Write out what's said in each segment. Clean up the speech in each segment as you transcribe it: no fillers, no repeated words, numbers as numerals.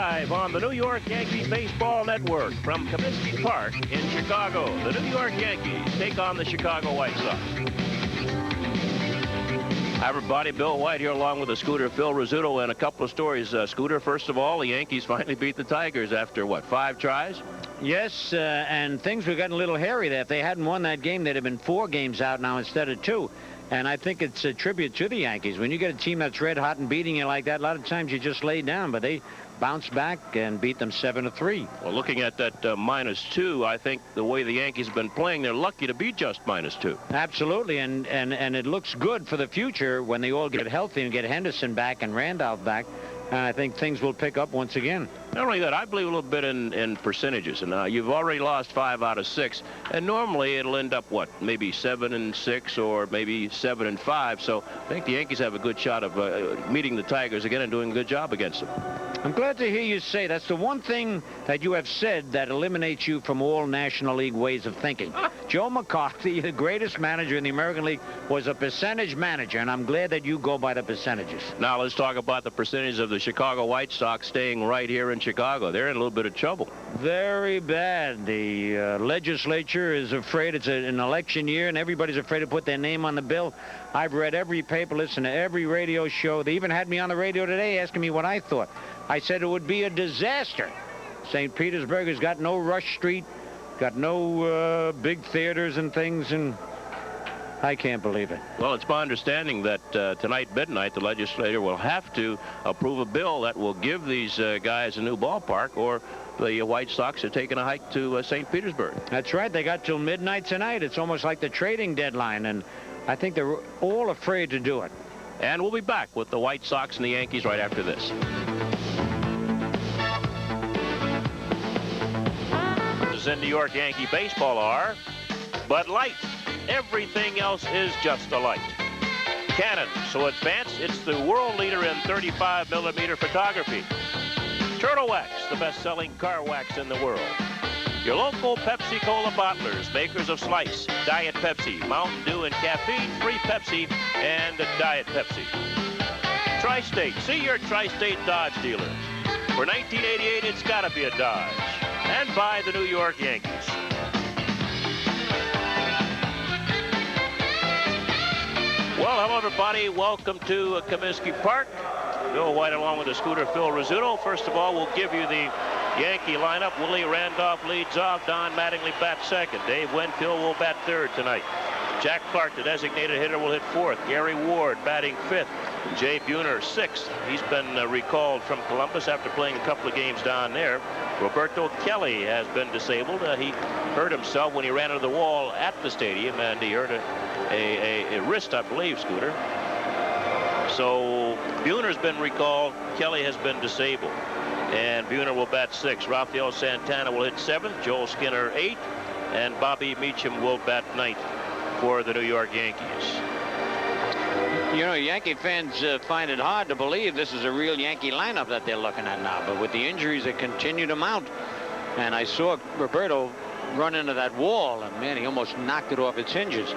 Live on the New York Yankees Baseball Network from Comiskey Park in Chicago, the New York Yankees take on the Chicago White Sox. Hi, everybody. Bill White here along with the Scooter, Phil Rizzuto, and a couple of stories. Scooter, first of all, the Yankees finally beat the Tigers after, what, 5 tries? Yes, and things were getting a little hairy there. If they hadn't won that game, they'd have been 4 games out now instead of 2. And I think it's a tribute to the Yankees. When you get a team that's red hot and beating you like that, a lot of times you just lay down, but they bounced back and beat them 7-3. Well, looking at that -2, I think the way the Yankees have been playing, they're lucky to be just -2. Absolutely, and it looks good for the future when they all get healthy and get Henderson back and Randolph back. And I think things will pick up once again. Not only that, I believe a little bit in percentages. And you've already lost 5 out of 6. And normally it'll end up, what, maybe 7-6 or maybe 7-5. So I think the Yankees have a good shot of meeting the Tigers again and doing a good job against them. I'm glad to hear you say that's the one thing that you have said that eliminates you from all National League ways of thinking. Joe McCarthy, the greatest manager in the American League, was a percentage manager, and I'm glad that you go by the percentages. Now let's talk about the percentage of the Chicago White Sox staying right here in Chicago. They're in a little bit of trouble. Very bad. The legislature is afraid it's an election year, and everybody's afraid to put their name on the bill. I've read every paper, listened to every radio show. They even had me on the radio today asking me what I thought. I said it would be a disaster. St. Petersburg has got no Rush Street, got no big theaters and things, and I can't believe it. Well, it's my understanding that tonight midnight, the legislature will have to approve a bill that will give these guys a new ballpark, or the White Sox are taking a hike to St. Petersburg. That's right. They got till midnight tonight. It's almost like the trading deadline, and I think they're all afraid to do it. And we'll be back with the White Sox and the Yankees right after this. In New York Yankee baseball are Bud Light. Everything else is just a light. Canon, so advanced, it's the world leader in 35mm photography. Turtle Wax, the best-selling car wax in the world. Your local Pepsi-Cola bottlers, makers of Slice, Diet Pepsi, Mountain Dew, and caffeine-free Pepsi, and Diet Pepsi. Tri-State, see your Tri-State Dodge dealer. For 1988, it's got to be a Dodge. And by the New York Yankees. Well, hello, everybody. Welcome to Comiskey Park. Bill White along with the Scooter, Phil Rizzuto. First of all, we'll give you the Yankee lineup. Willie Randolph leads off. Don Mattingly bats second. Dave Winfield will bat third tonight. Jack Clark, the designated hitter, will hit fourth. Gary Ward batting fifth. Jay Buhner, sixth. He's been recalled from Columbus after playing a couple of games down there. Roberto Kelly has been disabled. He hurt himself when he ran into the wall at the stadium, and he hurt a wrist, I believe, Scooter. So Buhner's been recalled. Kelly has been disabled. And Buhner will bat sixth. Rafael Santana will hit seventh. Joel Skinner, eighth. And Bobby Meacham will bat ninth for the New York Yankees. You know, Yankee fans find it hard to believe this is a real Yankee lineup that they're looking at now. But with the injuries that continue to mount, and I saw Roberto run into that wall, and man, he almost knocked it off its hinges.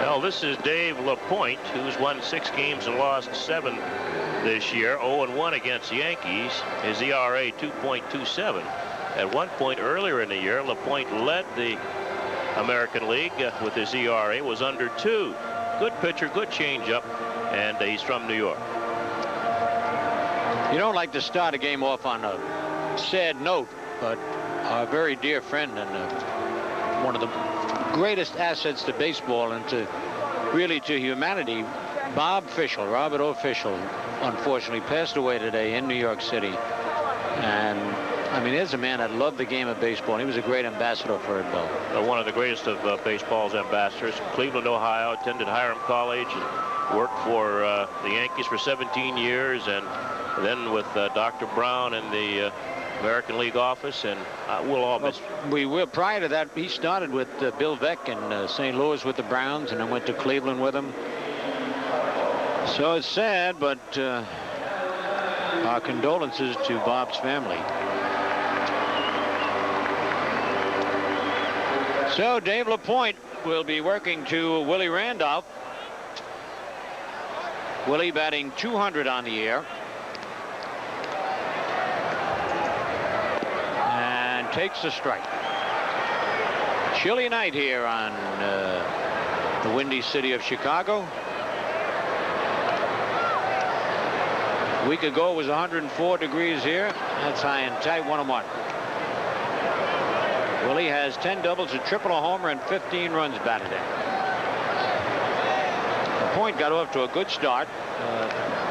Well, this is Dave LaPointe, who's won 6 games and lost 7 this year. 0-1 against the Yankees. His ERA 2.27. At one point earlier in the year, LaPointe led the American League with his ERA, was under 2. Good pitcher, good changeup, and he's from New York. You don't like to start a game off on a sad note, but our very dear friend and one of the greatest assets to baseball and to humanity, Bob Fischel, Robert O. Fischel, unfortunately passed away today in New York City. And I mean, there's a man that loved the game of baseball, and he was a great ambassador for it, Bill. One of the greatest of baseball's ambassadors. Cleveland, Ohio, attended Hiram College, and worked for the Yankees for 17 years, and then with Dr. Brown in the American League office, and we'll all miss. We will. Prior to that, he started with Bill Veeck in St. Louis with the Browns, and then went to Cleveland with him. So it's sad, but our condolences to Bob's family. So Dave LaPointe will be working to Willie Randolph. Willie batting 200 on the year. takes the strike. Chilly night here on the windy city of Chicago. A week ago it was 104 degrees here. That's high and tight, 1-1. Willie has 10 doubles, a triple, a homer, and 15 runs batted in. Point got off to a good start.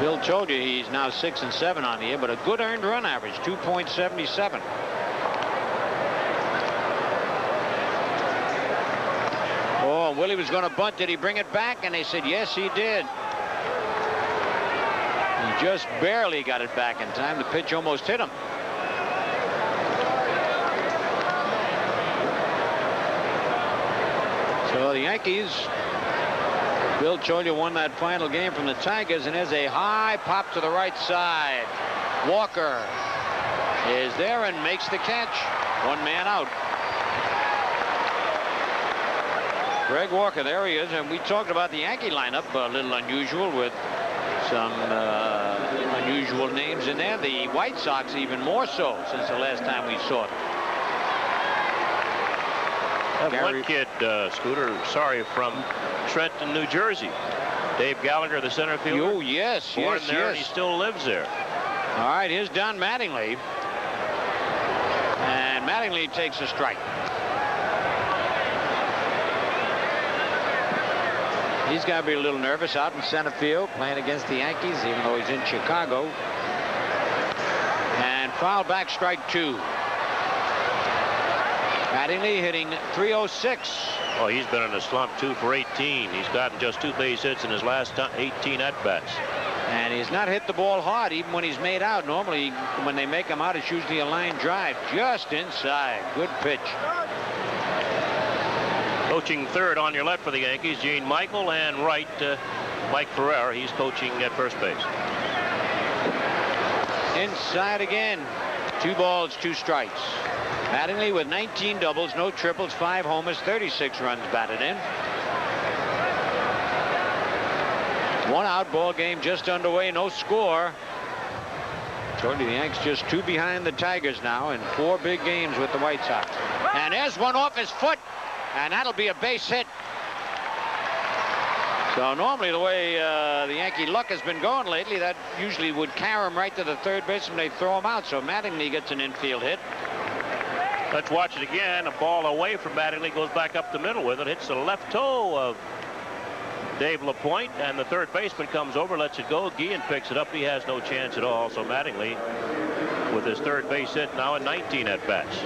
Bill told you he's now 6-7 on the year, but a good earned run average, 2.77. Oh, Willie was going to bunt. Did he bring it back? And they said, yes, he did. He just barely got it back in time. The pitch almost hit him. So the Yankees, Bill Cholia won that final game from the Tigers, and there's a high pop to the right side. Walker is there and makes the catch. One man out. Greg Walker, there he is, and we talked about the Yankee lineup, a little unusual with some unusual names in there. The White Sox even more so since the last time we saw them. That one kid, Scooter, from Trenton, New Jersey. Dave Gallagher, the center fielder. Oh, yes, Born there, and he still lives there. All right, here's Don Mattingly. And Mattingly takes a strike. He's got to be a little nervous out in center field playing against the Yankees, even though he's in Chicago. And foul back, strike 2. Mattingly hitting .306. Oh, he's been in a slump, 2 for 18. He's gotten just 2 base hits in his last 18 at-bats. And he's not hit the ball hard even when he's made out. Normally, when they make him out, it's usually a line drive just inside. Good pitch. Coaching third on your left for the Yankees, Gene Michael, and right, Mike Ferrer. He's coaching at first base. Inside again. 2 balls, 2 strikes. Mattingly with 19 doubles, no triples, 5 homers, 36 runs batted in. 1 out, ball game just underway, no score. Told you the Yanks just 2 behind the Tigers now in 4 big games with the White Sox. And there's one off his foot, and that'll be a base hit. So normally the way the Yankee luck has been going lately, that usually would carry him right to the third base and they throw him out. So Mattingly gets an infield hit. Let's watch it again. A ball away from Mattingly, goes back up the middle with it. Hits the left toe of Dave LaPointe, and the third baseman comes over, lets it go. Guillen picks it up. He has no chance at all. So Mattingly with his third base hit now in 19 at-bats.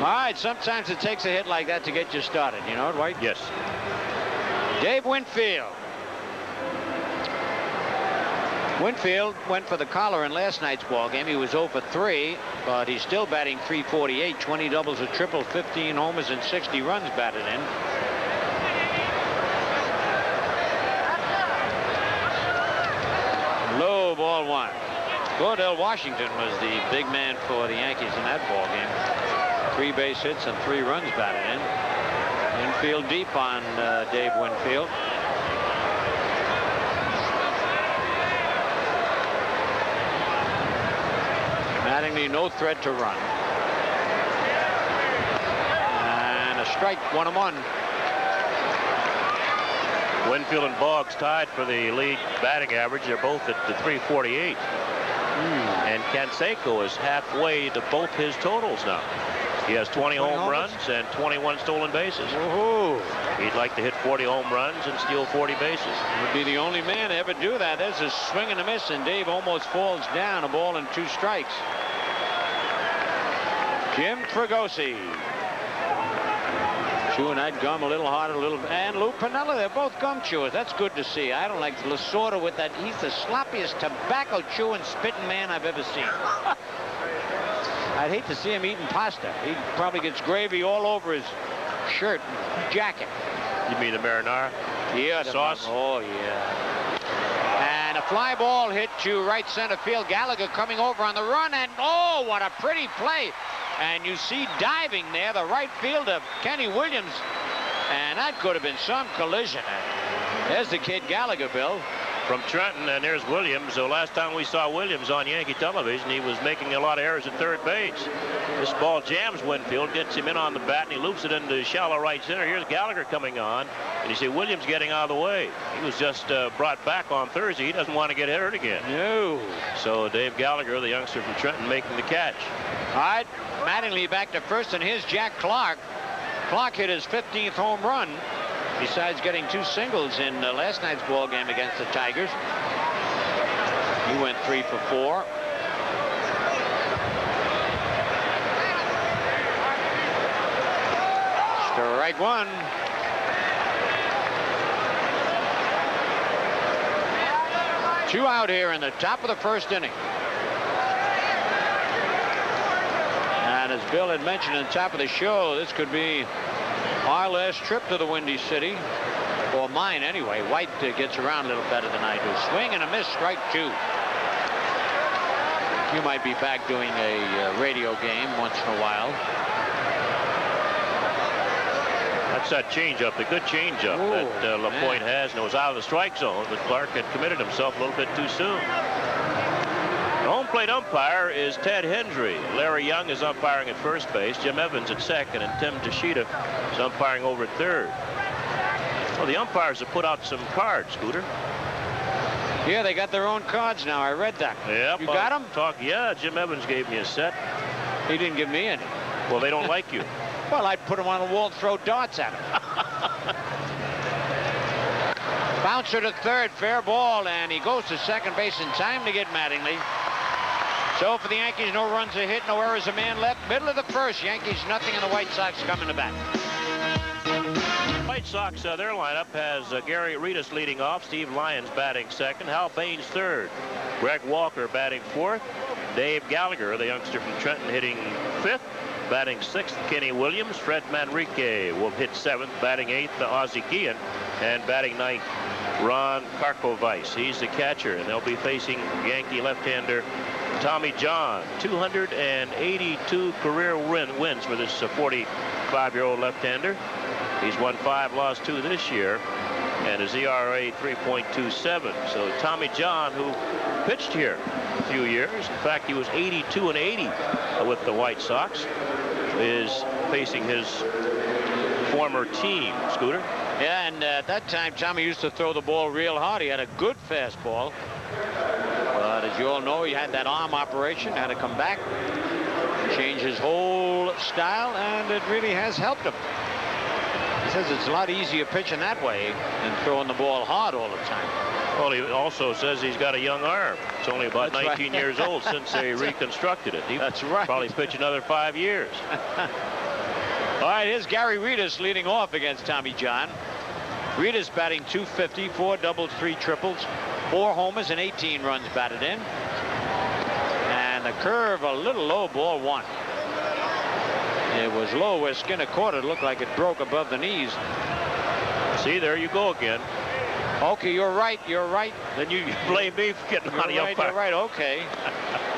All right, sometimes it takes a hit like that to get you started. You know it, White? Yes. Dave Winfield. Winfield went for the collar in last night's ball game. He was 0 for 3, but he's still batting .348, 20 doubles, a triple, 15 homers, and 60 runs batted in. Low, ball 1. Cordell Washington was the big man for the Yankees in that ball game. 3 base hits and 3 runs batted in. Infield deep on Dave Winfield. Mattingly no threat to run. And a strike, 1-1. Winfield and Boggs tied for the league batting average. They're both at the .348. And Canseco is halfway to both his totals now. He has 20 home runs and 21 stolen bases. He'd like to hit 40 home runs and steal 40 bases. Would be the only man to ever do that. There's a swing and a miss, and Dave almost falls down. A ball and 2 strikes. Jim Fregosi. Chewing that gum a little harder, and Lou Piniella, they're both gum chewers. That's good to see. I don't like Lasorda with that. He's the sloppiest tobacco chewing, spitting man I've ever seen. I'd hate to see him eating pasta. He probably gets gravy all over his shirt, jacket. You mean the marinara? Yeah, sauce. Oh yeah. And a fly ball hit to right center field. Gallagher coming over on the run, and oh, what a pretty play! And you see diving there, the right fielder, Kenny Williams, and that could have been some collision. There's the kid Gallagher, Bill. from Trenton, and there's Williams. So last time we saw Williams on Yankee television, he was making a lot of errors at third base. This ball jams Winfield, gets him in on the bat, and he loops it into shallow right center. Here's Gallagher coming on, and you see Williams getting out of the way. He was just brought back on Thursday. He doesn't want to get hurt again. No. So Dave Gallagher, the youngster from Trenton, making the catch. All right, Mattingly back to first, and here's Jack Clark. Clark hit his 15th home run, besides getting 2 singles in last night's ball game against the Tigers. He went 3 for 4. Strike one. Two out here in the top of the first inning. And as Bill had mentioned on top of the show, this could be our last trip to the Windy City. Or mine, anyway. White gets around a little better than I do. Swing and a miss, strike 2. You might be back doing a radio game once in a while. That's that changeup, the good changeup that LaPointe has, and it was out of the strike zone, but Clark had committed himself a little bit too soon. The home plate umpire is Ted Hendry. Larry Young is umpiring at first base, Jim Evans at second, and Tim Tashita is umpiring over at third. Well, the umpires have put out some cards, Scooter. Yeah, they got their own cards now. I read that. Yep. You got them? Yeah, Jim Evans gave me a set. He didn't give me any. Well, they don't like you. Well, I'd put him on the wall and throw darts at him. Bouncer to third, fair ball, and he goes to second base in time to get Mattingly. So for the Yankees, no runs are hit, no errors, a man left. Middle of the first, Yankees nothing, and the White Sox coming to bat. White Sox, their lineup has Gary Reedus leading off, Steve Lyons batting second, Hal Baines third, Greg Walker batting fourth, Dave Gallagher, the youngster from Trenton, hitting fifth. Batting sixth, Kenny Williams. Fred Manrique will hit seventh. Batting eighth, Ozzie Guillen. And batting ninth, Ron Karkovice. He's the catcher, and they'll be facing Yankee left-hander Tommy John. 282 career wins for this 45-year-old left-hander. He's won 5, lost 2 this year, and his ERA 3.27. So Tommy John, who pitched here a few years, in fact, he was 82-80 with the White Sox, is facing his former team. Scooter? Yeah, and at that time, Tommy used to throw the ball real hard. He had a good fastball. But as you all know, he had that arm operation, had to come back, change his whole style, and it really has helped him. He says it's a lot easier pitching that way than throwing the ball hard all the time. Well, he also says he's got a young arm. It's only about 19 years old since they reconstructed it. That's right. Probably pitch another 5 years. All right, here's Gary Reedus leading off against Tommy John. Reedus batting .250, 4 doubles, 3 triples, 4 homers, and 18 runs batted in. And the curve, a little low, ball 1. It was low where Skinner caught it. It looked like it broke above the knees. See, there you go again. Okay, you're right. You're right. Then you blame me for getting on the umpire. You're right. Okay.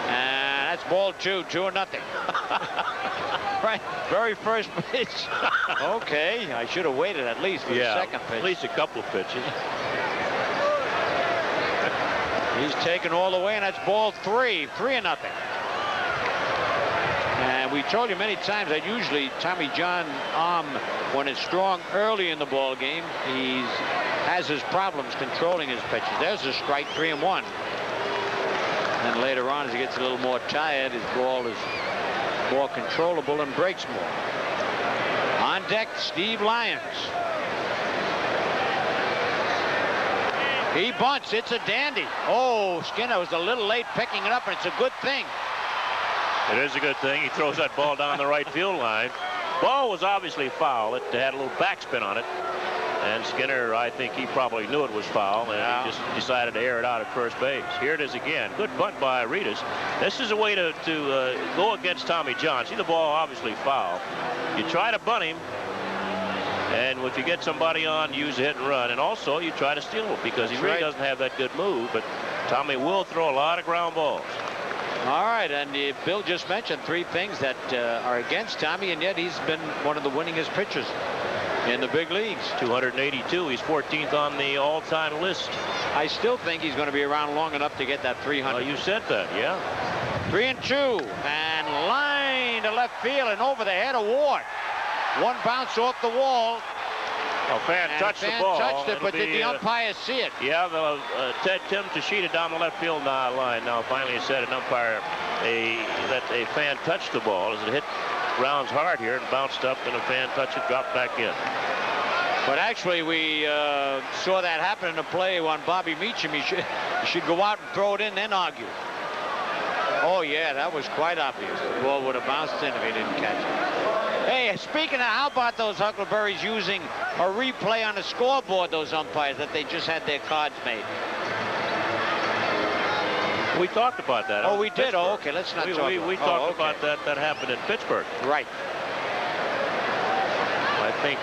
And that's ball 2, 2-0. Right. Very first pitch. Okay. I should have waited at least for the second pitch. At least a couple of pitches. He's taken all the way, and that's ball 3, 3-0. And we told you many times that usually Tommy John, when it's strong early in the ball game, he has his problems controlling his pitches. There's a strike, 3-1. And later on, as he gets a little more tired, his ball is more controllable and breaks more. On deck, Steve Lyons. He bunts. It's a dandy. Oh, Skinner was a little late picking it up, and it's a good thing. It is a good thing. He throws that ball down the right field line. Ball was obviously foul. It had a little backspin on it. And Skinner, I think he probably knew it was foul, and he just decided to air it out at first base. Here it is again. Good bunt by Reedus. This is a way to go against Tommy John. See the ball obviously foul. You try to bunt him, and if you get somebody on, use a hit and run. And also, you try to steal him because he really doesn't have that good move. But Tommy will throw a lot of ground balls. All right, and Bill just mentioned 3 things that are against Tommy, and yet he's been one of the winningest pitchers in the big leagues. 282. He's 14th on the all-time list I still think he's going to be around long enough to get that 300. Oh, you said that, yeah. 3-2, and line to left field and over the head of Ward. One bounce off the wall. A fan touched the ball. Touched it, but did the umpire see it? Yeah, Tim Tashita down the left field line now finally said an umpire that a fan touched the ball as it hit Brown's hard here and bounced up, and a fan touched it, dropped back in. But actually, we saw that happen in a play on Bobby Meacham. He should go out and throw it in, then argue. Oh, yeah, that was quite obvious. The ball would have bounced in if he didn't catch it. Hey, speaking of, how about those Huckleberries using a replay on the scoreboard, those umpires, that they just had their cards made? We talked about that. Oh, we did? Oh, okay, let's not talk about it. We talked about that. That happened in Pittsburgh. Right. I think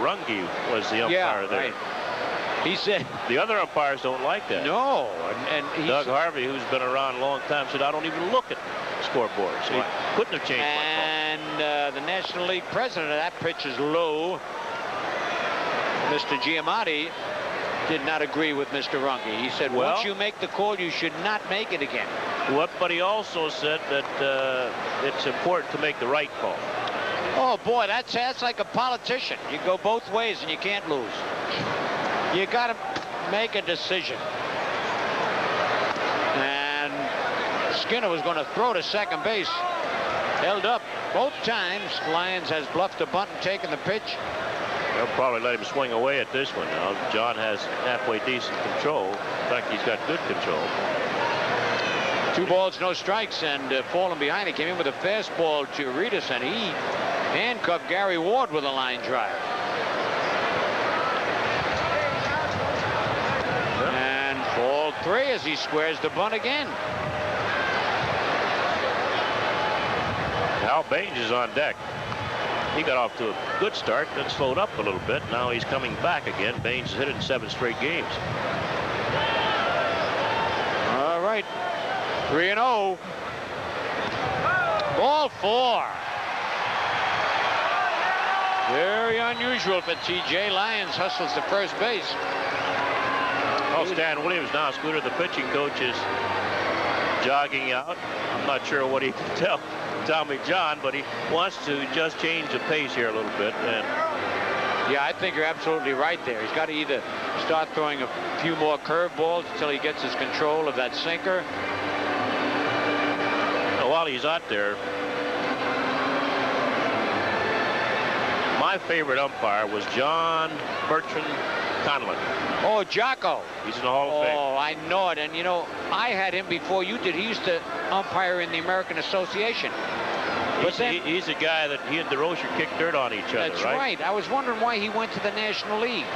Runge was the umpire there. Right. He said... The other umpires don't like that. No. And Doug Harvey, who's been around a long time, said, I don't even look at scoreboards. So he couldn't have changed my call. And the National League president of that pitch is low. Mr. Giamatti did not agree with Mr. Runge. He said, once you make the call, you should not make it again. But he also said that it's important to make the right call. Oh, boy, that's like a politician. You go both ways and you can't lose. You got to make a decision. And Skinner was going to throw to second base. Held up both times. Lyons has bluffed a bunt and taken the pitch. They'll probably let him swing away at this one now. John has halfway decent control. In fact, he's got good control. 2 balls, no strikes, and falling behind. He came in with a fastball to Reedus, and he handcuffed Gary Ward with a line drive. And ball 3 as he squares the bunt again. Hal Baines is on deck. He got off to a good start, then slowed up a little bit. Now he's coming back again. Baines has hit it in 7 straight games. All right. 3-0. Ball 4. Very unusual for T.J. Lyons hustles to first base. Oh, Stan Williams now, Scooter, the pitching coach, is jogging out. I'm not sure what he can tell Tommy John, but he wants to just change the pace here a little bit. And yeah, I think you're absolutely right there. He's got to either start throwing a few more curveballs until he gets his control of that sinker. While he's out there, my favorite umpire was John Bertrand Conlon. Oh, Jocko. He's in the Hall of Fame. Oh, I know it. And, you know, I had him before you did. He used to umpire in the American Association. He's a guy that he and DeRocher kicked dirt on each other, That's right. I was wondering why he went to the National League.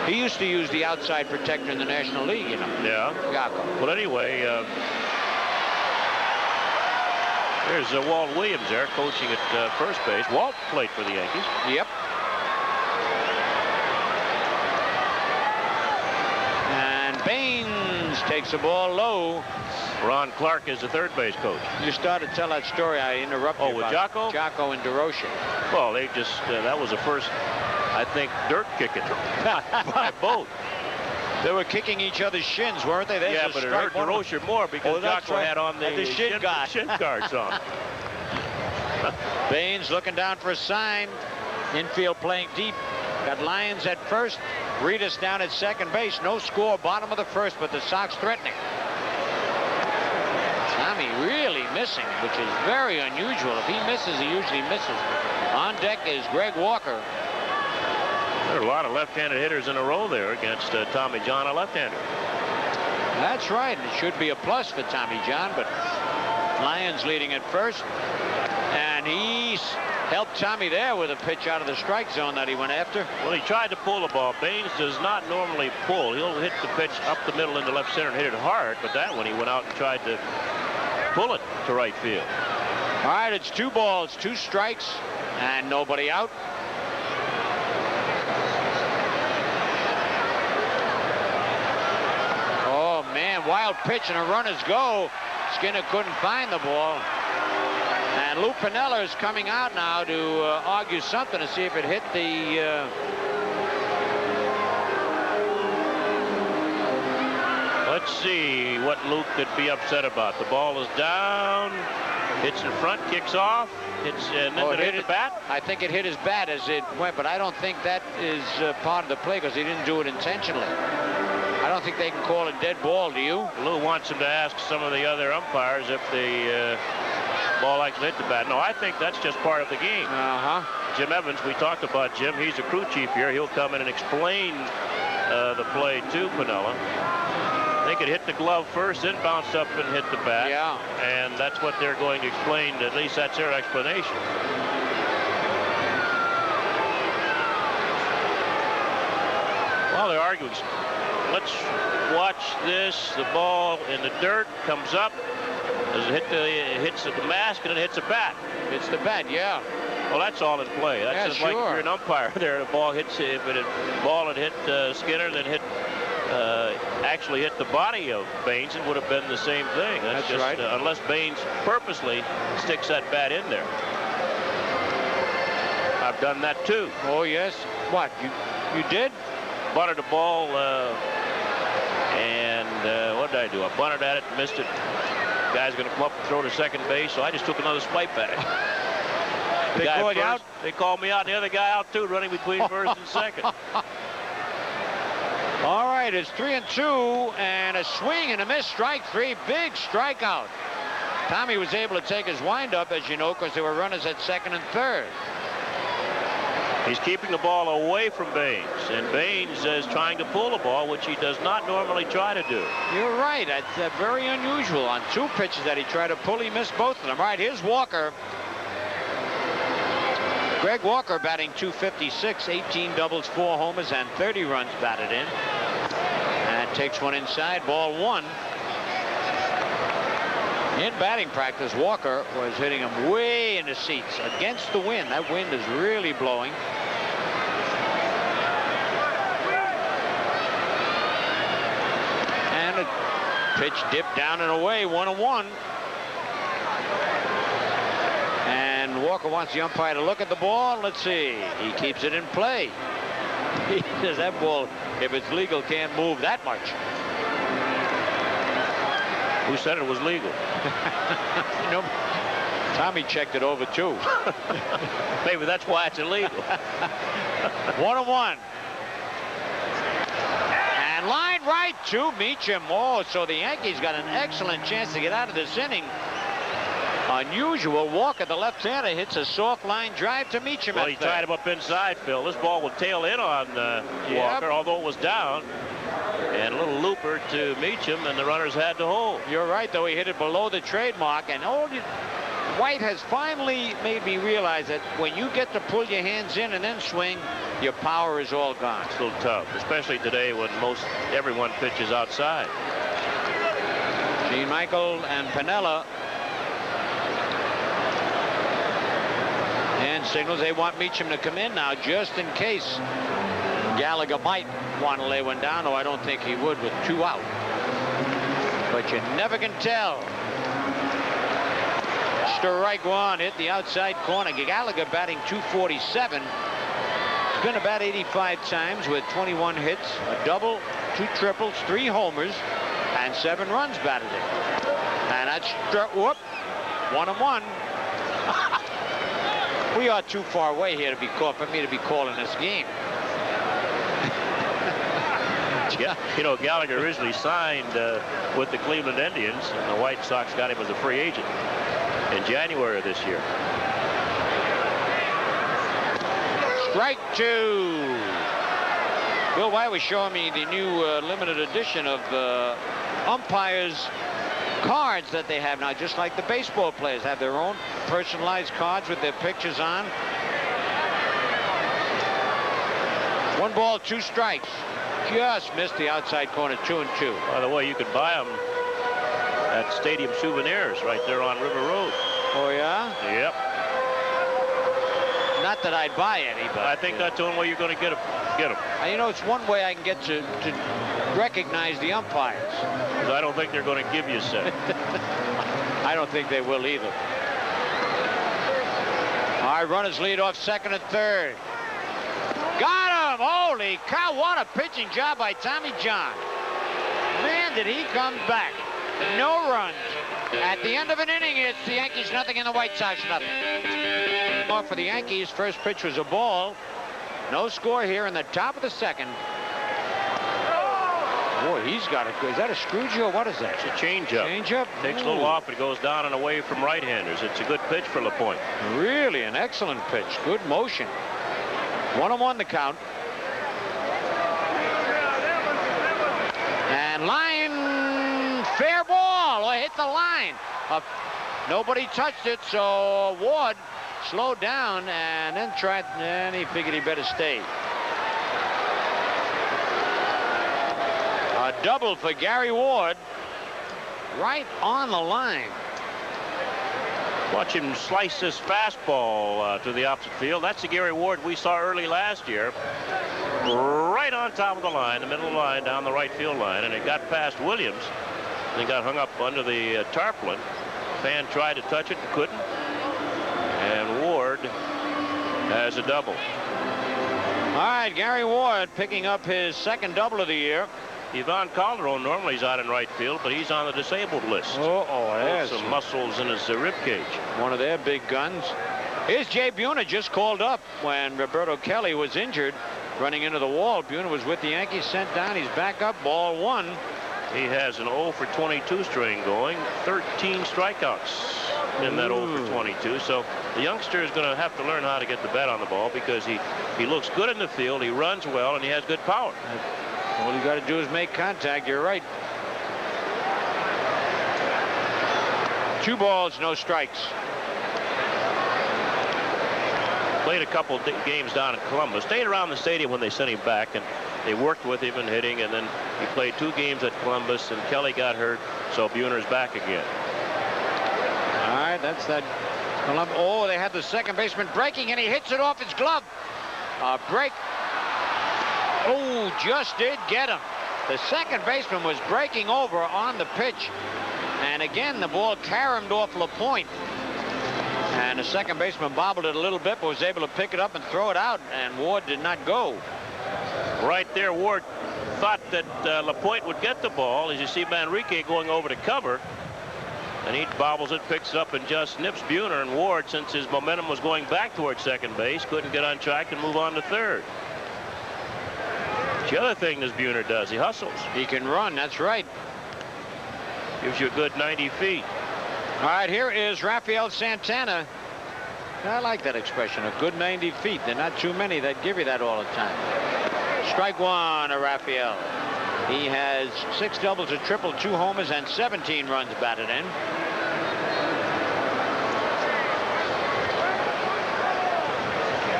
He used to use the outside protector in the National League, you know. Yeah. Jocko. Well, anyway, there's Walt Williams there coaching at first base. Walt played for the Yankees. Yep. And Baines takes the ball low. Ron Clark is the third base coach. You started to tell that story. I interrupted you. Oh, with Jocko? Jocko and DeRocher. Well, they just, that was the first, I think, dirt kicking by both. They were kicking each other's shins, weren't they? There's yeah, but it hurt DeRocher more because Jocko had on the shin guards on. Baines looking down for a sign. Infield playing deep. Got Lyons at first. Reedus down at second base. No score, bottom of the first, but the Sox threatening. Tommy really missing, which is very unusual. If he misses, he usually misses. On deck is Greg Walker. There are a lot of left-handed hitters in a row there against Tommy John, a left-hander. That's right. It should be a plus for Tommy John, but Lyons leading at first. And he's helped Tommy there with a pitch out of the strike zone that he went after. Well, he tried to pull the ball. Baines does not normally pull. He'll hit the pitch up the middle into left center and hit it hard, but that one he went out and tried to pull it to right field. All right, it's 2 balls, 2 strikes, and nobody out. Oh, man, wild pitch and a runner's go. Skinner couldn't find the ball. And Lou Piniella is coming out now to argue something to see if it hit the Let's see what Luke could be upset about. The ball is down. Hits in front, kicks off. And then it hit the bat? I think it hit his bat as it went, but I don't think that is part of the play because he didn't do it intentionally. I don't think they can call a dead ball, do you? Lou wants him to ask some of the other umpires if the ball actually hit the bat. No, I think that's just part of the game. Jim Evans, we talked about Jim. He's a crew chief here. He'll come in and explain the play to Piniella. They could hit the glove first, then bounce up and hit the bat. Yeah. And that's what they're going to explain. At least that's their explanation. Well, they're arguing. Let's watch this. The ball in the dirt comes up. Does it hits the mask and it hits the bat? It's the bat, yeah. Well, that's all in play. That's just like if you're an umpire there. The ball hits, if the ball had hit Skinner, then actually hit the body of Baines, it would have been the same thing. That's just right. Unless Baines purposely sticks that bat in there. I've done that too. Oh yes. What? You did? Bunted a ball, and what did I do? I bunted at it, missed it. The guy's going to come up and throw to second base, so I just took another swipe at it. They called you out? They called me out. The other guy out too, running between first and second. All right, it's 3-2, and a swing and a miss, strike three, big strikeout. Tommy was able to take his windup, as you know, because there were runners at second and third. He's keeping the ball away from Baines, and Baines is trying to pull the ball, which he does not normally try to do. You're right. That's very unusual. On two pitches that he tried to pull, he missed both of them. All right, here's Walker. Greg Walker batting .256, 18 doubles, 4 homers, and 30 runs batted in. And takes one inside, ball one. In batting practice, Walker was hitting him way in the seats against the wind. That wind is really blowing. And a pitch dipped down and away, 1-1. And Walker wants the umpire to look at the ball. Let's see. He keeps it in play. He says that ball, if it's legal, can't move that much. Who said it was legal? You know, Tommy checked it over too. Maybe that's why it's illegal. 1-1. And line right to Meacham. Oh, so the Yankees got an excellent chance to get out of this inning. Unusual. Walker, the left-hander, hits a soft line drive to Meacham. Well, he tied him up inside, Phil. This ball would tail in on Walker, although it was down. And a little looper to Meacham, and the runners had to hold. You're right, though. He hit it below the trademark. And White has finally made me realize that when you get to pull your hands in and then swing, your power is all gone. It's a little tough, especially today when everyone pitches outside. Gene Michael and Piniella. And signals they want Meacham to come in now, just in case Gallagher might want to lay one down, though I don't think he would with 2 out. But you never can tell. Strike one, hit the outside corner. Gallagher batting .247. He's been about 85 times with 21 hits, a double, 2 triples, 3 homers, and 7 runs batted in. And that's whoop, 1-1. We are too far away here to be caught for me to be calling this game. Yeah, you know, Gallagher originally signed with the Cleveland Indians, and the White Sox got him as a free agent in January of this year. Strike two. Bill White was showing me the new limited edition of umpires cards that they have now, just like the baseball players have their own personalized cards with their pictures on. 1 ball, 2 strikes. Just missed the outside corner, 2-2. By the way, you can buy them at Stadium Souvenirs right there on River Road. Oh, yeah? Yep. Not that I'd buy any, but I think that's the only way you're going to get them. You know, it's one way I can get to recognize the umpires. So I don't think they're going to give you a set. I don't think they will either. All right, runners lead off second and third. Got him! Holy cow, what a pitching job by Tommy John. man, did he come back. No runs. At the end of an inning, it's the Yankees nothing and the White Sox nothing. Off for the Yankees. First pitch was a ball. No score here in the top of the second. Boy, he's got it. Is that a Scrooge or what is that? It's a changeup. Changeup? Takes a little off, but it goes down and away from right-handers. It's a good pitch for LaPointe. Really an excellent pitch. Good motion. 1-1 the count. And line, fair ball. Oh, hit the line. Nobody touched it, so Ward slowed down and then tried, and he figured he better stay. A double for Gary Ward, right on the line. Watch him slice this fastball to the opposite field. That's the Gary Ward we saw early last year. Right on top of the line, the middle of the line, down the right field line, and it got past Williams. Then got hung up under the tarpaulin. Fan tried to touch it, couldn't. And Ward has a double. All right, Gary Ward picking up his second double of the year. Ivan Calderon normally is out in right field, but he's on the disabled list. There's some muscles in his rib cage. One of their big guns. Here's Jay Buhner, just called up when Roberto Kelly was injured, running into the wall. Buhner was with the Yankees, sent down. He's back up, ball one. He has an 0 for 22 string going, 13 strikeouts in that 0 for 22. So the youngster is going to have to learn how to get the bat on the ball because he looks good in the field, he runs well, and he has good power. All you got to do is make contact. You're right. 2 balls, no strikes. Played a couple games down in Columbus. Stayed around the stadium when they sent him back, and they worked with him in hitting, and then he played 2 games at Columbus, and Kelly got hurt, so Buhner's back again. All right, that's that. Oh, they had the second baseman breaking, and he hits it off his glove. Break. Oh, just did get him. The second baseman was breaking over on the pitch. And again, the ball caromed off LaPointe. And the second baseman bobbled it a little bit, but was able to pick it up and throw it out. And Ward did not go. Right there, Ward thought that LaPointe would get the ball. As you see Manrique going over to cover. And he bobbles it, picks it up, and just nips Buhner. And Ward, since his momentum was going back towards second base, couldn't get on track and move on to third. The other thing this Buhner does, he hustles. He can run, that's right. Gives you a good 90 feet. All right, here is Rafael Santana. I like that expression, a good 90 feet. There are not too many that give you that all the time. Strike one of Rafael. He has 6 doubles, a triple, 2 homers, and 17 runs batted in.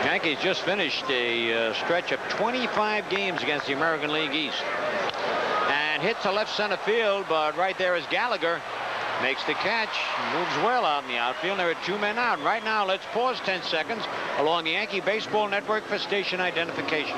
Yankees just finished a stretch of 25 games against the American League East. And hit to left center field, but right there is Gallagher. Makes the catch, moves well out in the outfield. There are 2 men out. Right now, let's pause 10 seconds along the Yankee Baseball Network for station identification.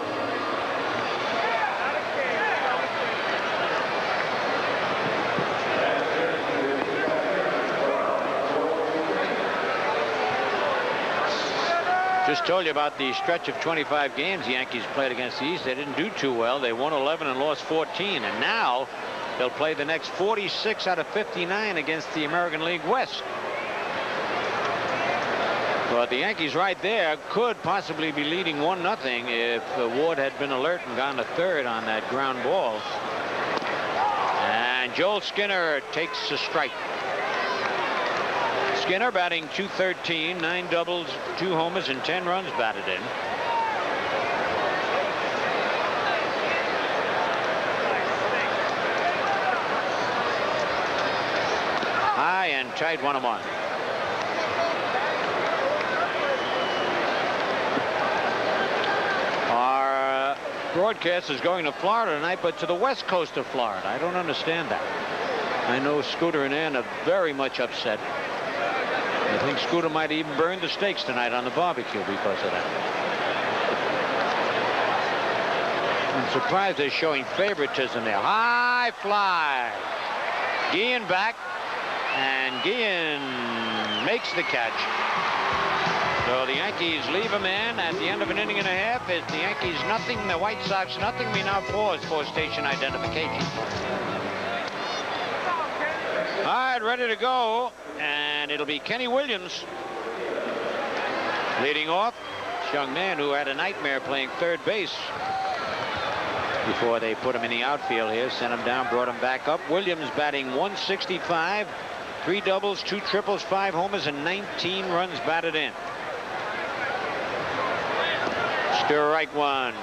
Just told you about the stretch of 25 games the Yankees played against the East. They didn't do too well. They won 11 and lost 14. And now they'll play the next 46 out of 59 against the American League West. But the Yankees right there could possibly be leading 1-0 if Ward had been alert and gone to third on that ground ball. And Joel Skinner takes a strike. Skinner batting .213, 9 doubles, 2 homers, and 10 runs batted in. High and tight, 1-1. Our broadcast is going to Florida tonight, but to the west coast of Florida. I don't understand that. I know Scooter and Ann are very much upset. I think Scooter might even burn the steaks tonight on the barbecue because of that. I'm surprised they're showing favoritism there. High fly. Guillen back, and Guillen makes the catch. So the Yankees leave a man at the end of an inning and a half. It's the Yankees nothing, the White Sox nothing. We now pause for station identification. right, ready to go. And it'll be Kenny Williams leading off. This young man who had a nightmare playing third base before they put him in the outfield here. Sent him down, brought him back up. Williams batting 165. 3 doubles, 2 triples, 5 homers, and 19 runs batted in. Strike one.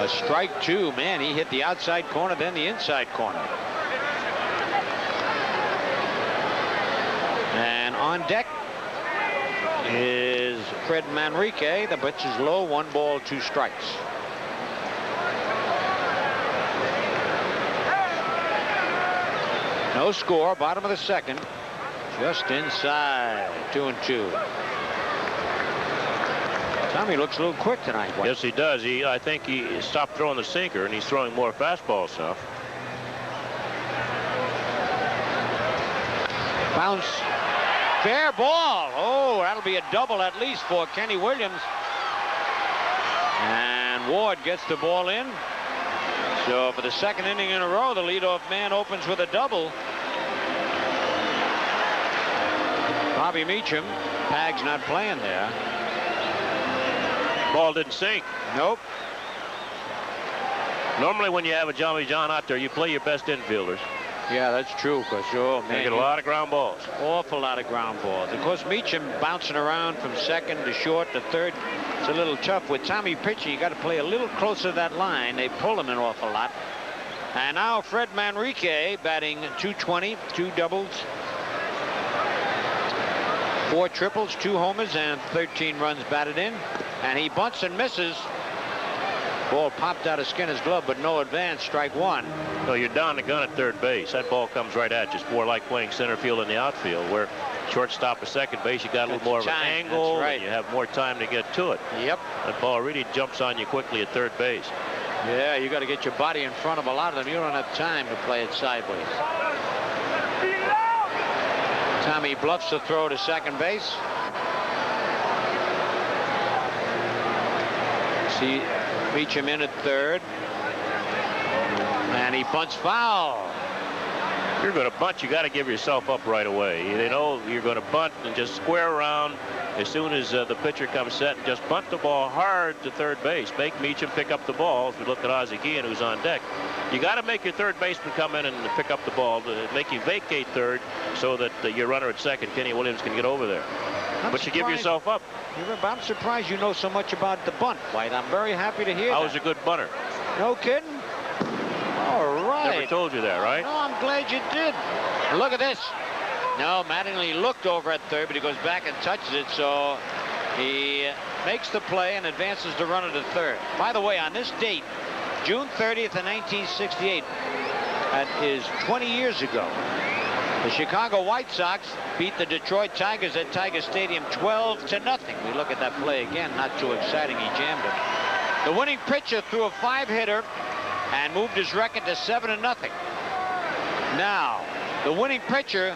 Strike two. Man, he hit the outside corner, then the inside corner. And on deck is Fred Manrique. The pitch is low. 1 ball, 2 strikes. No score. Bottom of the second. Just inside. 2-2. Tommy looks a little quick tonight. Yes, he does. I think he stopped throwing the sinker, and he's throwing more fastballs now. Bounce. Fair ball. Oh, that'll be a double at least for Kenny Williams. And Ward gets the ball in. So for the second inning in a row, the leadoff man opens with a double. Bobby Meacham. Pag's not playing there. Ball didn't sink. Nope. Normally when you have a Johnny John out there, you play your best infielders. Yeah, that's true, because they get a lot of ground balls. Awful lot of ground balls. Of course, Meacham bouncing around from second to short to third. It's a little tough. With Tommy pitching, you got to play a little closer to that line. They pull him an awful lot. And now Fred Manrique batting .220, 2 doubles, 4 triples, 2 homers, and 13 runs batted in. And he bunts and misses. Ball popped out of Skinner's glove, but no advance. Strike one. So you're down the gun at third base. That ball comes right at you. It's more like playing center field in the outfield, where shortstop at second base, you got a little more of an angle. That's right. And you have more time to get to it. Yep. That ball really jumps on you quickly at third base. Yeah, you got to get your body in front of a lot of them. You don't have time to play it sideways. Tommy bluffs the throw to second base. See Meacham in at third. And he bunts foul. If you're going to bunt, you got to give yourself up right away. They know you're going to bunt and just square around as soon as the pitcher comes set and just bunt the ball hard to third base. Make Meacham pick up the ball. If we look at Ozzie Guillen, who's on deck, you got to make your third baseman come in and pick up the ball to make you vacate third so that your runner at second, Kenny Williams, can get over there. But you give yourself up. I'm surprised you know so much about the bunt, White. I'm very happy to hear that. I was a good bunter. No kidding? All right. Never told you that, right? No, I'm glad you did. Look at this. No, Mattingly looked over at third, but he goes back and touches it, so he makes the play and advances the runner to third. By the way, on this date, June 30th of 1968, that is 20 years ago, the Chicago White Sox beat the Detroit Tigers at Tiger Stadium 12-0. We look at that play again. Not too exciting. He jammed it. The winning pitcher threw a 5-hitter and moved his record to 7-0. Now, the winning pitcher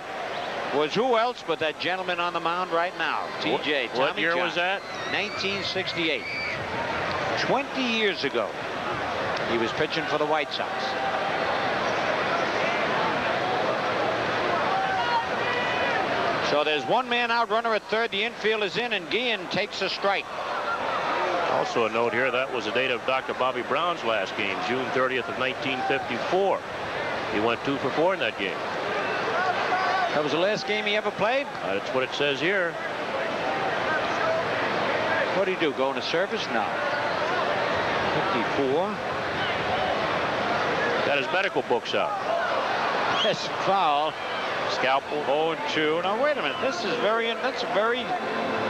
was who else but that gentleman on the mound right now, TJ. What year was that? 1968. 20 years ago, he was pitching for the White Sox. So there's one man out, runner at third. The infield is in, and Guillen takes a strike. Also a note here, that was the date of Dr. Bobby Brown's last game, June 30th of 1954. He went 2 for 4 in that game. That was the last game he ever played? That's what it says here. What did he do, go into service? No. 54. Got his medical books out. That's foul. Scalpel. 0-2. Now wait a minute. That's a very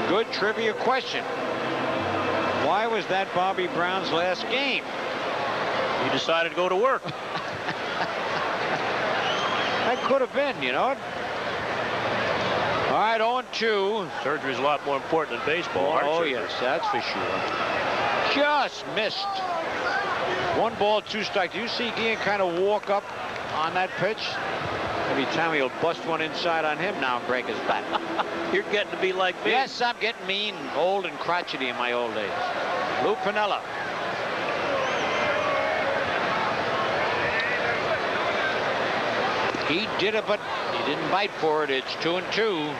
good trivia question. Why was that Bobby Brown's last game? He decided to go to work. That could have been, you know. All right, 0-2. Surgery's a lot more important than baseball. Oh, yes, that's for sure. Just missed. 1 ball, 2 strikes. Do you see Guillen kind of walk up on that pitch? Maybe Tommy will bust one inside on him now and break his bat. You're getting to be like me. Yes, I'm getting mean, old and crotchety in my old days. Lou Piniella. He did it, but he didn't bite for it. It's 2-2.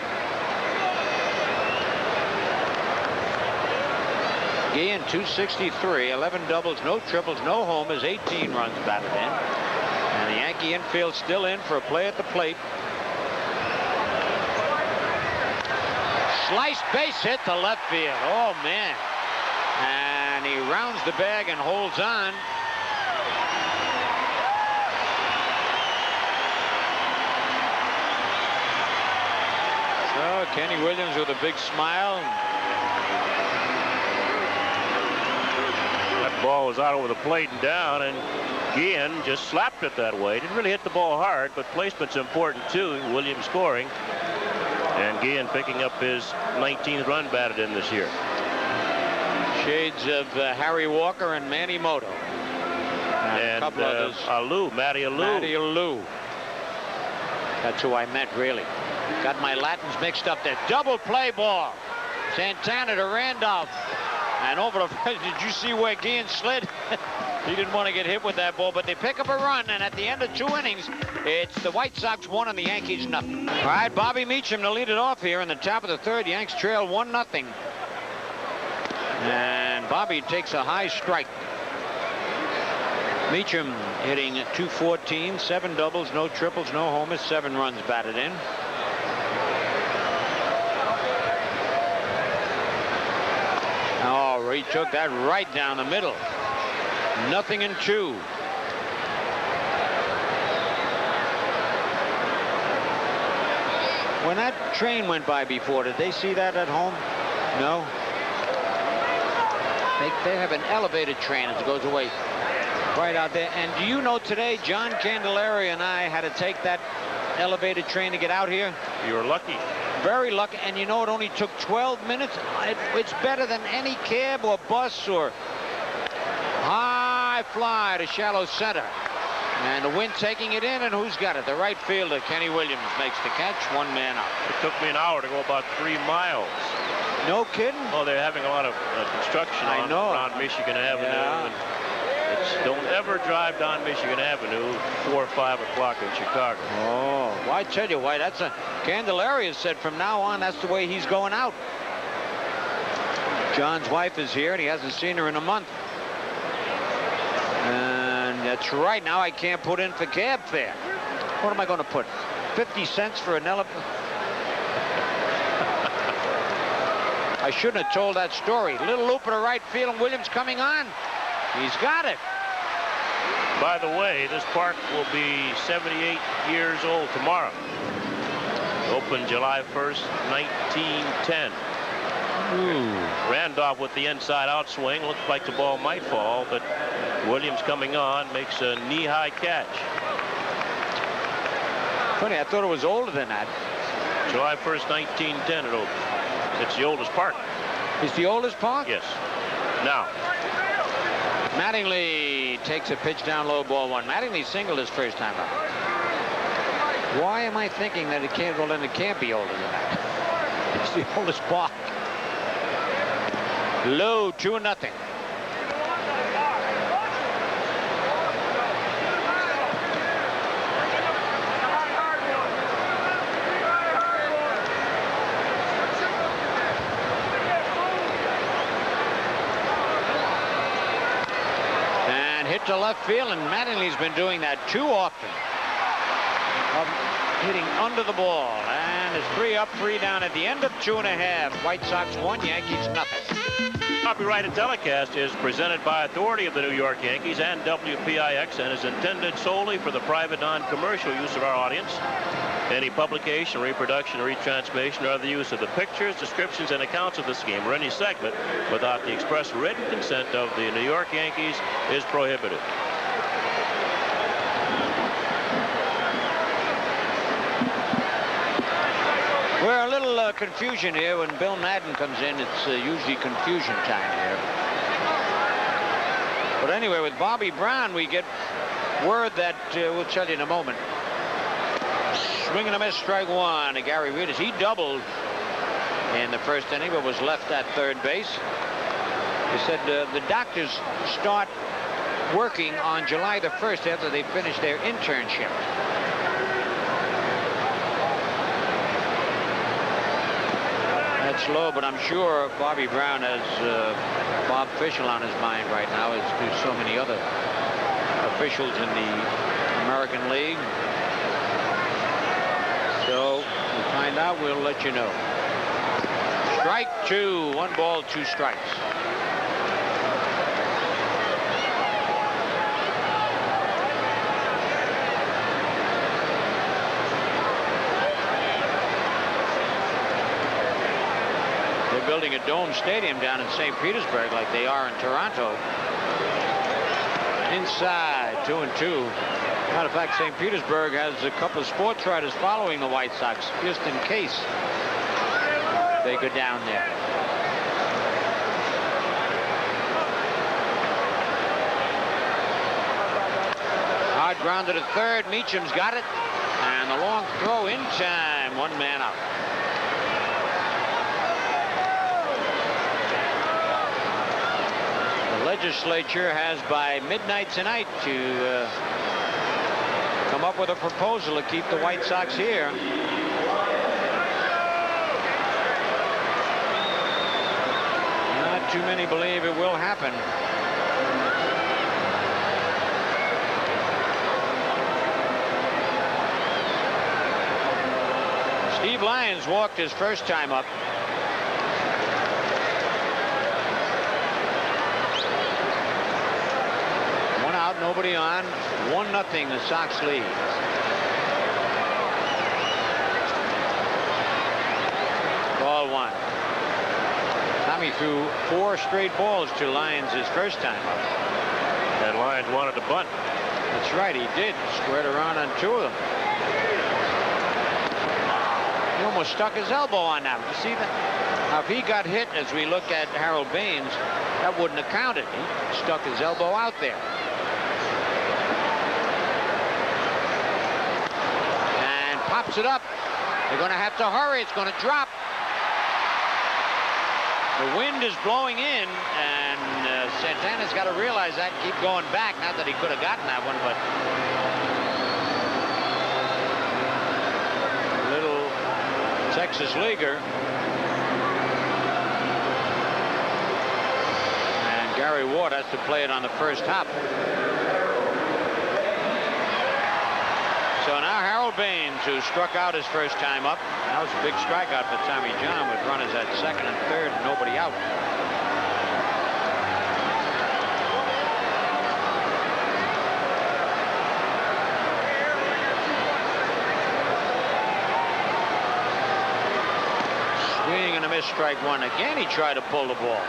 Guillen, 263, 11 doubles, no triples, no homers, 18 runs batted in. And the Yankee infield still in for a play at the plate. Sliced base hit to left field. Oh, man. And he rounds the bag and holds on. So Kenny Williams with a big smile. That ball was out over the plate and down, and Guillen just slapped it that way. Didn't really hit the ball hard, but placement's important too. Williams scoring, and Guillen picking up his 19th run batted in this year. Shades of Harry Walker and Manny Moto. And a couple others. Matty Alou. That's who I meant, really. Got my Latins mixed up there. Double play ball. Santana to Randolph. And over the... Did you see where Guillen slid? He didn't want to get hit with that ball, but they pick up a run, and at the end of 2 innings, it's the White Sox 1 and the Yankees nothing. All right, Bobby Meacham to lead it off here in the top of the 3rd. Yanks trail 1-0. And Bobby takes a high strike. Meacham hitting .214, 7 doubles, no triples, no homers, 7 runs batted in. Oh, he took that right down the middle. 0-2. When that train went by before, did they see that at home? No. They have an elevated train as it goes away right out there. And do you know today, John Candelaria and I had to take that elevated train to get out here? You were lucky. Very lucky. And you know, it only took 12 minutes. It's better than any cab or bus or high fly to shallow center. And the wind taking it in, and who's got it? The right fielder, Kenny Williams, makes the catch. 1 man out. It took me an hour to go about 3 miles. No kidding? Oh, they're having a lot of construction around Michigan Avenue. Yeah. And don't ever drive down Michigan Avenue 4 or 5 o'clock in Chicago. Oh, well, I tell you why. That's a... Candelaria said from now on, that's the way he's going out. John's wife is here, and he hasn't seen her in a month. And that's right. Now I can't put in for cab fare. What am I going to put? 50 cents for an elephant? I shouldn't have told that story. Little loop to right field, and Williams coming on. He's got it. By the way, this park will be 78 years old tomorrow. Opened July 1st, 1910. Ooh. Randolph with the inside out swing. Looks like the ball might fall, but Williams coming on makes a knee-high catch. Funny, I thought it was older than that. July 1st, 1910 it opened. It's the oldest park. It's the oldest park? Yes. Now. Mattingly takes a pitch down low, ball 1. Mattingly singled his first time out. Why am I thinking that it can't, well, then it can't be older than that? It's the oldest park. Low, 2-0. Hit to left field, and Mattingly's been doing that too often. Hitting under the ball, and it's 3 up, 3 down at the end of 2.5. White Sox 1, Yankees nothing. Copyrighted telecast is presented by authority of the New York Yankees and WPIX and is intended solely for the private non-commercial use of our audience. Any publication, reproduction, or retransmission or other use of the pictures, descriptions, and accounts of this game or any segment without the express written consent of the New York Yankees is prohibited. We're a little confusion here. When Bill Madden comes in, it's usually confusion time here. But anyway, with Bobby Brown, we get word that we'll tell you in a moment. Swing and a miss, strike 1 to Gary Reedus. He doubled in the first inning, but was left at third base. He said the doctors start working on July the 1st after they finish their internship. That's low, but I'm sure Bobby Brown has Bob Fischel on his mind right now, as do so many other officials in the American League. So we'll find out. We'll let you know. Strike two. 1 ball, 2 strikes. They're building a dome stadium down in St. Petersburg like they are in Toronto. Inside, 2-2. Matter of fact, St. Petersburg has a couple of sports writers following the White Sox, just in case they go down there. Hard grounder to third. Meacham's got it. And the long throw in time. 1 man out. The legislature has by midnight tonight to come up with a proposal to keep the White Sox here. Not too many believe it will happen. Steve Lyons walked his first time up. One out, nobody on. 1-0, the Sox lead. Ball 1. Tommy threw 4 straight balls to Lyons his first time up. And Lyons wanted to bunt. That's right, he did. Squared around on 2 of them. He almost stuck his elbow on that. You see that? Now, if he got hit, as we look at Harold Baines, that wouldn't have counted. He stuck his elbow out there. And pops it up. They're going to have to hurry. It's going to drop. The wind is blowing in, and Santana's got to realize that and keep going back. Not that he could have gotten that one, but little Texas leaguer. And Gary Ward has to play it on the first hop. So now Harold Baines, who struck out his first time up. That was a big strikeout for Tommy John, with runners at second and third and nobody out. Swing and a miss, strike 1. Again, he tried to pull the ball.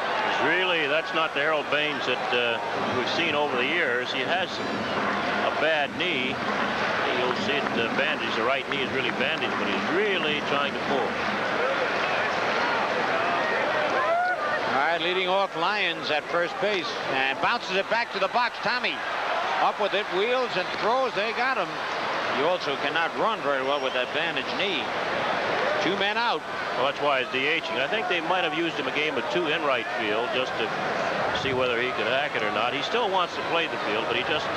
Really, that's not the Harold Baines that we've seen over the years. He has a bad knee. You'll see it bandaged. The right knee is really bandaged, but he's really trying to pull. All right, leading off Lyons at first base, and bounces it back to the box. Tommy up with it, wheels and throws. They got him. You also cannot run very well with that bandaged knee. 2 men out. Well, that's why he's DHing. I think they might have used him a game or 2 in right field just to see whether he could hack it or not. He still wants to play the field, but he just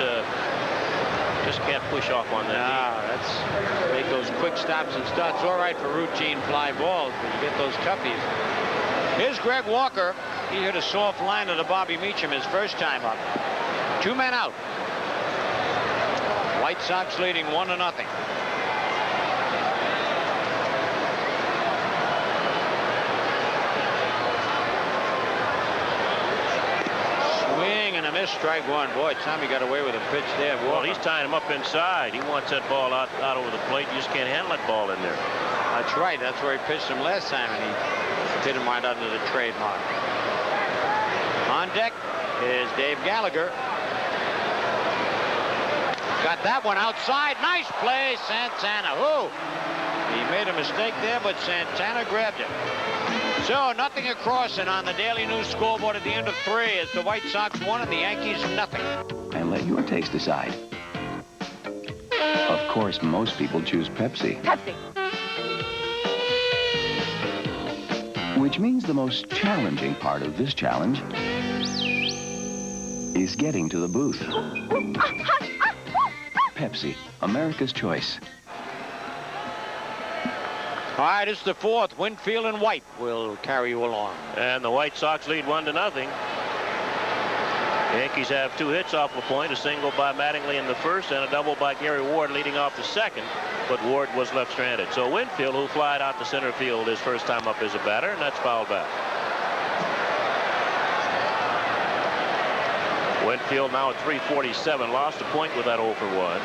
can't push off on that. That's make those quick stops and starts. All right for routine fly balls, but you get those toughies. Here's Greg Walker. He hit a soft liner to Bobby Meacham his first time up. 2 men out. White Sox leading 1-0. And a miss, strike 1. Boy, Tommy got away with a pitch there. Well, he's tying him up inside. He wants that ball out over the plate. You just can't handle that ball in there. That's right. That's where he pitched him last time, and he hit him right under the trademark. On deck is Dave Gallagher. Got that one outside. Nice play, Santana. Ooh, he made a mistake there, but Santana grabbed it. So nothing across, and on the Daily News scoreboard at the end of 3 is the White Sox 1 and the Yankees 0. And let your taste decide. Of course, most people choose Pepsi. Pepsi. Which means the most challenging part of this challenge is getting to the booth. Pepsi, America's choice. All right, it's the fourth. Winfield and White will carry you along. And the White Sox lead 1-0. Yankees have 2 hits off LaPointe, a single by Mattingly in the first and a double by Gary Ward leading off the second, but Ward was left stranded. So Winfield, who flied out to center field his first time up as a batter, and that's fouled back. Winfield now at 347, lost a point with that 0 for 1.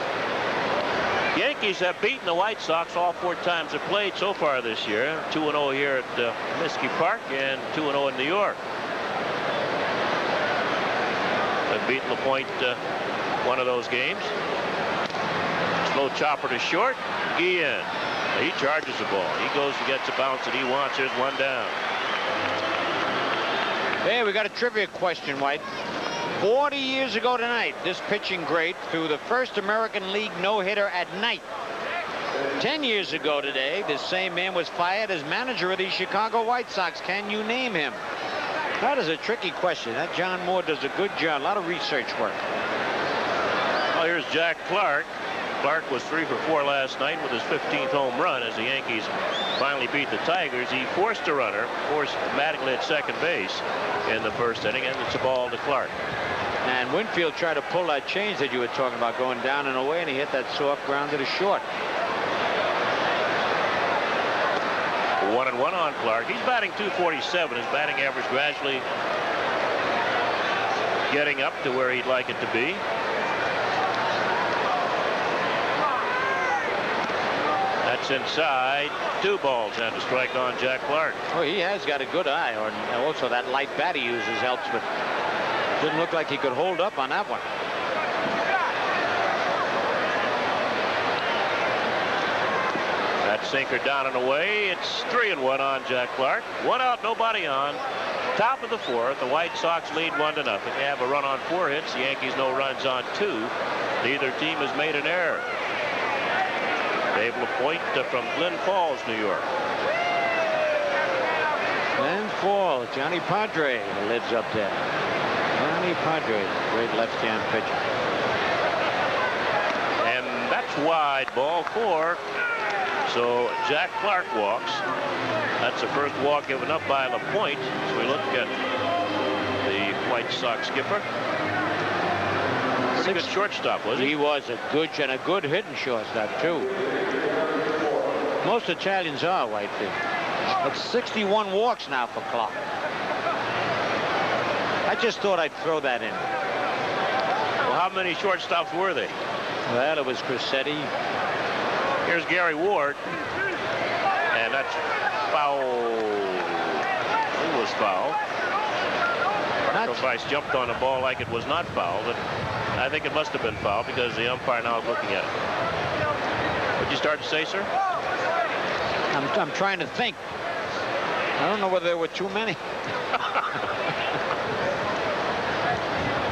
Yankees have beaten the White Sox all 4 times they've played so far this year. 2-0 here at Comiskey Park and 2-0 in New York. They've beaten LaPointe one of those games. Slow chopper to short. Guillen. He charges the ball. He goes and gets a bounce that he wants. There's 1 down. Hey, we got a trivia question, White. 40 years ago tonight, this pitching great threw the first American League no-hitter at night. 10 years ago today, this same man was fired as manager of the Chicago White Sox. Can you name him? That is a tricky question. That John Moore does a good job. A lot of research work. Well, here's Jack Clark. Clark was 3 for 4 last night with his 15th home run as the Yankees finally beat the Tigers. He forced a runner, forced Mattingly at second base in the first inning, and it's a ball to Clark. And Winfield tried to pull that change that you were talking about, going down and away, and he hit that soft ground to the short. 1-1 on Clark. He's batting .247. His batting average gradually getting up to where he'd like it to be. That's inside. 2 balls and a strike on Jack Clark. Oh, he has got a good eye. Or also that light bat he uses helps, but didn't look like he could hold up on that one. That sinker down and away. It's 3-1 on Jack Clark. 1 out, nobody on. Top of the 4th. The White Sox lead 1-0. They have a run on 4 hits. The Yankees no runs on 2. Neither team has made an error. Dave LaPointe from Glens Falls, New York. Glens Falls, Johnny Padre lives up there. Johnny Padre, great left-hand pitcher. And that's wide, ball 4. So Jack Clark walks. That's the first walk given up by LaPointe. So we look at the White Sox skipper. Pretty good shortstop, was he? He was a good hitting shortstop, too. Most Italians are, Whitefield. It's 61 walks now for Clark. I just thought I'd throw that in. Well, how many shortstops were they? Well, it was Crissetti. Here's Gary Ward. And that's foul. It was foul. Sacrifice jumped on the ball like it was not foul, but I think it must have been foul because the umpire now is looking at it. What'd you start to say, sir? I'm trying to think. I don't know whether there were too many.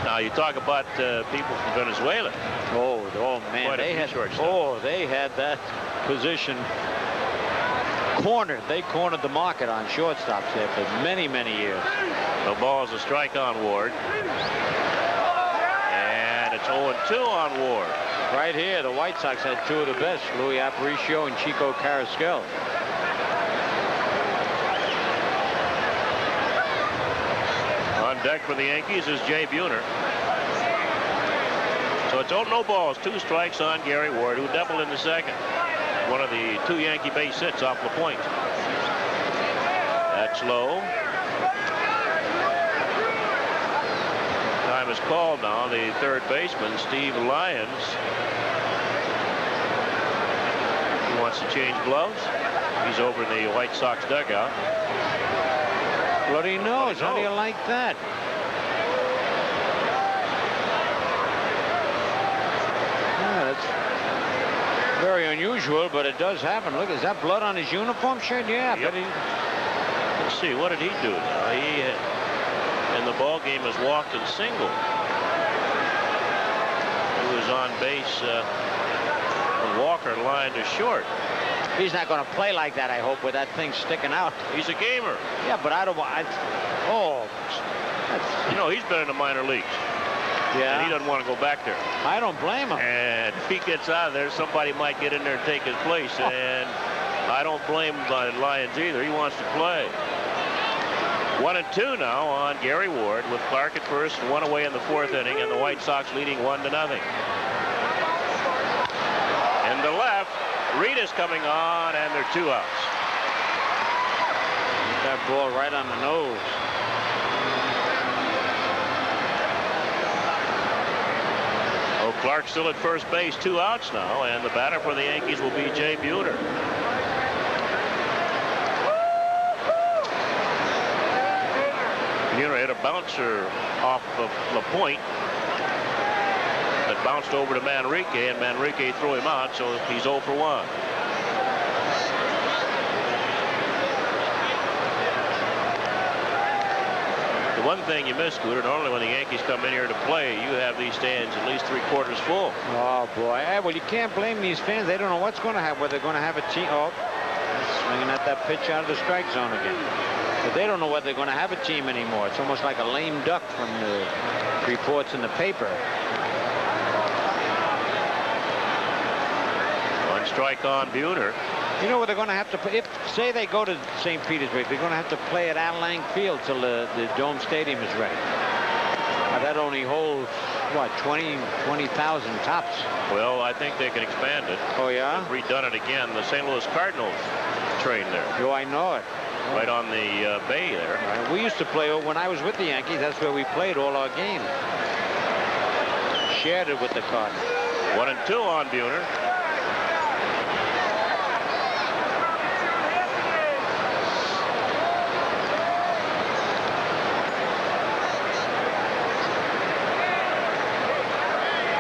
Now you talk about people from Venezuela. Oh man, they had that position cornered. They cornered the market on shortstops there for many years. The ball is a strike on Ward. And it's 0-2 on Ward. Right here, the White Sox had 2 of the best, Louis Aparicio and Chico Carrasquel. On deck for the Yankees is Jay Buhner. So it's 0 balls, 2 strikes on Gary Ward, who doubled in the second. One of the 2 Yankee base hits off LaPointe. That's low. Time is called now. The third baseman, Steve Lyons. He wants to change gloves. He's over in the White Sox dugout. Bloody nose. How do you like that? Yeah, that's very unusual, but it does happen. Look, is that blood on his uniform shirt? Yeah. Yep. Let's see, what did he do now? He in the ball game has walked and singled. He was on base when Walker lined to short. He's not going to play like that, I hope, with that thing sticking out. He's a gamer. Yeah, but I don't want... You know, he's been in the minor leagues. Yeah. And he doesn't want to go back there. I don't blame him. And if he gets out of there, somebody might get in there and take his place. And I don't blame the Lions either. He wants to play. 1-2 now on Gary Ward with Clark at first, one away in the fourth inning, and the White Sox leading 1-0. In the left, Reed is coming on, and they're 2 outs. That ball right on the nose. Oh, Clark still at first base, 2 outs now, and the batter for the Yankees will be Jay Buhner. Buhner hit a bouncer off of LaPointe that bounced over to Manrique, and Manrique threw him out, so he's 0 for 1. The one thing you miss, Scooter, normally when the Yankees come in here to play, you have these stands at least 3/4 full. Oh, boy. Well, you can't blame these fans. They don't know what's going to happen, whether they're going to have a team. Oh, swinging at that pitch out of the strike zone again. But they don't know whether they're going to have a team anymore. It's almost like a lame duck from the reports in the paper. 1 strike on Buhner. You know what they're going to have to play? If, say they go to St. Petersburg, they're going to have to play at Al Lang Field till the Dome Stadium is ready. Now, that only holds, what, 20,000 tops? Well, I think they can expand it. Oh, yeah? They've redone it again. The St. Louis Cardinals train there. Oh, I know it. Right on the bay there. Right. We used to play, when I was with the Yankees, that's where we played all our games. Shared it with the Cardinals. 1-2 on Buhner.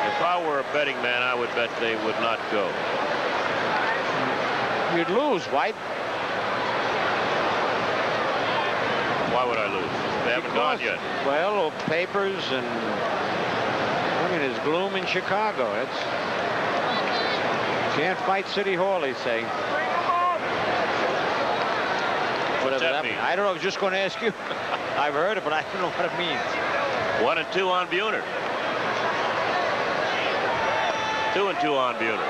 If I were a betting man, I would bet they would not go. You'd lose, White. Why would I lose? They haven't gone yet. Well, papers and I mean, there's gloom in Chicago. It's can't fight City Hall, they say. What's that mean? I don't know. I was just going to ask you. I've heard it, but I don't know what it means. 1-2 on Buhner. 2-2 on Buhner.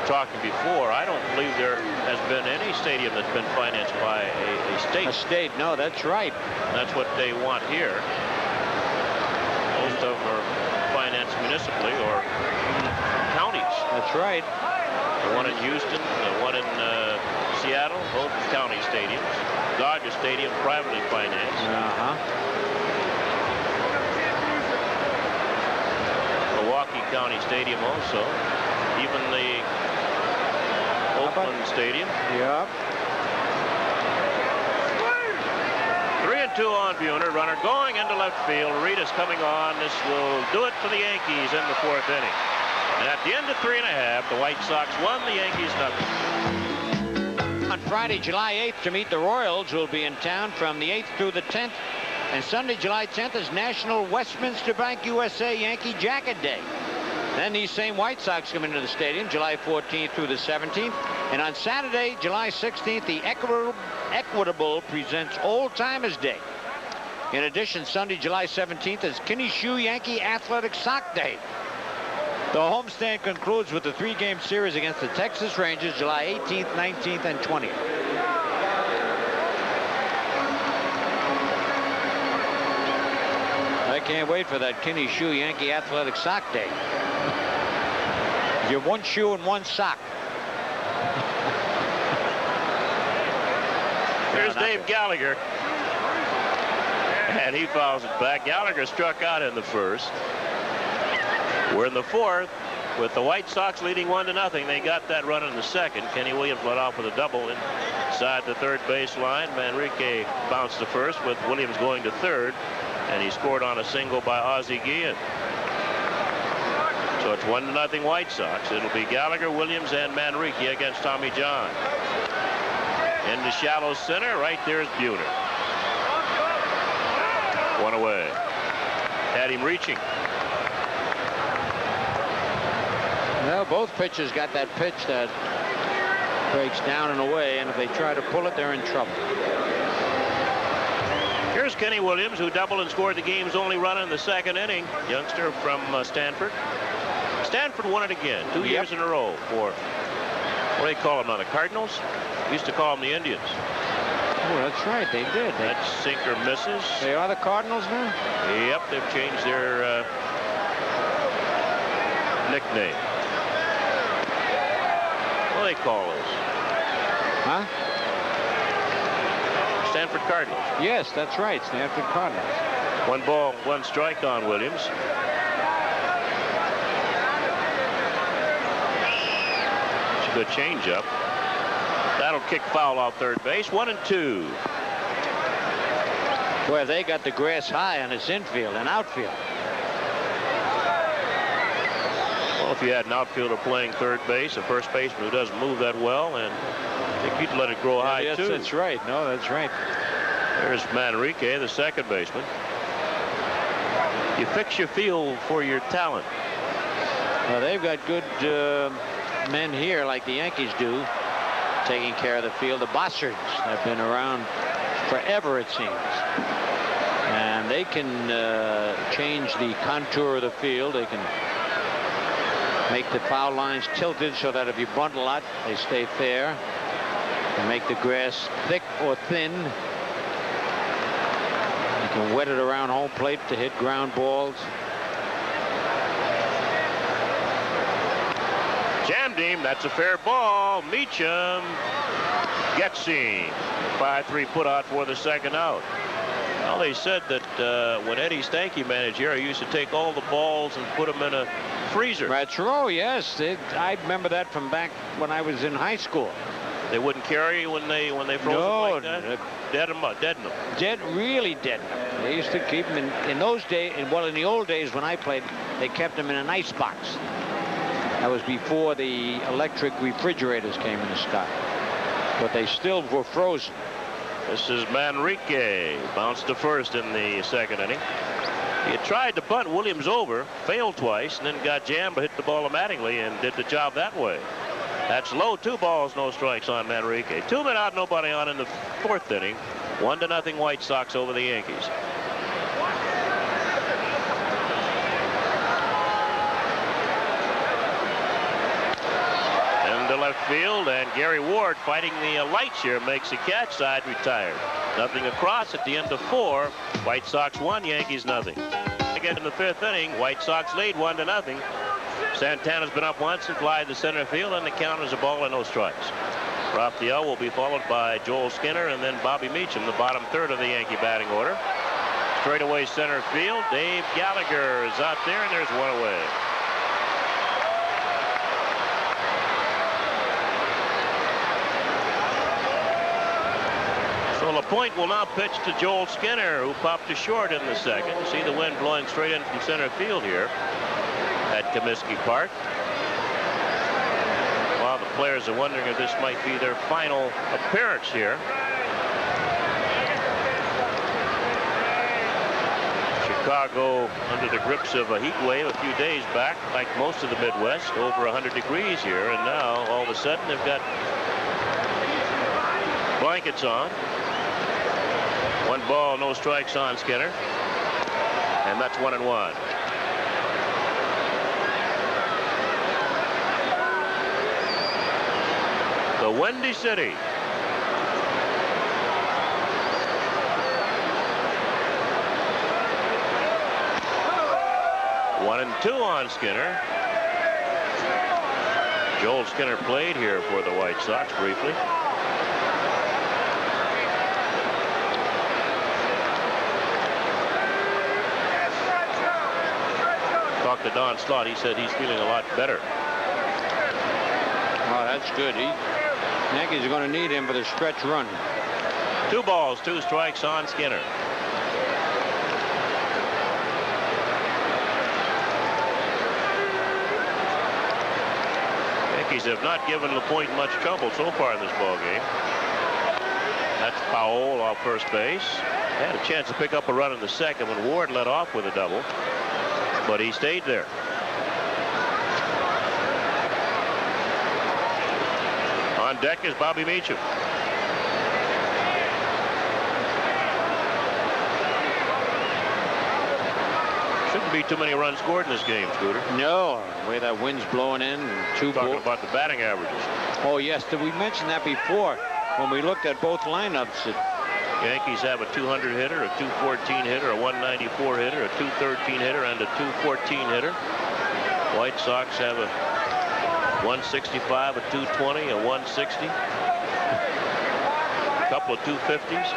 Talking before, I don't believe there has been any stadium that's been financed by a state. A state, no, that's right. That's what they want here. Most of them are financed municipally or counties. That's right. The one in Houston, the one in Seattle, both county stadiums. Dodger Stadium, privately financed. Milwaukee County Stadium also. Even the Oakland Stadium. Yep. 3-2 on Buhner. Runner going into left field. Reed is coming on. This will do it for the Yankees in the fourth inning. And at the end of 3.5, the White Sox won, the Yankees nothing. On Friday, July 8th, to meet the Royals, who will be in town from the 8th through the 10th. And Sunday, July 10th, is National Westminster Bank USA Yankee Jacket Day. Then these same White Sox come into the stadium July 14th through the 17th. And on Saturday, July 16th, the Equitable presents Old Timers Day. In addition, Sunday, July 17th is Kinney Shoe Yankee Athletic Sock Day. The homestand concludes with the 3-game series against the Texas Rangers July 18th, 19th, and 20th. I can't wait for that Kinney Shoe Yankee Athletic Sock Day. You have one shoe and one sock. Here's Dave Gallagher. And he fouls it back. Gallagher struck out in the first. We're in the fourth with the White Sox leading 1-0. They got that run in the second. Kenny Williams led off with a double inside the third base line. Manrique bounced to first with Williams going to third. And he scored on a single by Ozzie Guillen. So it's 1-0 White Sox. It'll be Gallagher, Williams, and Manrique against Tommy John. In the shallow center, right there is Buhner. One away. Had him reaching. Well, both pitchers got that pitch that breaks down and away, and if they try to pull it, they're in trouble. Here's Kenny Williams, who doubled and scored the game's only run in the second inning. Youngster from Stanford. Stanford won it again, 2 years in a row for, what do they call them now, the Cardinals? We used to call them the Indians. Oh, that's right, they did. That's sink or misses. They are the Cardinals now? Yep, they've changed their nickname. What do they call this? Huh? Stanford Cardinals. Yes, that's right, Stanford Cardinals. 1 ball, 1 strike on Williams. It's a good changeup. That'll kick foul off third base. 1-2. Boy, they got the grass high on its infield and outfield. Well, if you had an outfielder playing third base, a first baseman who doesn't move that well, and I think you'd let it grow high, yes, too. That's right. No, that's right. There's Manrique, the second baseman. You fix your field for your talent. Well, they've got good men here, like the Yankees do, taking care of the field. The Bostards have been around forever, it seems. And they can change the contour of the field. They can make the foul lines tilted so that if you bunt a lot, they stay fair. They make the grass thick or thin. You can wet it around home plate to hit ground balls. Jammed him. That's a fair ball. Meacham gets him. 5-3 put out for the second out. Well, they said that when Eddie Stanky managed here, he used to take all the balls and put them in a freezer. That's true, yes. I remember that from back when I was in high school. They wouldn't carry when they froze them like that? Deaden them. Really dead them. They used to keep them in those days. Well, in the old days when I played, they kept them in an ice box. That was before the electric refrigerators came into stock. But they still were frozen. This is Manrique. Bounced to first in the second inning. He had tried to bunt Williams over, failed twice, and then got jammed, but hit the ball automatically and did the job that way. That's low. 2 balls, no strikes on Manrique. 2 men out, nobody on in the fourth inning. 1-0 White Sox over the Yankees. Into left field, and Gary Ward fighting the lights here makes a catch. Side retired. Nothing across at the end of 4. White Sox 1, Yankees nothing. Again in the 5th inning, White Sox lead 1-0. Santana's been up once and fly to center field, and the count is a ball and no strikes. Raphael will be followed by Joel Skinner and then Bobby Meacham, the bottom third of the Yankee batting order. Straightaway center field. Dave Gallagher is out there, and there's one away. So LaPointe will now pitch to Joel Skinner, who popped to short in the second. See the wind blowing straight in from center field here at Comiskey Park. While the players are wondering if this might be their final appearance here. Chicago under the grips of a heat wave a few days back, like most of the Midwest, over 100 degrees here, and now all of a sudden they've got blankets on. 1 ball, no strikes on Skinner, and that's 1-1. The Windy City. One and 2 on Skinner. Joel Skinner played here for the White Sox briefly. Talked to Don Slott. He said he's feeling a lot better. Oh, that's good. Yankees are going to need him for the stretch run. 2 balls, 2 strikes on Skinner. Yankees have not given LaPointe much trouble so far in this ball game. That's Powell off first base. Had a chance to pick up a run in the second when Ward led off with a double, but he stayed there. On deck is Bobby Meacham. Shouldn't be too many runs scored in this game, Scooter. No, the way that wind's blowing in. Talking about the batting averages. Oh, yes. Did we mention that before when we looked at both lineups? Yankees have a 200 hitter, a 214 hitter, a 194 hitter, a 213 hitter, and a 214 hitter. White Sox have a 165, a 220, a 160, a couple of 250s.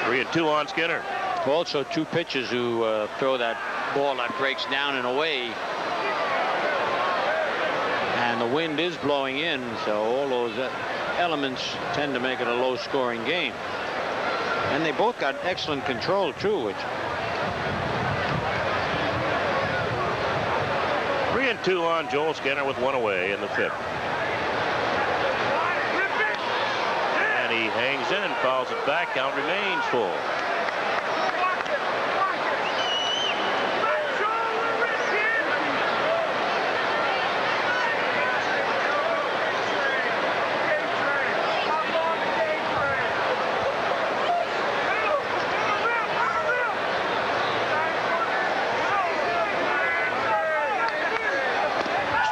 3-2 on Skinner. Also, two pitchers who throw that ball that breaks down and away. And the wind is blowing in, so all those elements tend to make it a low-scoring game. And they both got excellent control, too. 3-2 on Joel Skinner with one away in the fifth. And he hangs in, fouls it back. Count remains full.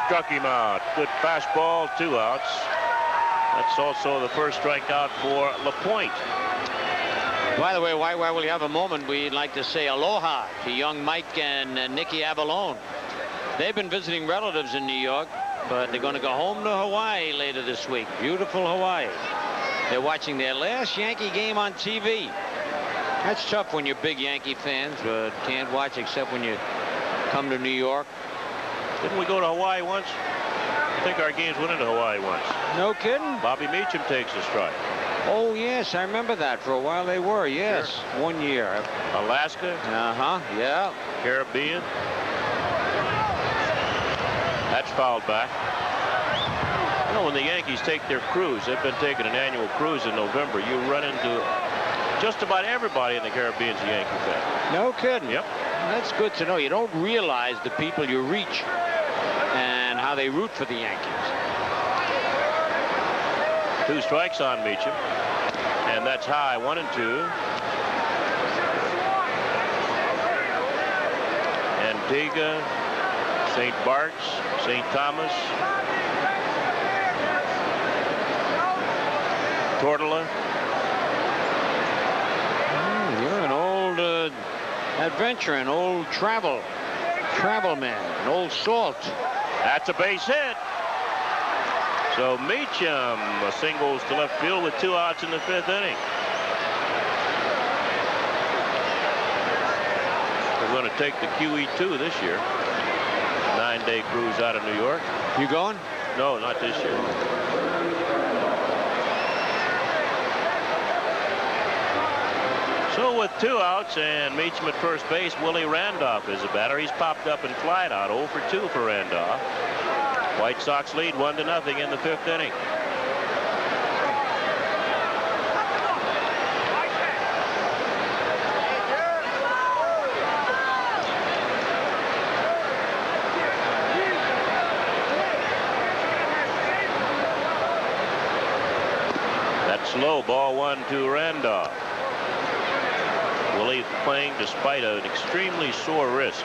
Struck him out. Good fastball, 2 outs. That's also the first strikeout for LaPointe. By the way, while we have a moment, we'd like to say aloha to young Mike and Nikki Avalone. They've been visiting relatives in New York, but they're going to go home to Hawaii later this week. Beautiful Hawaii. They're watching their last Yankee game on TV. That's tough when you're big Yankee fans, but can't watch except when you come to New York. Didn't we go to Hawaii once? I think our games went into Hawaii once. No kidding? Bobby Meacham takes a strike. Oh, yes, I remember that. For a while they were, yes. Sure. 1 year. Alaska. Uh-huh, yeah. Caribbean. That's fouled back. You know, when the Yankees take their cruise, they've been taking an annual cruise in November, you run into just about everybody in the Caribbean's a Yankee fan. No kidding. Yep. That's good to know. You don't realize the people you reach and how they root for the Yankees. 2 strikes on Meacham, and that's high, 1-2. Antigua, St. Bart's, St. Thomas, Tortola. You're an old adventurer, an old travel man, an old salt. That's a base hit. So Meacham singles to left field with 2 outs in the 5th inning. We're going to take the QE2 this year. 9-day cruise out of New York. You going? No, not this year. So with 2 outs and Meacham at first base, Willie Randolph is a batter. He's popped up and flied out. 0 for 2 for Randolph. White Sox lead 1-0 in the 5th inning. That's low. Ball 1 to Randolph. Willie playing despite an extremely sore wrist.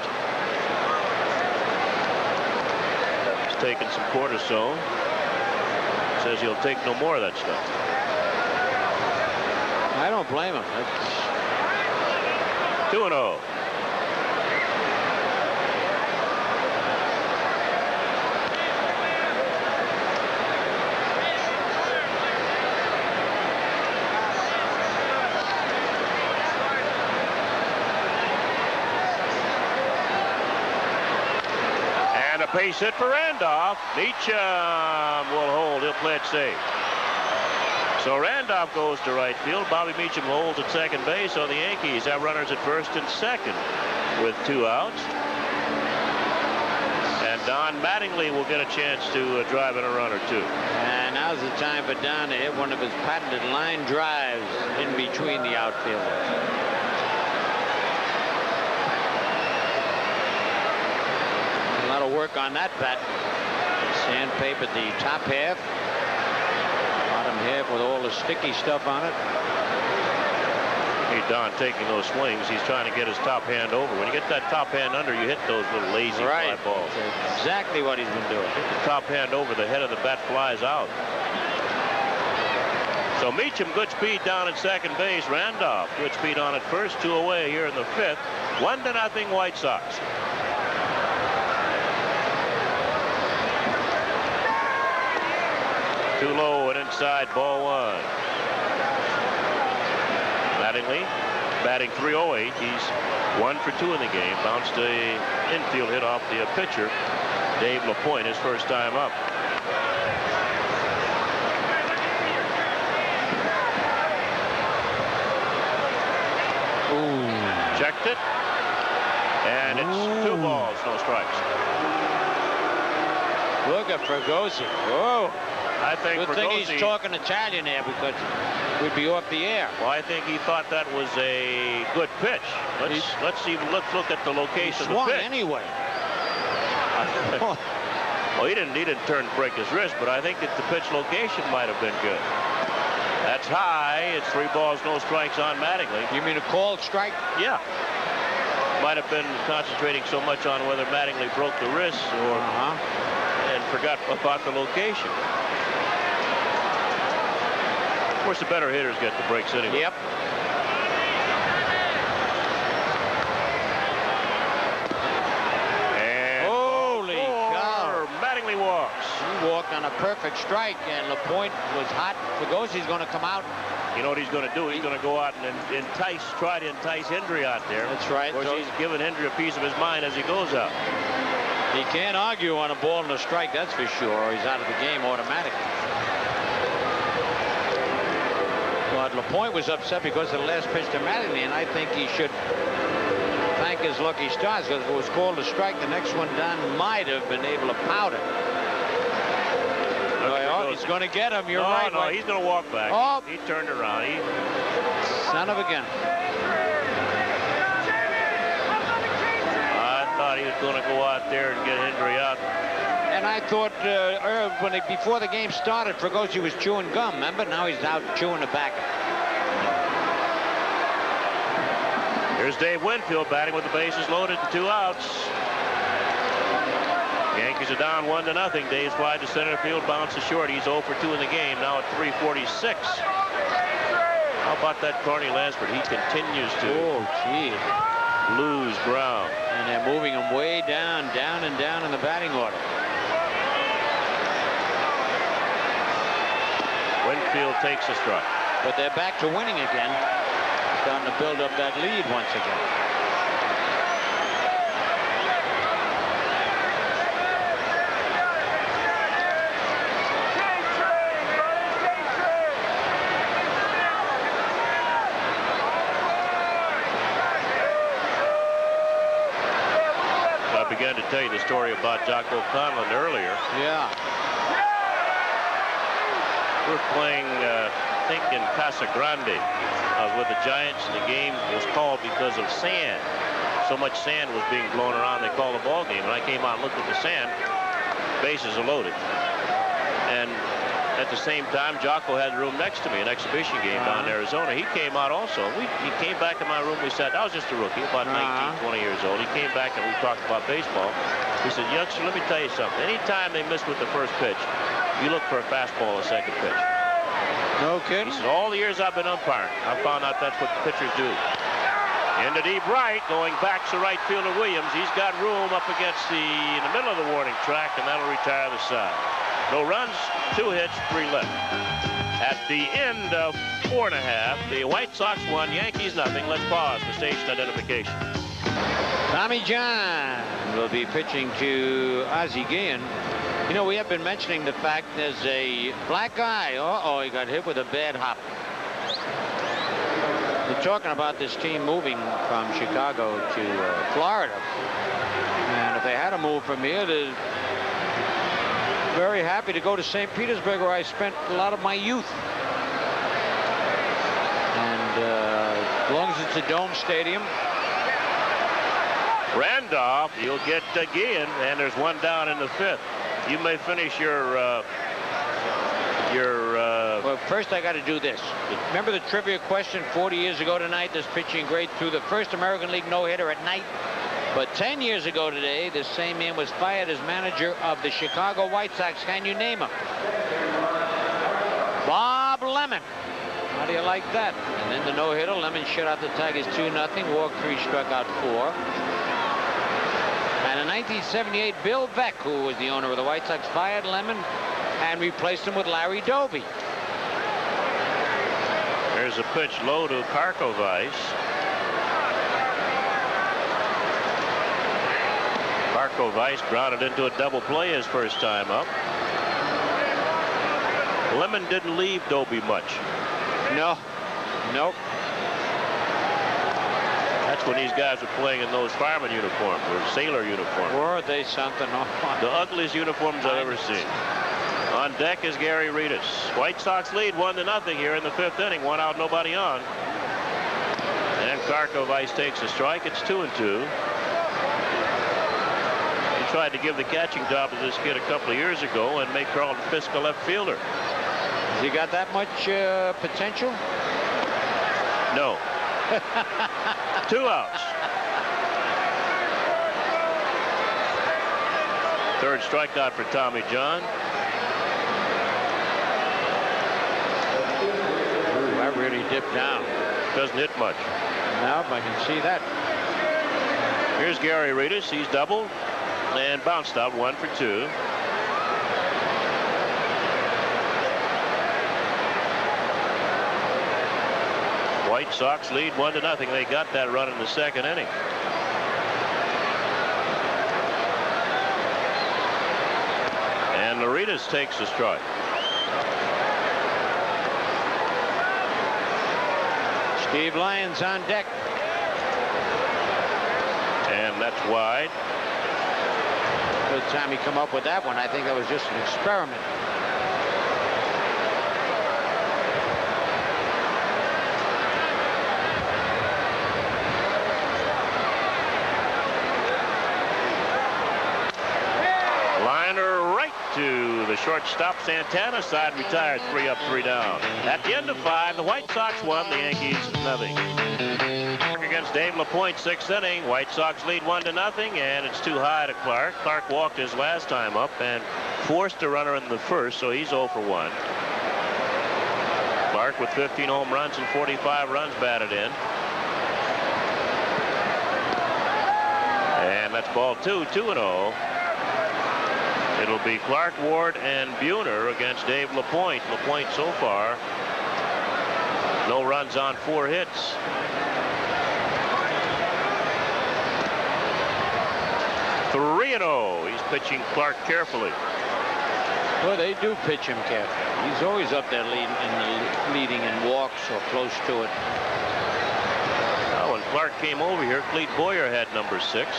He's taking some cortisone. Says he'll take no more of that stuff. I don't blame him. 2-0. Base hit for Randolph. Meacham will hold. He'll play it safe. So Randolph goes to right field. Bobby Meacham holds at second base. So the Yankees have runners at first and second with 2 outs. And Don Mattingly will get a chance to drive in a run or 2. And now Now's the time for Don to hit one of his patented line drives in between the outfielders. A lot of work on that bat. Sandpapered the top half. Bottom half with all the sticky stuff on it. Hey, Don, taking those swings, he's trying to get his top hand over. When you get that top hand under, you hit those little lazy fly balls. That's exactly what he's been doing. Get the top hand over, the head of the bat flies out. So Meacham, good speed down at second base. Randolph, good speed on at first. 2 away here in the 5th. 1-0 White Sox. Too low and inside, ball 1. Mattingly batting .308. He's 1 for 2 in the game. Bounced a infield hit off the pitcher, Dave LaPointe, his first time up. Ooh. Checked it. And it's 2 balls, no strikes. Look at Fregosi. Whoa. I think Good thing he's talking Italian there because we'd be off the air. Well, I think he thought that was a good pitch. Let's look at the location of the pitch. Anyway. Well, he didn't break his wrist, but I think that the pitch location might have been good. That's high. It's 3 balls, no strikes on Mattingly. You mean a called strike? Yeah. Might have been concentrating so much on whether Mattingly broke the wrist or and forgot about the location. Of course, the better hitters get the breaks anyway. Yep. And holy cow! Mattingly walks. He walked on a perfect strike, and LaPointe was hot. Fregosi's going to come out. You know what he's going to do? He's going to go out and try to entice Hendry out there. That's right. Of course, he's giving Hendry a piece of his mind as he goes out. He can't argue on a ball and a strike, that's for sure, or he's out of the game automatically. But LaPointe was upset because of the last pitch to Mattingly, and I think he should thank his lucky stars, because if it was called a strike, the next one down might have been able to pout it. He's going to get him. You're right. No, he's going to walk back. Oh. He turned around. Son of a gun. I thought he was going to go out there and get Hendry out. And I thought before the game started, Fregosi was chewing gum, remember? Now he's out chewing tobacco. Here's Dave Winfield batting with the bases loaded and 2 outs. Yankees are down 1-0. Dave's fly to center field, bounces short. He's 0 for 2 in the game. Now at 3:46. How about that Carney Lansford? He continues to lose ground. And they're moving him way down and down in the batting order. Winfield takes a strike. But they're back to winning again. Starting to build up that lead once again. I began to tell you the story about Jocko Conlon earlier. Yeah. We're playing, I think, in Casa Grande. I was with the Giants, and the game was called because of sand. So much sand was being blown around, they called the ball game. And I came out and looked at the sand. Bases are loaded. And at the same time, Jocko had the room next to me, an exhibition game down in Arizona. He came out also. He came back in my room. We sat. I was just a rookie, about 19, 20 years old. He came back and we talked about baseball. He said, youngster, let me tell you something. Anytime they miss with the first pitch, you look for a fastball, a second pitch. No kidding. He said, all the years I've been umpiring, I found out that's what the pitchers do. Into deep right, going back to right fielder Williams. He's got room up against in the middle of the warning track, and that'll retire the side. No runs, 2 hits, 3 left. At the end of 4 1/2, the White Sox won, Yankees nothing. Let's pause for station identification. Tommy John will be pitching to Ozzie Guillen. You know, we have been mentioning the fact there's a black guy. Uh-oh, he got hit with a bad hop. They're talking about this team moving from Chicago to Florida. And if they had to move from here, very happy to go to St. Petersburg, where I spent a lot of my youth. And as long as it's a dome stadium. Randolph, you'll get Guillen, and there's one down in the 5th. You may finish your Well, first I got to do this. Remember the trivia question 40 years ago tonight? This pitching great through the first American League no-hitter at night. But 10 years ago today, this same man was fired as manager of the Chicago White Sox. Can you name him? Bob Lemon. How do you like that? And then the no-hitter, Lemon shut out the Tigers 2-0, walked 3, struck out 4. And in 1978, Bill Beck, who was the owner of the White Sox, fired Lemon and replaced him with Larry Doby. There's a pitch low to Karkovice. Karkovice grounded into a double play his first time up. Lemon didn't leave Doby much. No. Nope. That's when these guys were playing in those fireman uniforms or sailor uniforms. Were they something? The ugliest uniforms I've ever seen. On deck is Gary Reedus. White Sox lead 1-0 here in the 5th inning. 1 out, nobody on. And Karkovice takes a strike. It's 2-2. He tried to give the catching job to this kid a couple of years ago and make Carlton Fisk a left fielder. Has he got that much potential? No. 2 outs. Third strikeout for Tommy John. Ooh, that really dipped down. Doesn't hit much. No, I can see that. Here's Gary Reedus. He's doubled and bounced out 1 for 2. White Sox lead 1-0. They got that run in the 2nd inning. And Reedus takes a strike. Steve Lyons on deck. And that's wide. Good time he come up with that one. I think that was just an experiment. To the shortstop. Santana side retired. 3 up, 3 down. At the end of 5, the White Sox won. The Yankees nothing. Against Dave LaPointe, 6th inning. White Sox lead 1-0, and it's too high to Clark. Clark walked his last time up and forced a runner in the 1st, so he's 0 for 1. Clark with 15 home runs and 45 runs batted in. And that's ball 2, 2-0. It'll be Clark, Ward, and Buhner against Dave LaPointe. LaPointe so far, no runs on 4 hits. (3-0). He's pitching Clark carefully. Well, they do pitch him carefully. He's always up there leading in walks or close to it. Now, when Clark came over here, Clete Boyer had number 6.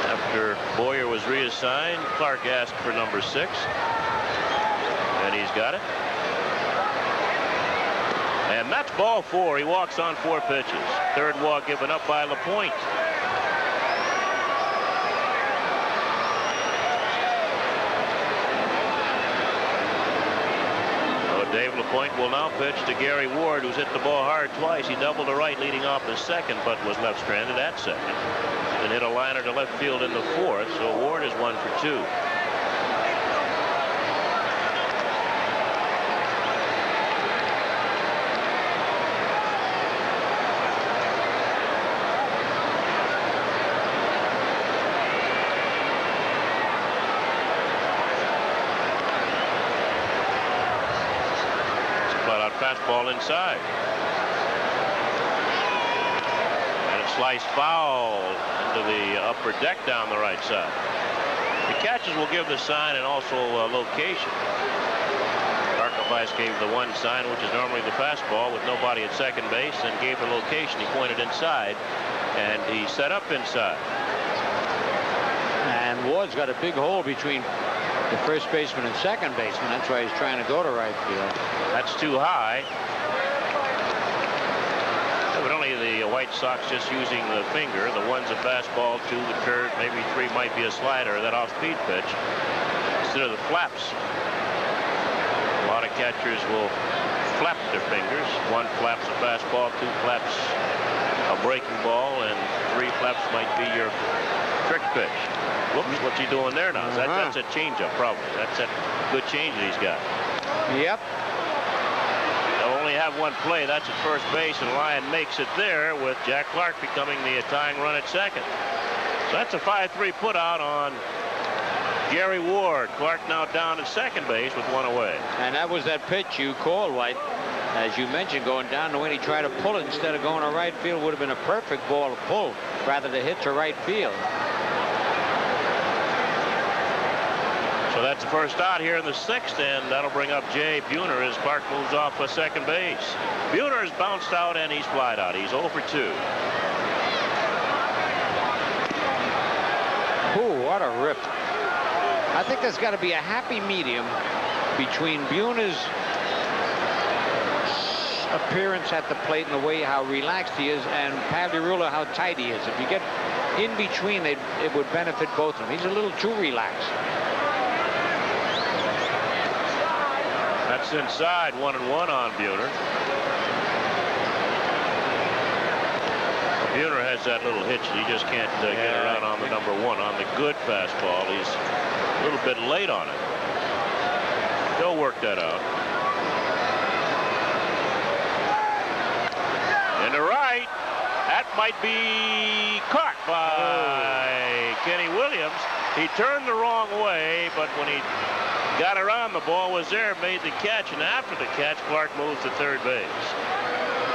After Boyer was reassigned, Clark asked for number 6, and he's got it. And that's ball 4. He walks on 4 pitches. Third walk given up by LaPointe. Dave LaPointe will now pitch to Gary Ward, who's hit the ball hard twice. He doubled to right leading off the 2nd, but was left stranded at 2nd. And hit a liner to left field in the 4th, so Ward is 1 for 2. Fastball inside. And it's sliced foul into the upper deck down the right side. The catches will give the sign and also location. Karkovice gave the 1 sign, which is normally the fastball, with nobody at second base, and gave the location. He pointed inside, and he set up inside. And Ward's got a big hole between the first baseman and second baseman. That's why he's trying to go to right field. That's too high. But only the White Sox just using the finger. The one's a fastball, two the curve, maybe three might be a slider, that off-speed pitch, instead of the flaps. A lot of catchers will flap their fingers. One flaps a fastball, two flaps a breaking ball, and three flaps might be your trick pitch. Whoops, what's he doing there now? That's a changeup, probably. That's a good change that he's got. Yep. They'll only have one play. That's at first base, and Lyon makes it there with Jack Clark becoming the tying run at second. So that's a 5-3 put out on Gary Ward. Clark now down at second base with one away. And that was that pitch you called, White. As you mentioned, going down the way, he tried to pull it instead of going to right field. Would have been a perfect ball to pull rather than hit to right field. So that's the first out here in the sixth, and that'll bring up Jay Buhner as Clark moves off for second base. Buhner has bounced out and he's flied out. He's 0 for 2. Ooh, what a rip. I think there's got to be a happy medium between Buhner's appearance at the plate and the way how relaxed he is, and Pagliarulo how tight he is. If you get in between, it would benefit both of them. He's a little too relaxed. That's inside, 1-1 on Buhner. Buhner has that little hitch. He just can't get around on the number one. On the good fastball, he's a little bit late on it. They'll work that out. And to right, that might be caught by Kenny Williams. He turned the wrong way, but when he got around, the ball was there, made the catch, and after the catch, Clark moves to third base.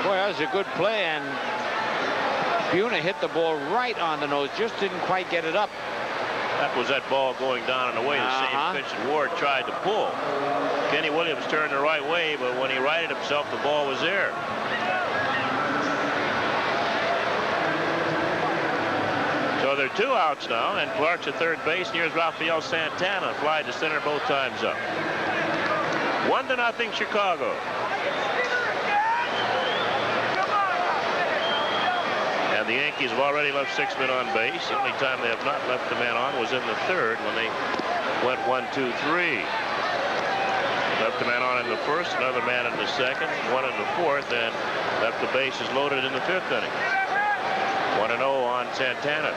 Boy, that was a good play, and Buhner hit the ball right on the nose, just didn't quite get it up. That was that ball going down and away, the same pitch that Ward tried to pull. Kenny Williams turned the right way, but when he righted himself, the ball was there. So there are 2 outs now, and Clark's at third base. And here's Rafael Santana, fly to center both times up. 1-0 Chicago. And the Yankees have already left 6 men on base. The only time they have not left a man on was in the third when they went 1-2-3. Left a man on in the first, another man in the second, one in the fourth, and left the bases loaded in the 5th inning. 1-0 on Santana.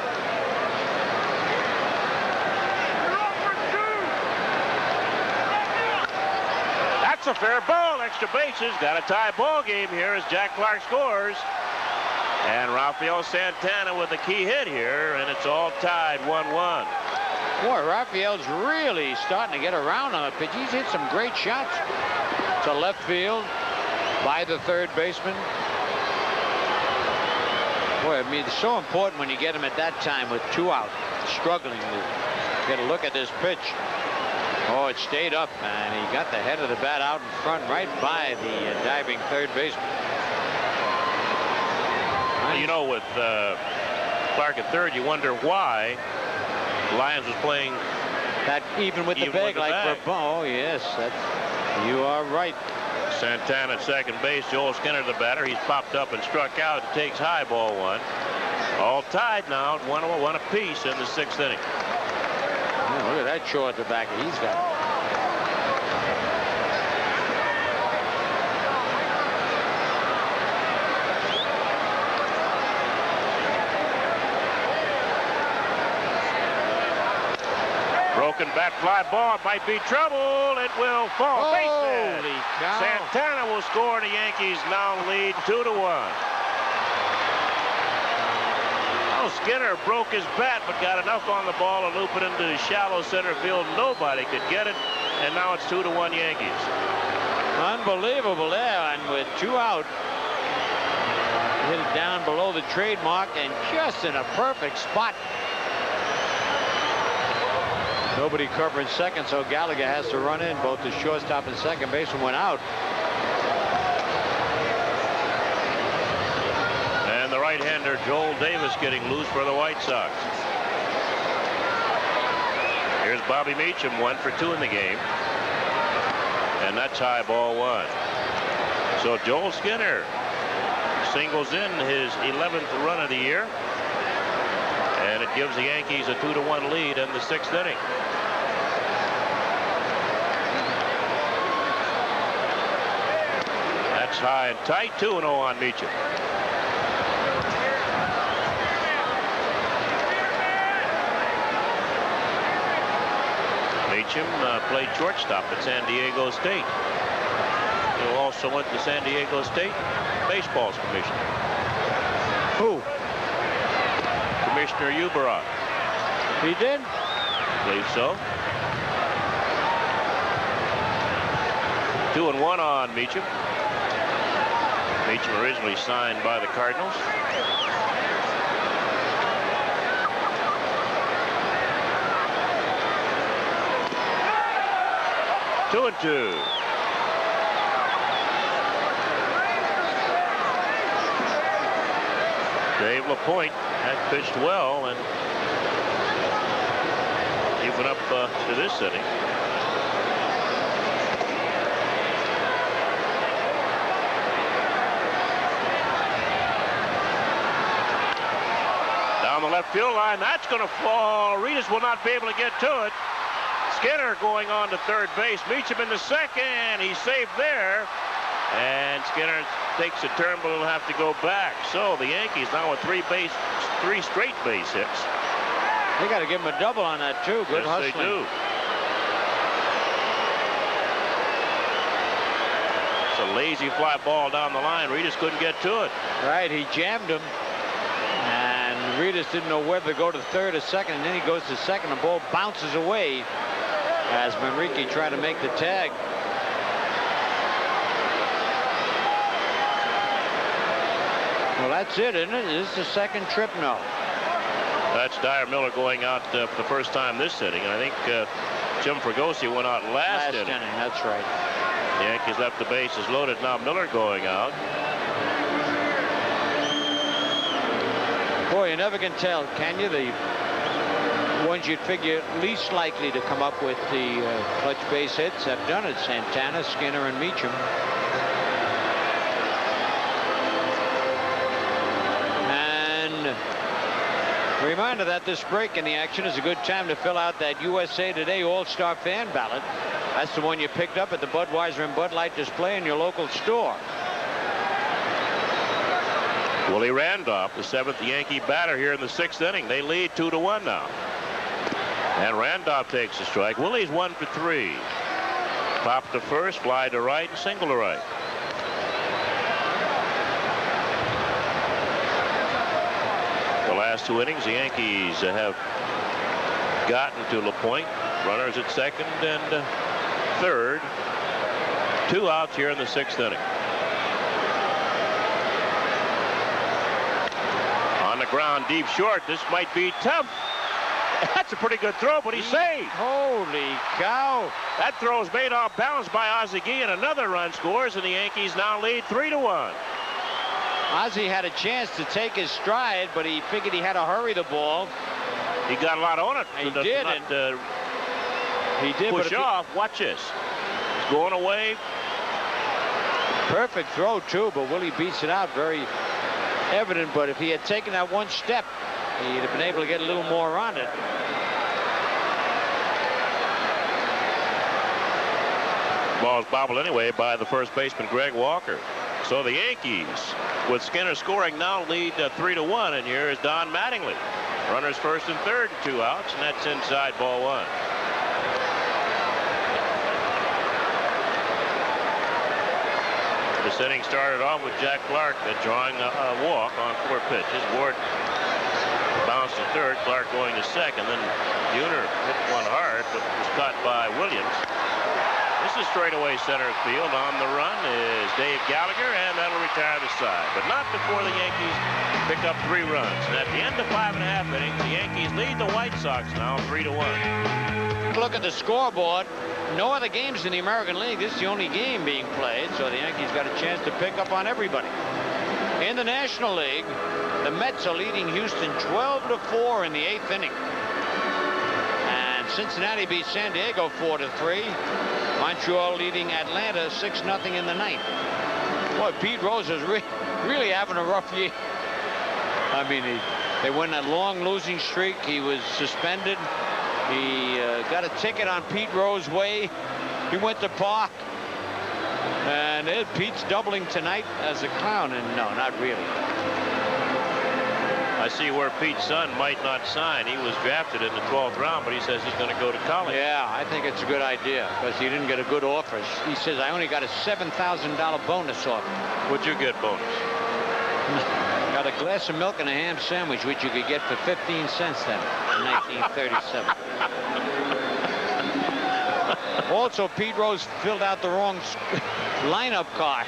That's a fair ball. Extra bases. Got a tie ball game here as Jack Clark scores. And Rafael Santana with a key hit here, and it's all tied 1-1. Boy, Rafael's really starting to get around on the pitch. He's hit some great shots to left field by the third baseman. Boy, I mean, it's so important when you get him at that time with 2 out, struggling to get a look at this pitch. Oh, it stayed up, and he got the head of the bat out in front right by the diving third baseman. Well, you know, with Clark at third, you wonder why Lyons was playing that even with the bag, like Rabon. Oh, yes, you are right. Santana at second base. Joel Skinner the batter. He's popped up and struck out. It takes high, ball 1. All tied now, 1-1 apiece in the 6th inning. Yeah, look at that show at the back he's got. Broken bat fly ball. It might be trouble. It will fall. Holy cow. Santana will score, and the Yankees now lead 2-1. Oh, Skinner broke his bat, but got enough on the ball to loop it into shallow center field. Nobody could get it, and now it's 2-1 Yankees. Unbelievable there, and with 2 out, hit it down below the trademark and just in a perfect spot. Nobody covering second, so Gallagher has to run in. Both the shortstop and second baseman went out. And the right-hander Joel Davis getting loose for the White Sox. Here's Bobby Meacham, 1 for 2 in the game. And that's high, ball 1. So Joel Skinner singles in his 11th run of the year. And it gives the Yankees a 2-1 lead in the 6th inning. That's high and tight, 2-0 on Meacham. Meacham played shortstop at San Diego State. He also went to San Diego State baseball's commissioner. Who? Commissioner Uberov. He did? I believe so. 2-1 on Meacham. Meacham originally signed by the Cardinals. Two and two. Dave LaPointe had pitched well and even up to this inning. Down the left field line, that's going to fall. Reedus will not be able to get to it. Skinner going on to third base. Meacham in the second. He's saved there. And Skinner takes a turn, but will have to go back. So the Yankees now with three straight base hits. They got to give him a double on that too. Good hustling. Yes, they do. It's a lazy fly ball down the line. Reedus couldn't get to it. Right, he jammed him. And Reedus didn't know whether to go to third or second, and then he goes to second. The ball bounces away as Manrique tried to make the tag. Well, that's it, isn't it? Is this the second trip? No. That's Dyer Miller going out for the first time this inning. And I think Jim Fregosi went out last inning. That's right. The Yankees left the bases loaded. Now Miller going out. Boy, you never can tell, can you? The ones you'd figure least likely to come up with the clutch base hits have done it. Santana, Skinner, and Meacham. And a reminder that this break in the action is a good time to fill out that USA Today All-Star Fan Ballot. That's the one you picked up at the Budweiser and Bud Light display in your local store. Willie Randolph, the 7th Yankee batter here in the 6th inning. They lead 2-1 now. And Randolph takes a strike. Willie's 1 for 3. Pop to first, fly to right, and single to right. The last 2 innings, the Yankees have gotten to LaPointe. Runners at second and third. 2 outs here in the 6th inning. On the ground, deep short. This might be tough. That's a pretty good throw, but he's saved. Holy cow. That throw is made off balance by Ozzie Guillen, and another run scores, and the Yankees now lead 3-1. Ozzie had a chance to take his stride, but he figured he had to hurry the ball. He got a lot on it. He did. He did. Push off. Watch this. It's going away. Perfect throw, too, but Willie beats it out. Very evident, but if he had taken that one step, he'd have been able to get a little more on it. Ball's bobbled anyway by the first baseman, Greg Walker. So the Yankees, with Skinner scoring, now lead 3-1, and here is Don Mattingly. Runners first and third, 2 outs, and that's inside ball 1. This inning started off with Jack Clark drawing a walk on 4 pitches. Ward bounced to third, Clark going to second. Then Buhner hit one hard, but was caught by Williams. This is straightaway center field. On the run is Dave Gallagher, and that'll retire the side. But not before the Yankees pick up 3 runs. And at the end of 5.5 innings, the Yankees lead the White Sox now 3-1. Look at the scoreboard. No other games in the American League. This is the only game being played, so the Yankees got a chance to pick up on everybody. In the National League, the Mets are leading Houston 12-4 in the 8th inning. And Cincinnati beat San Diego 4-3. Montreal leading Atlanta 6-0 in the ninth. Boy, Pete Rose is really having a rough year. I mean, they went a long losing streak. He was suspended. He got a ticket on Pete Rose way. He went to park. And Pete's doubling tonight as a clown. And no, not really. I see where Pete's son might not sign. He was drafted in the 12th round, but he says he's going to go to college. Yeah, I think it's a good idea because he didn't get a good offer. He says, I only got a $7,000 bonus offer. What'd you get bonus? Got a glass of milk and a ham sandwich, which you could get for 15 cents then in 1937. Also, Pete Rose filled out the wrong lineup card.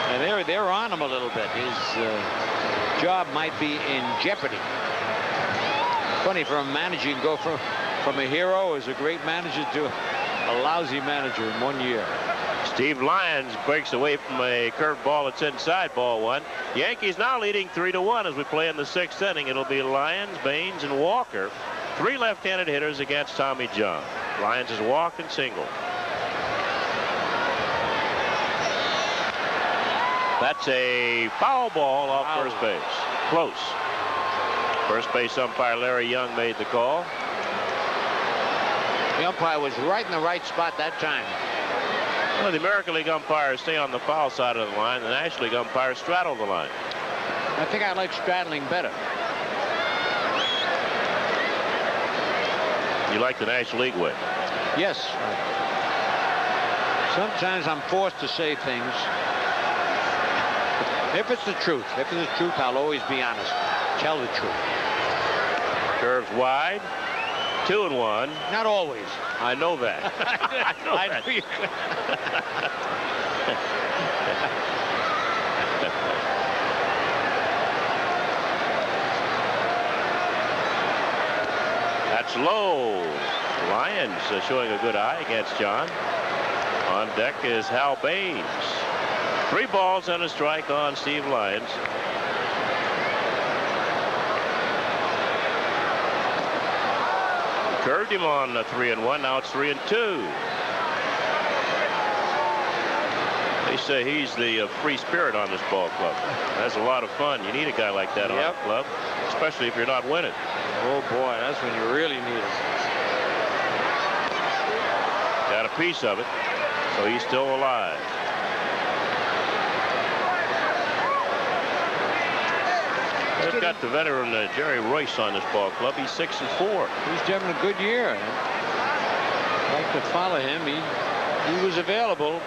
And they're on him a little bit. His job might be in jeopardy. Funny for a manager, you can go from a hero as a great manager to a lousy manager in 1 year. Steve Lyons breaks away from a curveball that's inside, ball one. Yankees now leading 3-1 as we play in the 6th inning. It'll be Lyons, Baines, and Walker. 3 left-handed hitters against Tommy John. Lyons has walked and singled. That's a foul ball off first base. Close. First base umpire Larry Young made the call. The umpire was right in the right spot that time. Well, the American League umpires stay on the foul side of the line. The National League umpires straddle the line. I think I like straddling better. You like the National League way? Yes. Sometimes I'm forced to say things. If it's the truth. If it's the truth, I'll always be honest. Tell the truth. Curves wide. 2-1. Not always. I know that. I know you could. That's low. Lyons showing a good eye against John. On deck is Hal Baines. 3 balls and a strike on Steve Lyons. Curved him on 3-1. Now it's 3-2. They say he's the free spirit on this ball club. That's a lot of fun. You need a guy like that on the club, especially if you're not winning. Oh boy, that's when you really need it. Got a piece of it, so he's still alive. They've got the veteran Jerry Royce on this ball club. He's 6-4. He's having a good year. I'd like to follow him. He was available.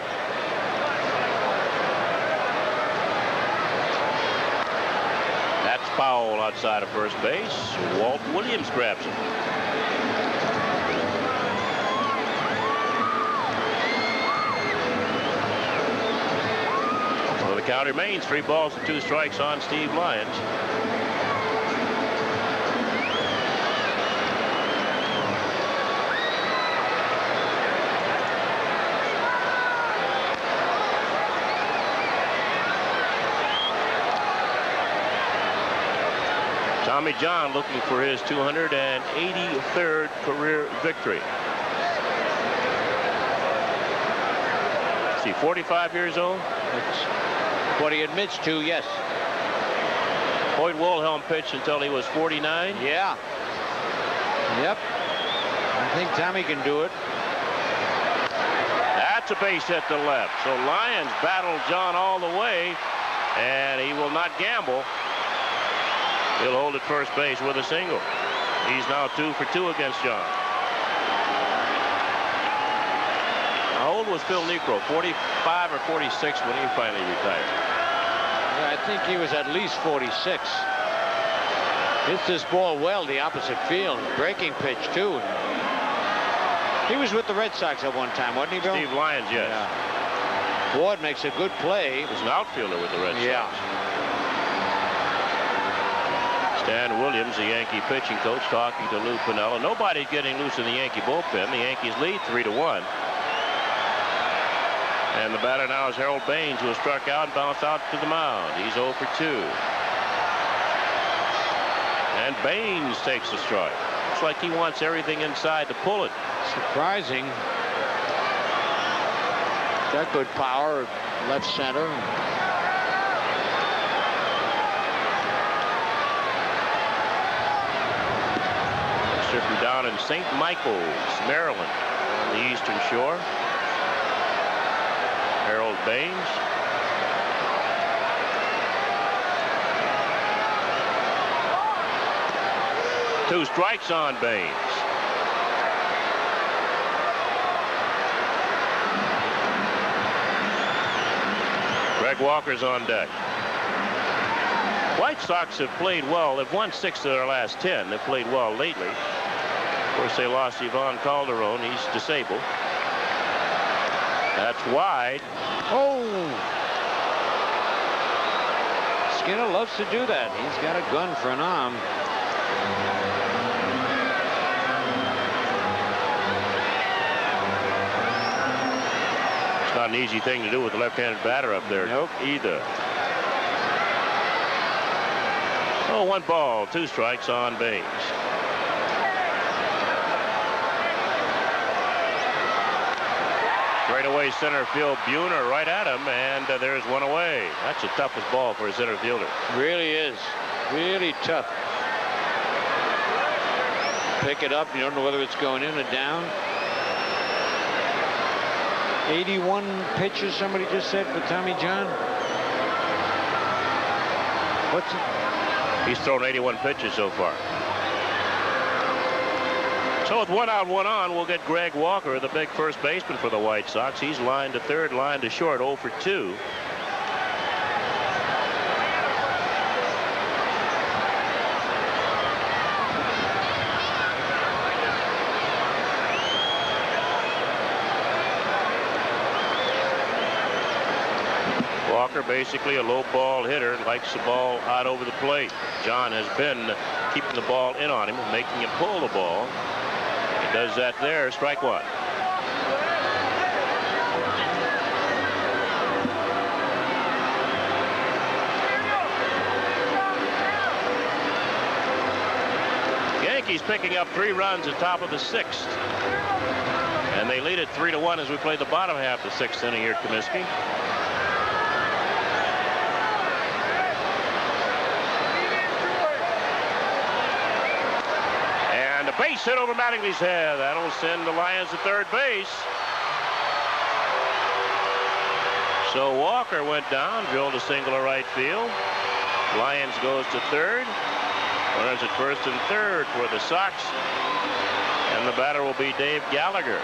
That's foul outside of first base. Walt Williams grabs him. Well, the count remains 3 balls and 2 strikes on Steve Lyons. Tommy John looking for his 283rd career victory. Is he 45 years old? That's what he admits to, yes. Hoyt Wilhelm pitched until he was 49. Yeah. Yep. I think Tommy can do it. That's a base hit to left. So Lyons battled John all the way, and he will not gamble. He'll hold at first base with a single. He's now 2 for 2 against John. How old was Phil Niekro? 45 or 46 when he finally retired? Yeah, I think he was at least 46. Hits this ball well, the opposite field. Breaking pitch, too. He was with the Red Sox at one time, wasn't he, Bill? Steve Lyons, yes. Yeah. Ward makes a good play. He was an outfielder with the Red Sox. Yeah. Stan Williams, the Yankee pitching coach, talking to Lou Piniella. Nobody's getting loose in the Yankee bullpen. The Yankees lead 3-1. And the batter now is Harold Baines, who was struck out and bounced out to the mound. He's 0 for 2. And Baines takes the strike. like he wants everything inside to pull it. Surprising. Got good power, left center. From down in St. Michael's, Maryland, on the eastern shore. Harold Baines. Two strikes on Baines. Greg Walker's on deck. White Sox have played well. They've won 6 of their last 10. They've played well lately. Of course, they lost Ivan Calderon. He's disabled. That's wide. Oh! Skinner loves to do that. He's got a gun for an arm. It's not an easy thing to do with the left-handed batter up there. Nope. Either. Oh, 1 ball, 2 strikes on Baines. Straight away center field, Buhner right at him, and there's 1 away. That's the toughest ball for a center fielder. Really is. Really tough. Pick it up. You don't know whether it's going in or down. 81 pitches, somebody just said, for Tommy John. What's it? He's thrown 81 pitches so far. So with 1 out, 1 on, we'll get Greg Walker, the big first baseman for the White Sox. He's lined to third, lined to short, 0 for 2. Walker, basically a low ball hitter, likes the ball out over the plate. John has been keeping the ball in on him and making him pull the ball. He does that there. Strike 1. Yankees picking up 3 runs at top of the 6th. And they lead it 3-1 as we play the bottom half of the 6th inning here at Comiskey. Base hit over Mattingly's head. That'll send the Lions to third base. So Walker went down, drilled a single to right field. Lions goes to third. Runners at first and third for the Sox. And the batter will be Dave Gallagher.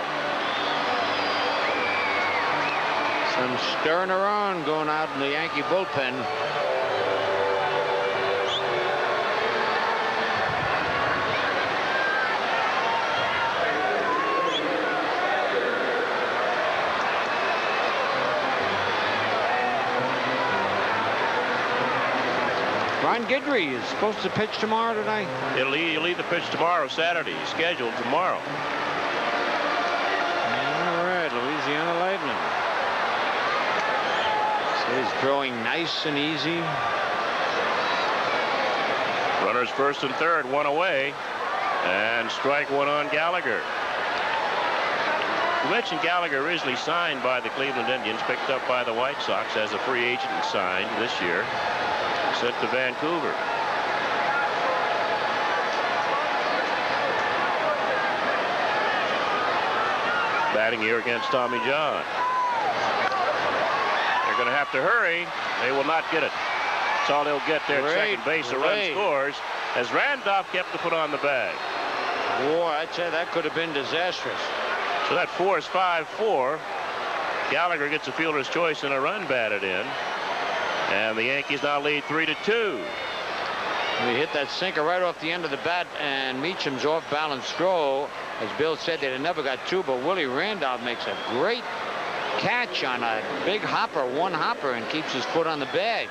Some stirring around going out in the Yankee bullpen. Ron Guidry is supposed to pitch tomorrow tonight. He'll lead the pitch tomorrow, Saturday. He's scheduled tomorrow. All right, Louisiana Lightning. So he's throwing nice and easy. Runners first and third, 1 away. And strike 1 on Gallagher. You mentioned Gallagher originally signed by the Cleveland Indians, picked up by the White Sox as a free agent and signed this year. Sent to Vancouver. Batting here against Tommy John. They're going to have to hurry. They will not get it. That's all they'll get there at second base. A run scores as Randolph kept the foot on the bag. Boy, I'd say that could have been disastrous. So that 4 is 5-4. Gallagher gets a fielder's choice and a run batted in. And the Yankees now lead 3-2. He hit that sinker right off the end of the bat, and Meacham's off-balance throw. As Bill said, they never got 2, but Willie Randolph makes a great catch on a big hopper, 1 hopper, and keeps his foot on the bag.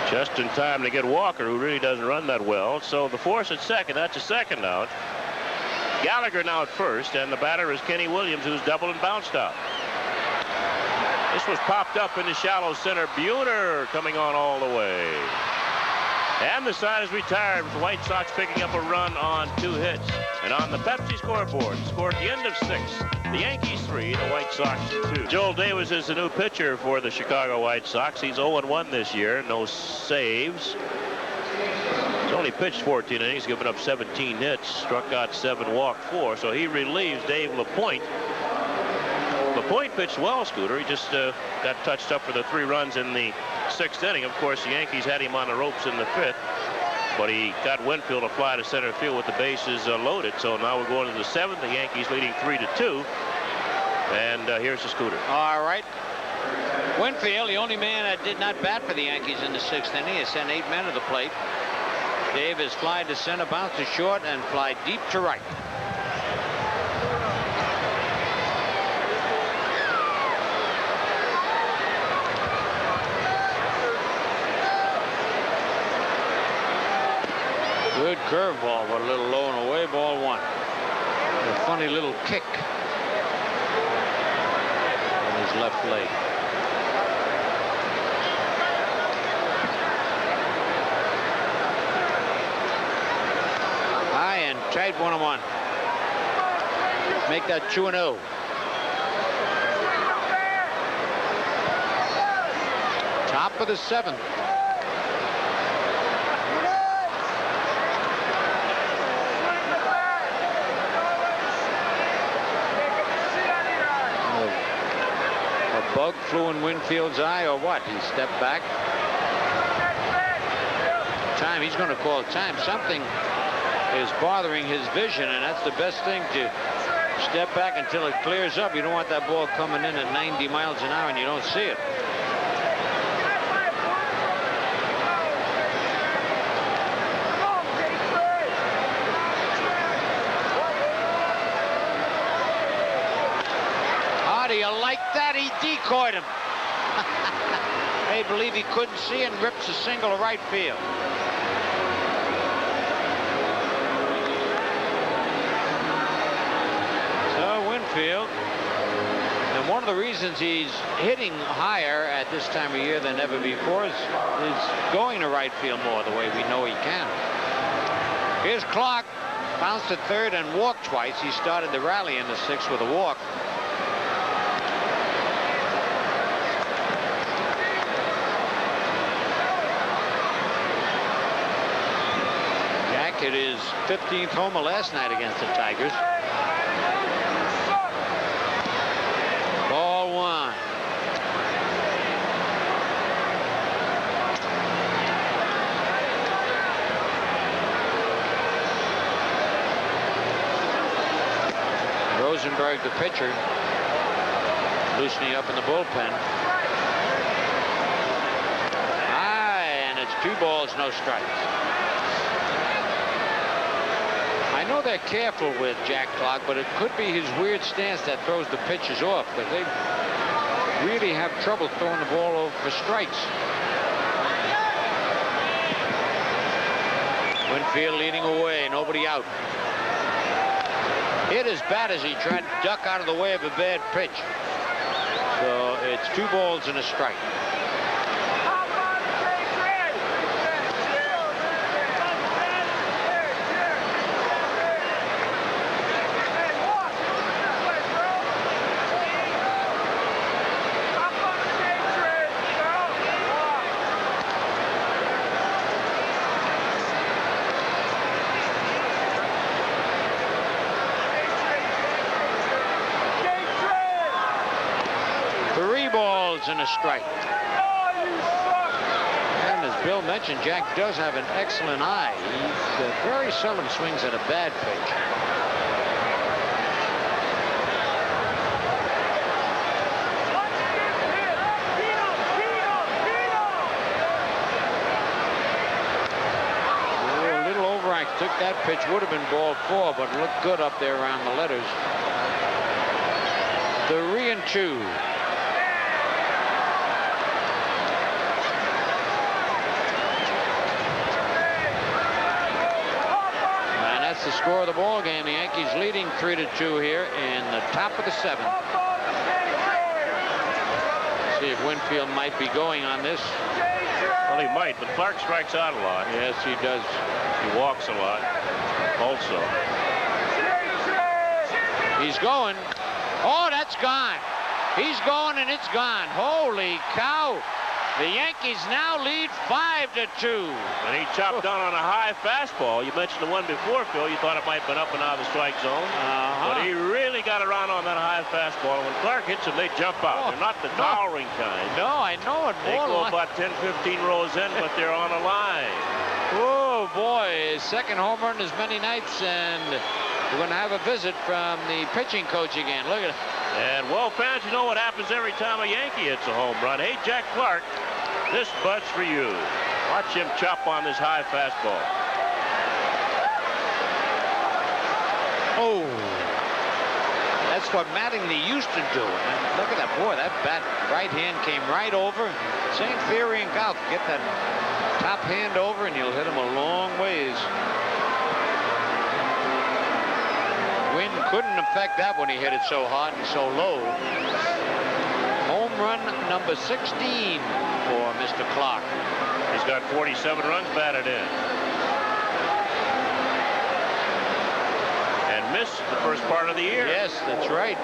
Just in time to get Walker, who really doesn't run that well. So the force at second, that's a second out. Gallagher now at first, and the batter is Kenny Williams, who's doubled and bounced out. This was popped up in the shallow center. Buhner coming on all the way. And the side is retired with the White Sox picking up a run on 2 hits. And on the Pepsi scoreboard, score at the end of 6. The Yankees 3, the White Sox 2. Joel Davis is the new pitcher for the Chicago White Sox. He's 0-1 this year, no saves. He's only pitched 14 innings, given up 17 hits, struck out 7, walked 4. So he relieves Dave LaPointe. LaPointe pitched well, Scooter. He just got touched up for the 3 runs in the 6th inning. Of course, the Yankees had him on the ropes in the 5th, but he got Winfield to fly to center field with the bases loaded. So now we're going to the 7th. The Yankees leading 3-2. And here's the Scooter. All right. Winfield, the only man that did not bat for the Yankees in the 6th inning, has sent 8 men to the plate. Davis flied to center, bounced to short, and fly deep to right. Good curveball, but a little low and away. Ball 1. A funny little kick on his left leg. High and tight, 1-1. Make that 2-0. Top of the 7th. Bug flew in Winfield's eye, or what? He stepped back. Time, he's going to call time. Something is bothering his vision, and that's the best thing, to step back until it clears up. You don't want that ball coming in at 90 miles an hour and you don't see it. You like that? He decoyed him. They believe he couldn't see and rips a single to right field. So Winfield, and one of the reasons he's hitting higher at this time of year than ever before is going to right field more, the way we know he can. Here's Clark, bounced to third and walked twice. He started the rally in the 6th with a walk. It is 15th homer last night against the Tigers. Ball 1. Rosenberg, the pitcher, loosening up in the bullpen. And it's 2 balls, no strikes. I know they're careful with Jack Clark, but it could be his weird stance that throws the pitches off, because they really have trouble throwing the ball over for strikes. Winfield leading away, nobody out. Hit as bad as he tried to duck out of the way of a bad pitch. So it's 2 balls and a strike. And a strike. And as Bill mentioned, Jack does have an excellent eye. He very seldom swings at a bad pitch. Oh, a little over. I took that pitch. Would have been ball 4, but it looked good up there around the letters. 3-2. The score of the ball game. The Yankees leading 3-2 here in the top of the 7th. See if Winfield might be going on this. Well, he might, but Clark strikes out a lot. Yes, he does. He walks a lot also. He's going. Oh, that's gone. He's going, and it's gone. Holy cow. The Yankees now lead 5-2. And he chopped down on a high fastball. You mentioned the one before, Phil. You thought it might have been up and out of the strike zone. But he really got around on that high fastball. When Clark hits them, they jump out. They're not the towering kind. No, I know it. They go about 10, 15 rows in, but they're on a line. Oh, boy. His second home run as many nights, and we're going to have a visit from the pitching coach again. Look at it. And, well, fans, you know what happens every time a Yankee hits a home run. Hey, Jack Clark, this bud's for you. Watch him chop on this high fastball. Oh, that's what Mattingly used to do. And look at that. Boy, that bat right hand came right over. Same theory in golf. Get that top hand over, and you'll hit him a long ways. Wind couldn't affect that when he hit it so hard and so low. Home run number 16 for Mr. Clark. He's got 47 runs batted in. And missed the first part of the year. Yes, that's right.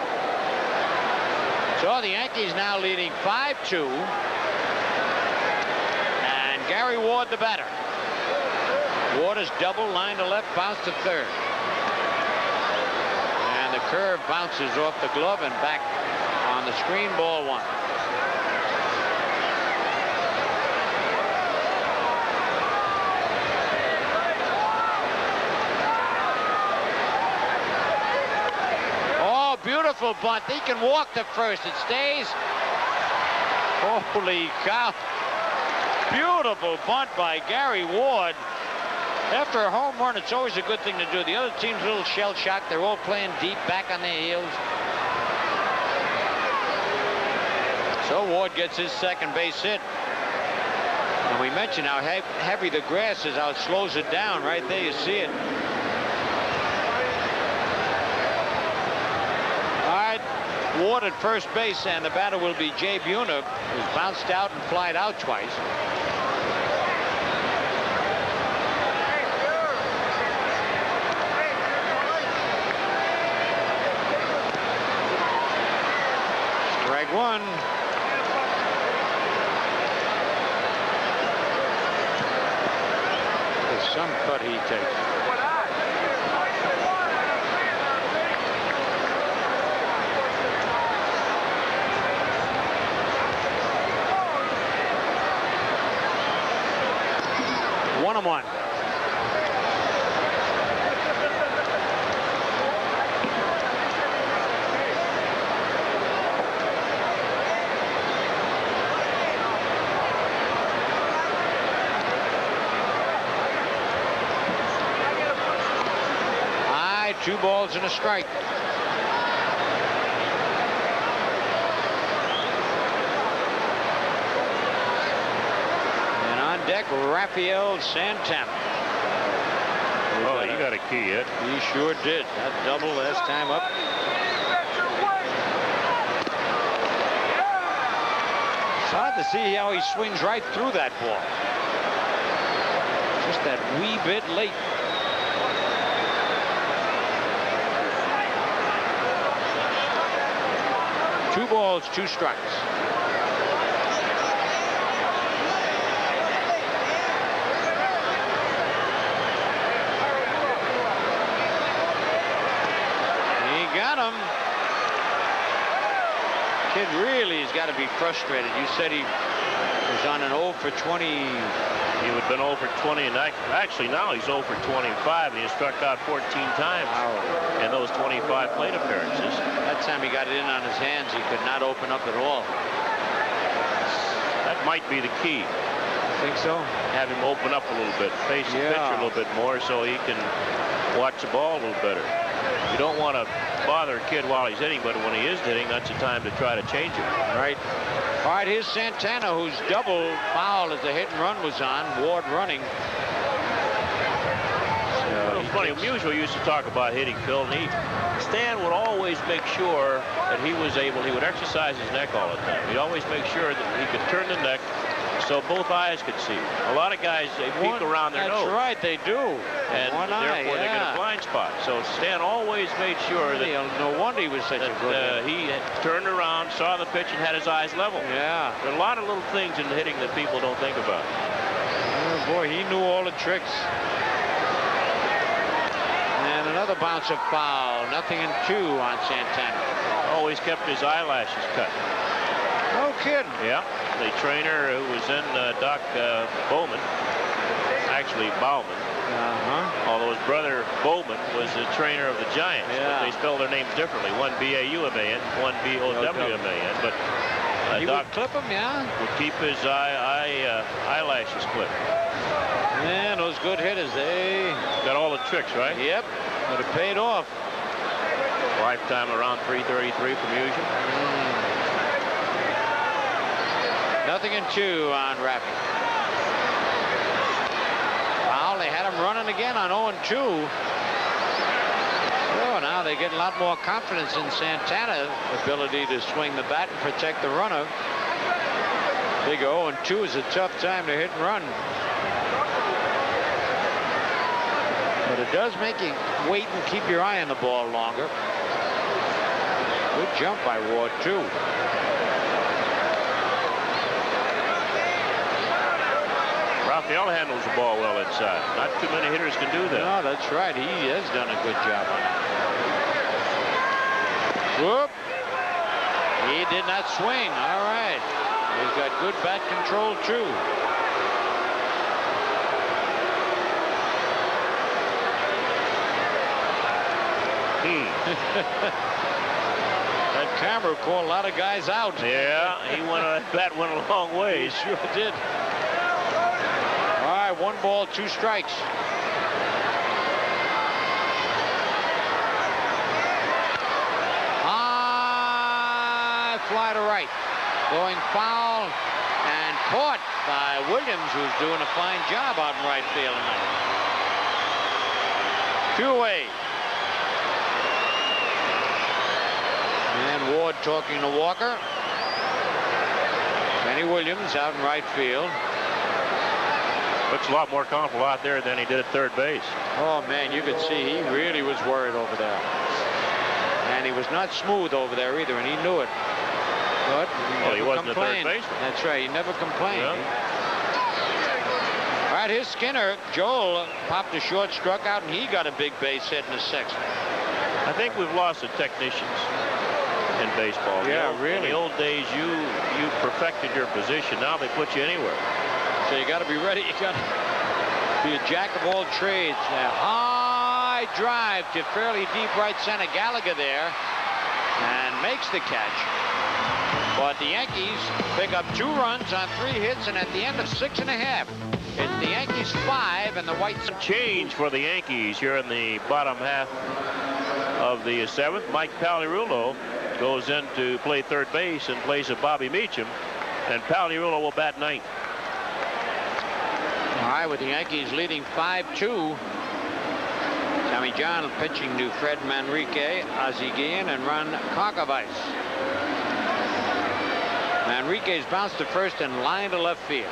So the Yankees now leading 5-2. And Gary Ward the batter. Ward is double, line to left, bounce to third. And the curve bounces off the glove and back on the screen, ball one. Oh, beautiful bunt. He can walk to first. It stays. Holy cow. Beautiful bunt by Gary Ward. After a home run, it's always a good thing to do. The other team's a little shell-shocked. They're all playing deep, back on their heels. So Ward gets his second base hit. And we mentioned how heavy the grass is, how it slows it down. Right there, you see it. All right, Ward at first base, and the batter will be Jay Buhner, who's bounced out and flied out twice. Strike one. There's some cut he takes. One and one. Two balls and a strike. And on deck, Rafael Santana. Oh, he got a key hit. He sure did. That double last time up. It's hard to see how he swings right through that ball. Just that wee bit late. Two balls, two strikes. He got him. Kid really has got to be frustrated. You said he was on an 0 for 20. He would have been 0 for 20, and actually now he's 0 for 25, and he has struck out 14 times in those 25 plate appearances. That time he got it in on his hands. He could not open up at all. That might be the key. Think so? Have him open up a little bit, face the pitcher a little bit more so he can watch the ball a little better. You don't want to bother a kid while he's hitting, but when he is hitting, that's the time to try to change him. Right. All right, here's Santana, who's double foul as the hit and run was on. Ward running. So It's funny, Musial used to talk about hitting, Phil, and Stan would always make sure that he would exercise his neck all the time. He'd always make sure that he could turn the neck so both eyes could see. A lot of guys, they peek around their nose. That's right, they do. And therefore they get a blind spot. So Stan always made sure that... No wonder he was such a good hitter. He turned around, saw the pitch, and had his eyes level. Yeah. There are a lot of little things in hitting that people don't think about. Oh, boy, he knew all the tricks. And another bouncer foul. 0-2 on Santana. Always kept his eyelashes cut. No kidding. Yeah. The trainer who was in Doc Bowman, actually Bauman, although his brother Bowman was the trainer of the Giants. Yeah. But they spell their names differently. One B-A-U-M-A-N, one B-O-W-M-A-n. But he Doc would clip him, yeah? would keep his eyelashes clipped. Man, those good hitters, they... Got all the tricks, right? Yep. But it paid off. Lifetime around 333 from Musial. 0-2 on Raffy. Foul. They had him running again on 0-2. Oh, now they get a lot more confidence in Santana's ability to swing the bat and protect the runner. Big 0-2 is a tough time to hit and run. But it does make you wait and keep your eye on the ball longer. Good jump by Ward, too. Raphael handles the ball well inside. Not too many hitters can do that. No, that's right. He has done a good job on it. Whoop. He did not swing. All right. He's got good bat control, too. That camera caught a lot of guys out. Yeah, that bat went a long way. He sure did. All right, 1 ball, 2 strikes. High fly to right. Going foul and caught by Williams, who's doing a fine job out in right field tonight. 2 away. And Ward talking to Walker. Kenny Williams out in right field. Looks a lot more comfortable out there than he did at third base. Oh, man, you could see he really was worried over there. And he was not smooth over there either, and he knew it. But he wasn't complained. a third baseman. That's right. He never complained. Yeah. All right, here's Skinner. Joel popped a short, struck out, and he got a big base hit in the 6th. I think we've lost the technicians in baseball. Yeah, really. In the old days, you perfected your position. Now they put you anywhere. So you got to be ready. You got to be a jack of all trades. A high drive to fairly deep right center. Gallagher there and makes the catch. But the Yankees pick up 2 runs on 3 hits, and at the end of 6½, it's the Yankees 5 and the White Sox. Change for the Yankees here in the bottom half of the 7th. Mike Pagliarulo goes in to play third base in place of Bobby Meacham, and Pagliarulo will bat 9th. All right, with the Yankees leading 5-2. Tommy John pitching to Fred Manrique, Ozzie Guillen, and Ron Karkovice. Manrique's bounced to first and line to left field.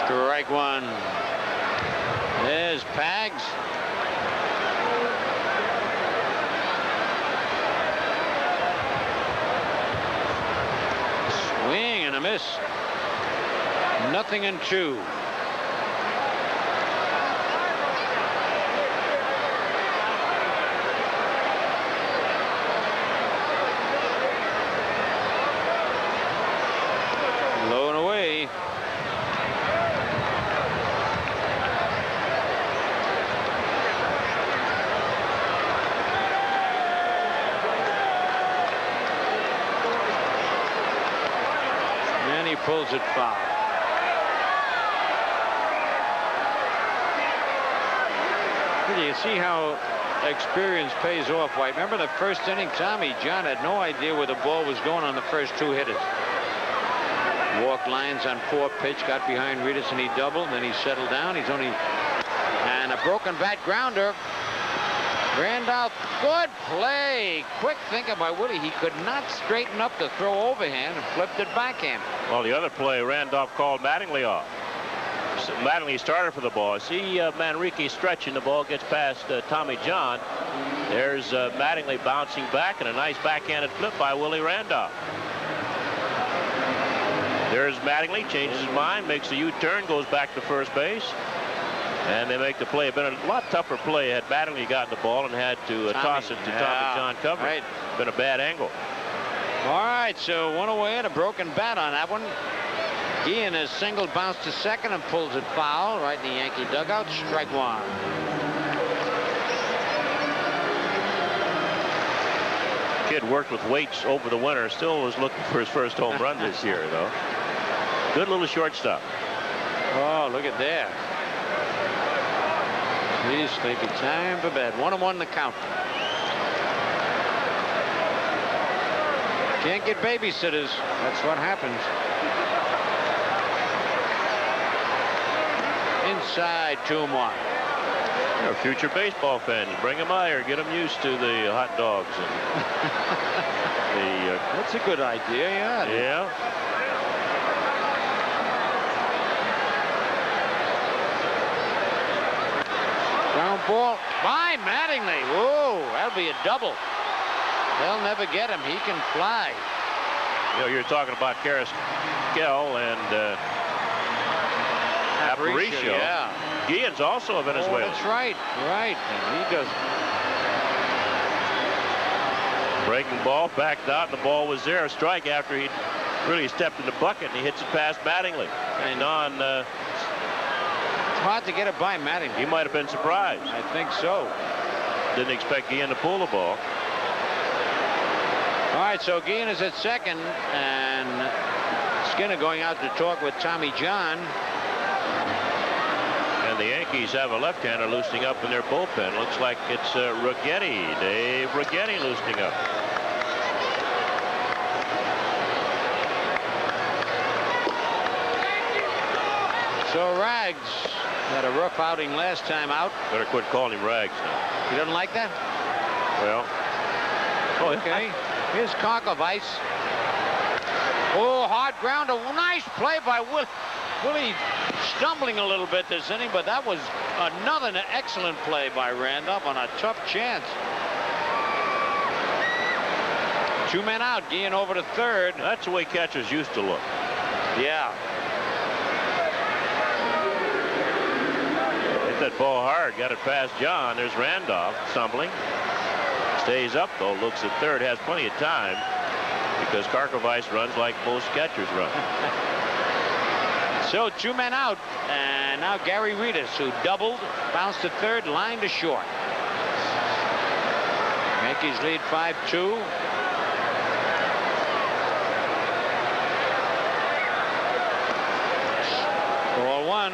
Strike 1. There's Pags. Swing and a miss. 0-2. Low and away. And he pulls it foul. You see how experience pays off, White. Remember the first inning, Tommy John had no idea where the ball was going on the first 2 hitters. Walked Lyons on 4 pitch, got behind Ritas, and he doubled. Then he settled down. He's only... And a broken bat grounder. Randolph, good play. Quick thinking by Willie. He could not straighten up the throw overhand and flipped it backhand. Well, the other play, Randolph called Mattingly off. So Mattingly started for the ball. See Manrique stretching the ball, gets past Tommy John. There's Mattingly bouncing back, and a nice backhanded flip by Willie Randolph. There's Mattingly, changes his mind, makes a U-turn, goes back to first base. And they make the play. It'd been a lot tougher play had Mattingly gotten the ball and had to toss it to Tommy John cover. Right. Been a bad angle. All right, so 1 away and a broken bat on that one. Guillen has singled, bounced to second, and pulls it foul right in the Yankee dugout. Strike 1. Kid worked with weights over the winter. Still was looking for his first home run this year, though. Good little shortstop. Oh, look at there. He's sleepy. Time for bed. 1-1 the count. Can't get babysitters. That's what happens. Inside 2-1. You're a future baseball fan. You bring them out here, get them used to the hot dogs. And That's a good idea, yeah. Yeah. Ground ball by Mattingly. Whoa, that'll be a double. They'll never get him. He can fly. You know, you're talking about Carrasquel and Aparicio. Yeah. Guillen's also a Venezuelan. Oh, that's right. Right. And he does. Breaking ball, backed out, and the ball was there. A strike after he really stepped in the bucket, and he hits it past Mattingly. And on... It's hard to get it by Mattingly. He might have been surprised. I think so. Didn't expect Guillen to pull the ball. All right, so Guillen is at second, and Skinner going out to talk with Tommy John. And the Yankees have a left-hander loosening up in their bullpen. Looks like it's Righetti, Dave Righetti loosening up. So Rags had a rough outing last time out. Better quit calling him Rags now. He doesn't like that? Well. Oh, okay. Here's Konkovic. Oh, hard grounder. Nice play by Willie. Stumbling a little bit this inning, but that was another excellent play by Randolph on a tough chance. 2 men out. Guillen over to third. That's the way catchers used to look. Yeah. Hit that ball hard. Got it past John. There's Randolph stumbling. Stays up, though. Looks at third. Has plenty of time because Konkovic runs like most catchers run. So 2 men out, and now Gary Ritas, who doubled, bounced to third, line to short. Yankees lead 5-2. Ball 1.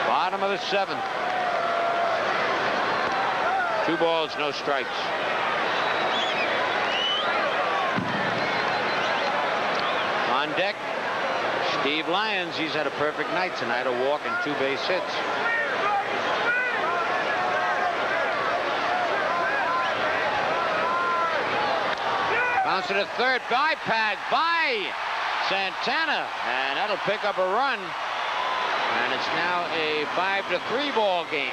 Bottom of the 7th. 2 balls, no strikes. On deck, Steve Lyons. He's had a perfect night tonight, a walk and 2 base hits. Bounce to the third, bypass by Santana, and that'll pick up a run. And it's now a 5-3 ball game.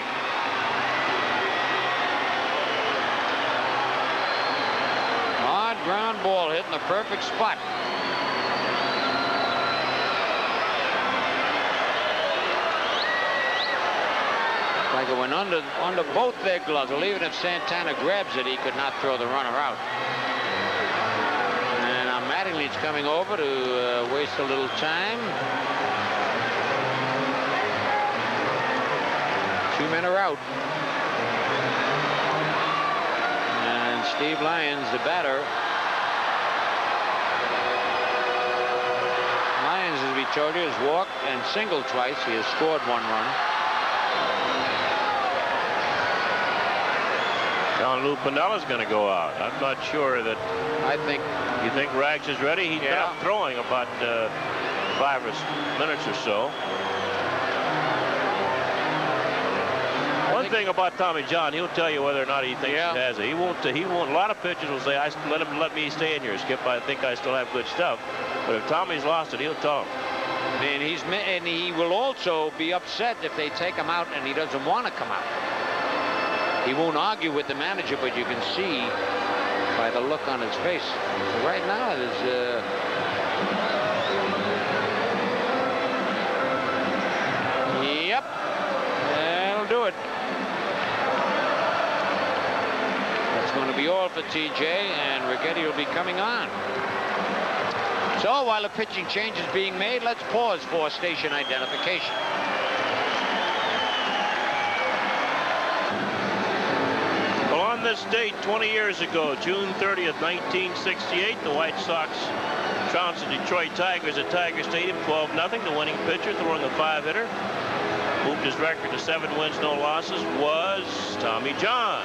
Ground ball hitting the perfect spot. Like it went under both their gloves. Well, even if Santana grabs it, he could not throw the runner out. And now Mattingly's coming over to waste a little time. 2 men are out. And Steve Lyons, the batter, told you, has walked and singled twice. He has scored 1 run. John Lou Pinella's going to go out. I'm not sure that. You think Rags is ready? He's been up throwing about 5 minutes or so. One thing about Tommy John, he'll tell you whether or not he thinks he has it. He won't. A lot of pitchers will say, "Let me stay in here, Skip. I think I still have good stuff." But if Tommy's lost it, he'll tell him. And he will also be upset if they take him out and he doesn't want to come out. He won't argue with the manager, but you can see by the look on his face. So right now, there's yep, that'll do it. That's going to be all for TJ, and Righetti will be coming on. So while the pitching change is being made, let's pause for station identification. Well, on this date 20 years ago, June 30th, 1968, the White Sox trounced the Detroit Tigers at Tiger Stadium 12-0. The winning pitcher, throwing a 5-hitter, moved his record to 7 wins, no losses, was Tommy John.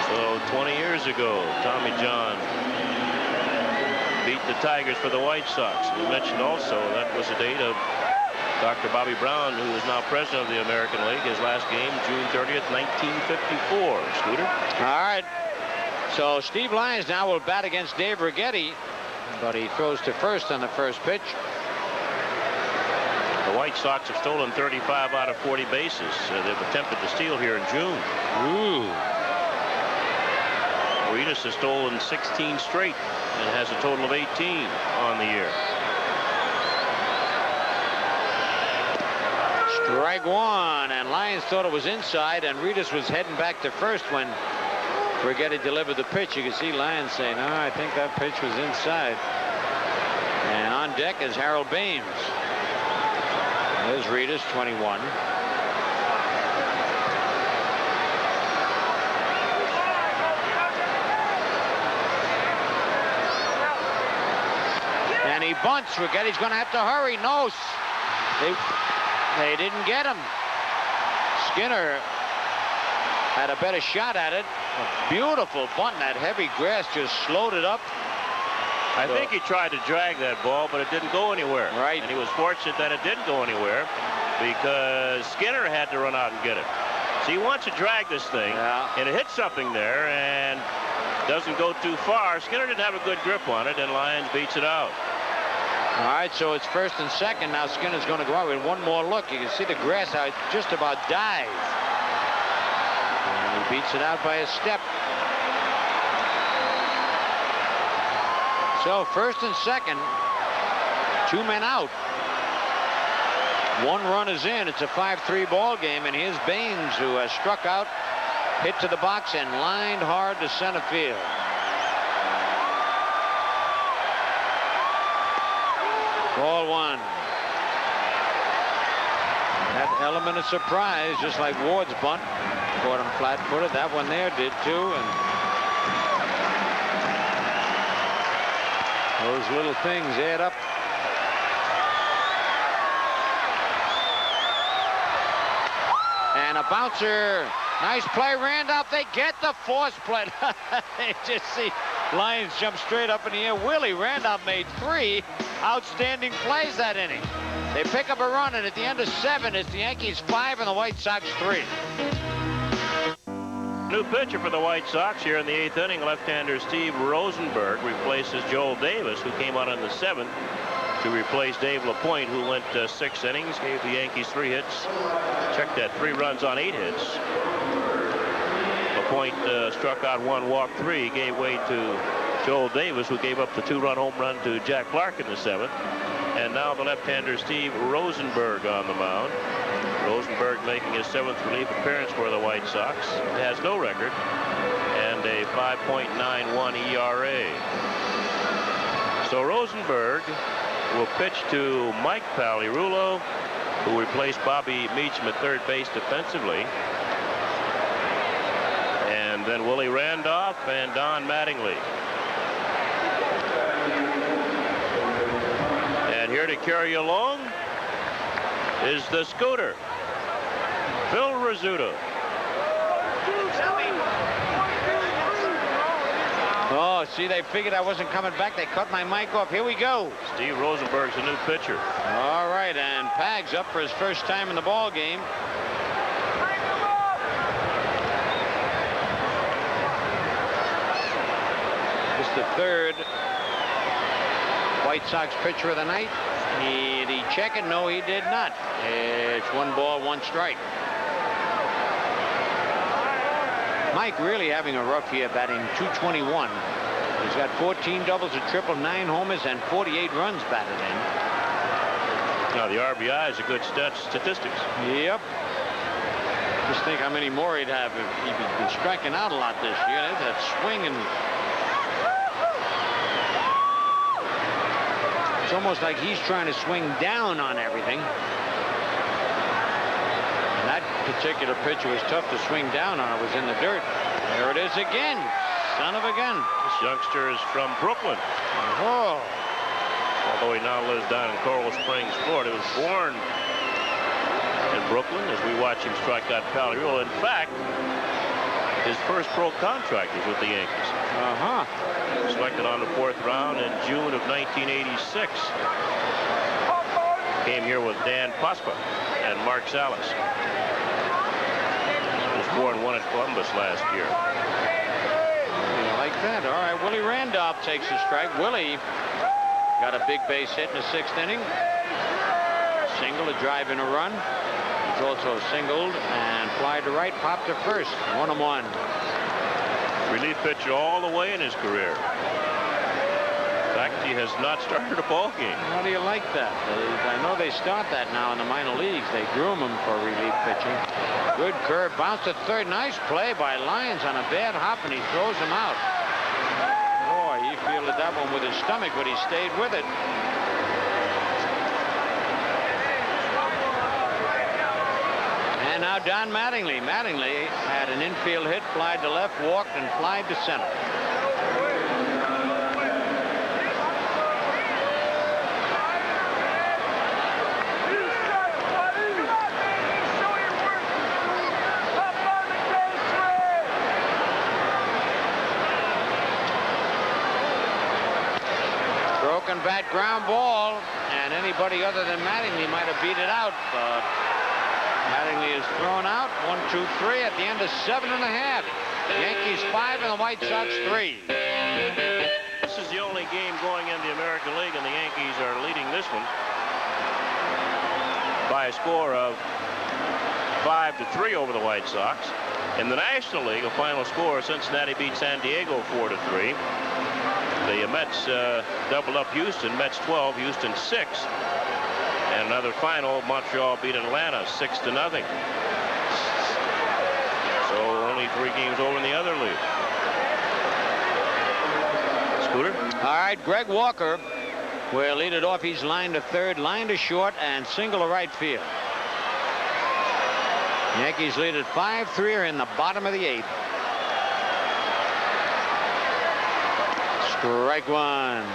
So 20 years ago, Tommy John beat the Tigers for the White Sox. We mentioned also that was the date of Dr. Bobby Brown, who is now president of the American League. His last game, June 30th, 1954. Scooter. All right. So Steve Lyons now will bat against Dave Righetti, but he throws to first on the first pitch. The White Sox have stolen 35 out of 40 bases. They've attempted to steal here in June. Ooh. Reedus has stolen 16 straight and has a total of 18 on the year. Strike 1, and Lyons thought it was inside, and Reedus was heading back to first when Righetti delivered the pitch. You can see Lyons saying, "No, I think that pitch was inside." And on deck is Harold Baines. There's Reedus, 21. And he bunts. Righetti's going to have to hurry. No, they didn't get him. Skinner had a better shot at it. A beautiful bunt. That heavy grass just slowed it up. I think he tried to drag that ball, but it didn't go anywhere. Right. And he was fortunate that it didn't go anywhere because Skinner had to run out and get it. So he wants to drag this thing, and it hits something there and doesn't go too far. Skinner didn't have a good grip on it, and Lyons beats it out. All right, so it's first and second. Now Skinner's going to go out with one more look. You can see the grass how it just about dies. And he beats it out by a step. So first and second, 2 men out. 1 run is in. It's a 5-3 ball game, and here's Baines, who has struck out, hit to the box, and lined hard to center field. Ball 1. That element of surprise, just like Ward's bunt, caught him flat-footed. That one there did too, and those little things add up. And a bouncer. Nice play, Randolph. They get the force play. You just see Lyons jump straight up in the air. Willie Randolph made 3 outstanding plays that inning. They pick up a run, and at the end of 7, it's the Yankees 5 and the White Sox 3. New pitcher for the White Sox here in the 8th inning. Left-hander Steve Rosenberg replaces Joel Davis, who came out in the 7th to replace Dave LaPointe, who went 6 innings, gave the Yankees 3 hits. Check that, 3 runs on 8 hits. LaPointe struck out 1, walked 3, gave way to Joel Davis, who gave up the 2-run home run to Jack Clark in the 7th. And now the left-hander Steve Rosenberg on the mound. Rosenberg making his 7th relief appearance for the White Sox. He has no record and a 5.91 ERA. So Rosenberg will pitch to Mike Palirulo, who replaced Bobby Meacham at third base defensively. And then Willie Randolph and Don Mattingly. here to carry you along is the Scooter, Phil Rizzuto. Oh, see, they figured I wasn't coming back. They cut my mic off. Here we go. Steve Rosenberg's a new pitcher. All right, and Pag's up for his first time in the ball game. It's the third White Sox pitcher of the night. Did he check it? No, he did not. It's 1 ball, 1 strike. Mike really having a rough year, batting .221. He's got 14 doubles, a triple, 9 homers, and 48 runs batted in. Now, the RBI is a good statistics. Yep. Just think how many more he'd have if he'd been striking out a lot this year. There's that swing, and it's almost like he's trying to swing down on everything. That particular pitch was tough to swing down on. It was in the dirt. There it is again. Son of a gun. This youngster is from Brooklyn. Oh. Although he now lives down in Coral Springs, Florida. He was born in Brooklyn as we watch him strike out Pally Rule. In fact, his first pro contract was with the Yankees. Selected on the 4th round in June of 1986. Came here with Dan Pospa and Mark Salas. Was 4-1 at Columbus last year. You like that? All right, Willie Randolph takes a strike. Willie got a big base hit in the 6th inning. Single, a drive and a run. He's also singled and fly to right, popped to first. 1-1. Relief pitcher all the way in his career. In fact, he has not started a ball game. How do you like that? I know they start that now in the minor leagues. They groom him for relief pitching. Good curve, bounce to third. Nice play by Lyons on a bad hop, and he throws him out. Boy, he fielded that one with his stomach, but he stayed with it. And now Don Mattingly. Mattingly had an infield hit, flied to left, walked, and flied to center. Broken bat, ground ball, and anybody other than Mattingly might have beat it out, but Mattingly is thrown out. 1, 2, 3 at the end of 7½. Yankees 5 and the White Sox 3. This is the only game going in the American League, and the Yankees are leading this one by a score of 5-3 over the White Sox. In the National League, a final score: Cincinnati beat San Diego 4-3. The Mets doubled up Houston. Mets 12, Houston 6. And another final, Montreal beat Atlanta 6-0. So only 3 games over in the other league. Scooter? All right, Greg Walker will lead it off. He's lined to third, line to short, and single to right field. Yankees lead at 5-3, are in the bottom of the 8th. Strike 1.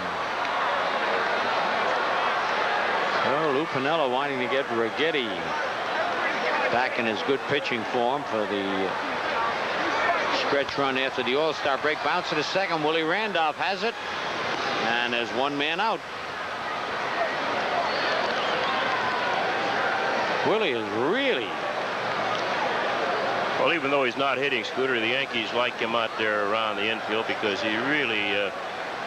Oh, Lou Piniella wanting to get Righetti back in his good pitching form for the stretch run after the All-Star break. Bounce to the second. Willie Randolph has it, and there's 1 man out. Willie is really... Well, even though he's not hitting, Scooter, the Yankees like him out there around the infield because he really...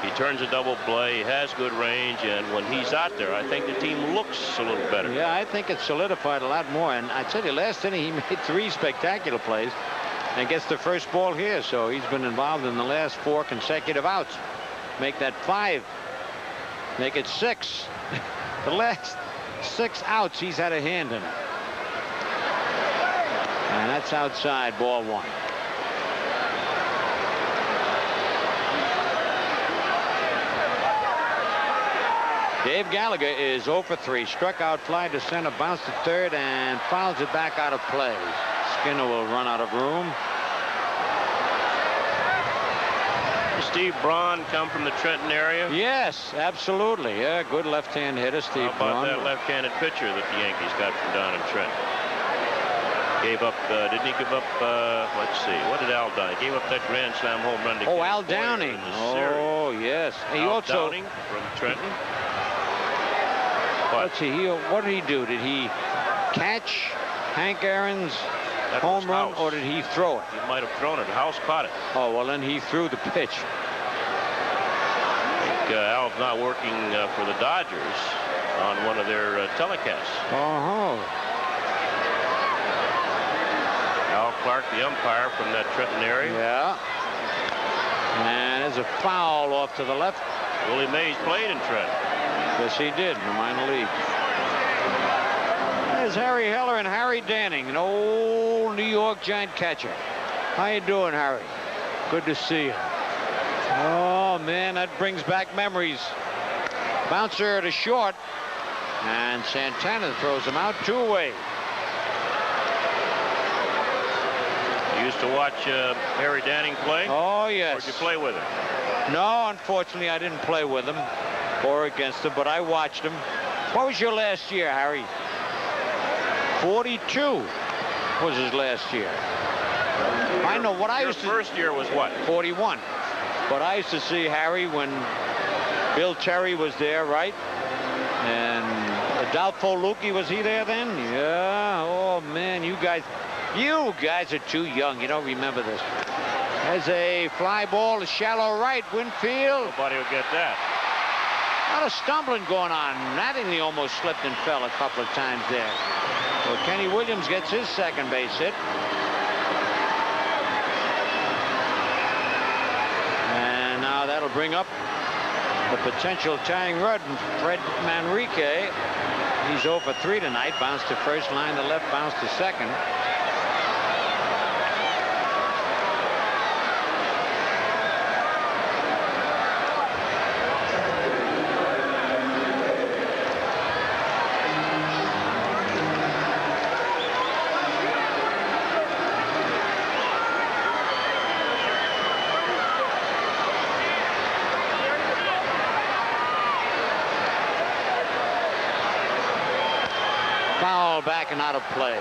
he turns a double play, he has good range, and when he's out there, I think the team looks a little better. Yeah, I think it's solidified a lot more. And I tell you, last inning he made 3 spectacular plays and gets the first ball here. So he's been involved in the last 4 consecutive outs. Make that 5. Make it 6. The last 6 outs, he's had a hand in it. And that's outside, ball 1. Dave Gallagher is 0 for 3. Struck out, fly to center, bounced to third, and fouls it back out of play. Skinner will run out of room. This Steve Braun come from the Trenton area? Yes, absolutely. Yeah, good left-hand hitter, Steve How about Braun. that left-handed pitcher that the Yankees got from down in Trenton? Gave up, didn't he give up, let's see, what did Al Downing? Gave up that Grand Slam home run to Oh, Kenny Al Boyer Downing. in the series. Oh, yes. He Al also, Downing from Trenton. let's see, what did he do? Did he catch Hank Aaron's That home was run, House. or did he throw it? He might have thrown it. House caught it. Oh, well, then he threw the pitch. I think Al's not working for the Dodgers on one of their telecasts. Oh, Al Clark, the umpire from that Trenton area. yeah. And there's a foul off to the left. Willie Mays played in Trenton. Yes, he did in the minor league. There's Harry Heller and Harry Danning, an old New York Giant catcher. How you doing, Harry? Good to see you. Oh, man, that brings back memories. Bouncer to short, and Santana throws him out 2-away. You used to watch Harry Danning play? Oh, Or yes. did you play with him? No, unfortunately, I didn't play with him or against him, but I watched him. What was your last year, Harry? 42 was his last year. I know what I Your used to... first year was what? 41. But I used to see Harry when Bill Terry was there, right? And Adolfo Lucchi, was he there then? Yeah. Oh, man, you guys are too young. You don't remember this. There's a fly ball to shallow right. Winfield. Nobody will get that. A lot of stumbling going on. Mattingly almost slipped and fell a couple of times there. So Kenny Williams gets his second base hit. And now that'll bring up the potential tying run. Fred Manrique. He's 0 for 3 tonight. Bounced to first, line to left, bounced to second. Foul back and out of play.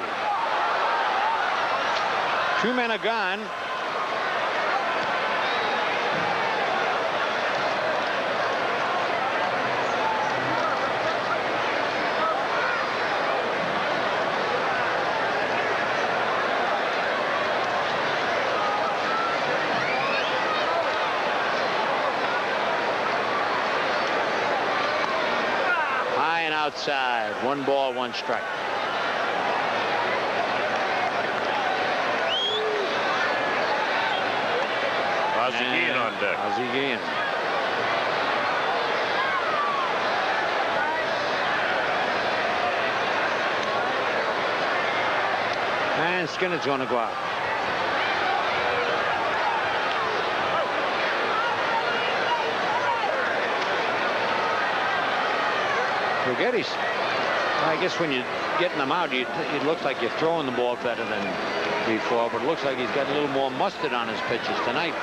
2 men are gone. High and outside. 1 ball, 1 strike. Ozzie Guillen on deck. Ozzie Guillen. And Skinner's going to go out. Forgetty's. I guess when you're getting them out, it looks like you're throwing the ball better than before, but it looks like he's got a little more mustard on his pitches tonight.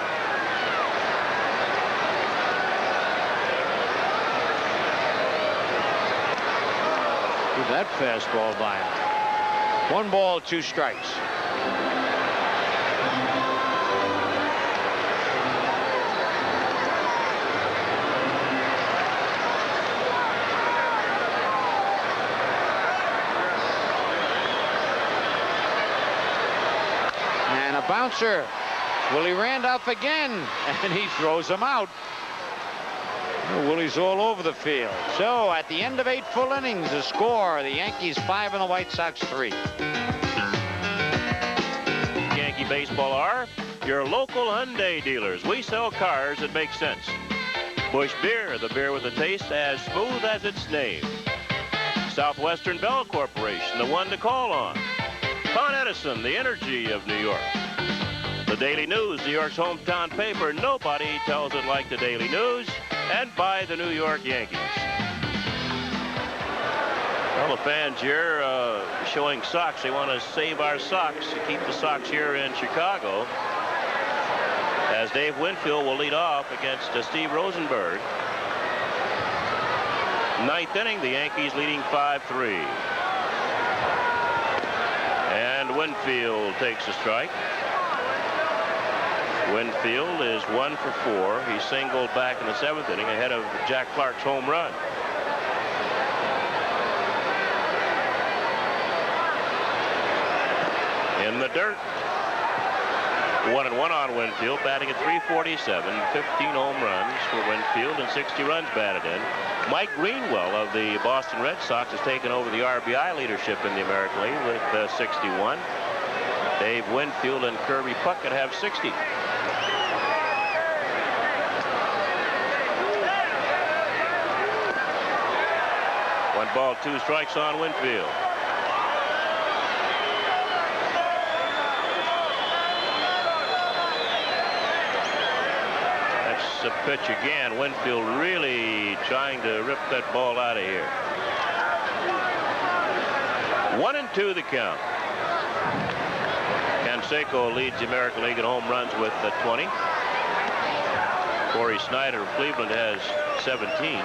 Look at that fastball by him. 1 ball, 2 strikes. And a bouncer. Willie Randolph again, and he throws him out. Willie's all over the field. So at the end of 8 full innings, the score, the Yankees 5 and the White Sox 3. Yankee baseball are your local Hyundai dealers. We sell cars that make sense. Busch Beer, the beer with a taste as smooth as its name. Southwestern Bell Corporation, the one to call on. Con Edison, the energy of New York. The Daily News, New York's hometown paper. Nobody tells it like the Daily News. And by the New York Yankees. Well, the fans here showing socks. They want to save our socks to keep the Sox here in Chicago. As as Dave Winfield will lead off against Steve Rosenberg. Ninth inning, the Yankees leading 5-3. And Winfield takes a strike. Winfield is 1 for 4. He singled back in the 7th inning ahead of Jack Clark's home run. In the dirt. 1-1 on Winfield, batting at .347, 15 home runs for Winfield and 60 runs batted in. Mike Greenwell of the Boston Red Sox has taken over the RBI leadership in the American League with 61. Dave Winfield and Kirby Puckett have 60. One ball, 2 strikes on Winfield. A pitch again. Winfield really trying to rip that ball out of here. 1-2 the count. Canseco leads the American League in home runs with 20. Corey Snyder of Cleveland has 17.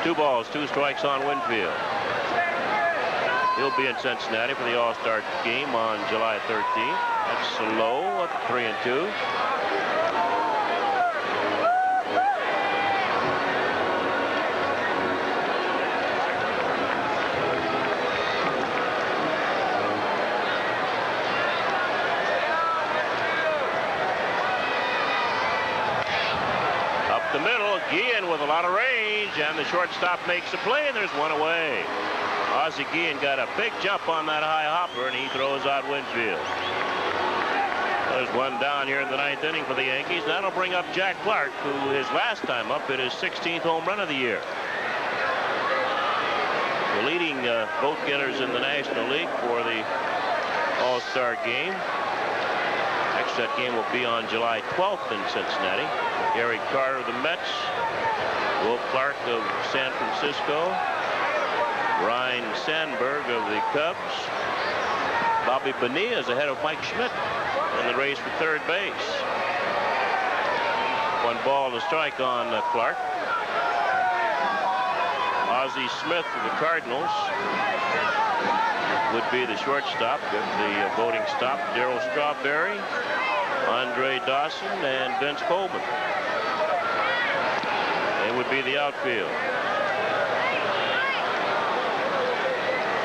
Two balls, 2 strikes on Winfield. He'll be in Cincinnati for the All-Star game on July 13th. That's low at 3-2. Up the middle, Guillen with a lot of range, and the shortstop makes a play, and there's one away. Ozzie Guillen got a big jump on that high hopper, and he throws out Winfield. There's one down here in the 9th inning for the Yankees. That'll bring up Jack Clark, who his last time up hit his 16th home run of the year. The leading vote getters in the National League for the All-Star game. Actually, that game will be on July 12th in Cincinnati. Gary Carter of the Mets, Will Clark of San Francisco, Ryan Sandberg of the Cubs. Bobby Bonilla is ahead of Mike Schmidt in the race for third base. One ball to strike on Clark. Ozzie Smith of the Cardinals would be the shortstop if the voting stopped. Darryl Strawberry, Andre Dawson, and Vince Coleman. They would be the outfield.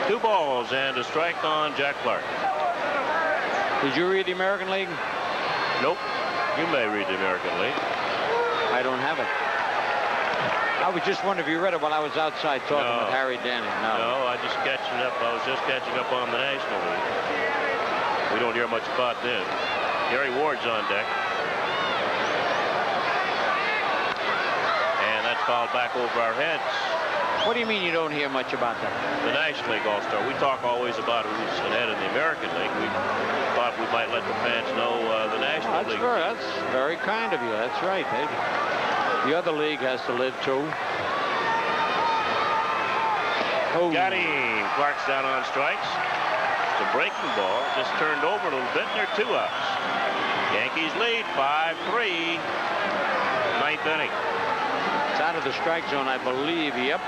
2 balls and a strike on Jack Clark. Did you read the American League? Nope. You may read the American League. I don't have it. I was just wondering if you read it while I was outside talking with Harry Danny. No, I was just catching up on the National League. We don't hear much about them. Gary Ward's on deck. And that's fouled back over our heads. What do you mean you don't hear much about that? The National League All-Star. We talk always about who's ahead in the American League. We thought we might let the fans know the National League. That's very kind of you. That's right. The other league has to live too. Oh. Got him. Clark's down on strikes. It's a breaking ball. Just turned over a little bit, and there are 2 outs. Yankees lead 5-3. 9th inning. It's out of the strike zone, I believe. Yep.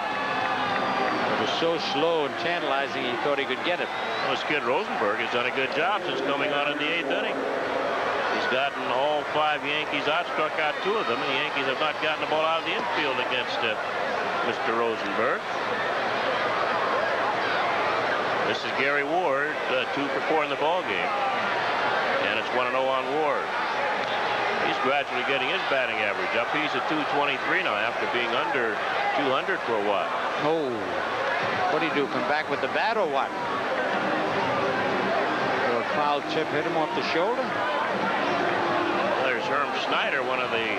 It was so slow and tantalizing, he thought he could get it. Well, Skid Rosenberg has done a good job since coming on in the 8th inning. He's gotten all 5 Yankees out, struck out 2 of them, and the Yankees have not gotten the ball out of the infield against Mr. Rosenberg. This is Gary Ward, 2 for 4 in the ball game, and it's 1-0 on Ward. He's gradually getting his batting average up. He's at 223 now after being under 200 for a while. Oh, what do you do? Come back with the bat or what? Or a foul tip hit him off the shoulder? There's Herm Schneider, one of the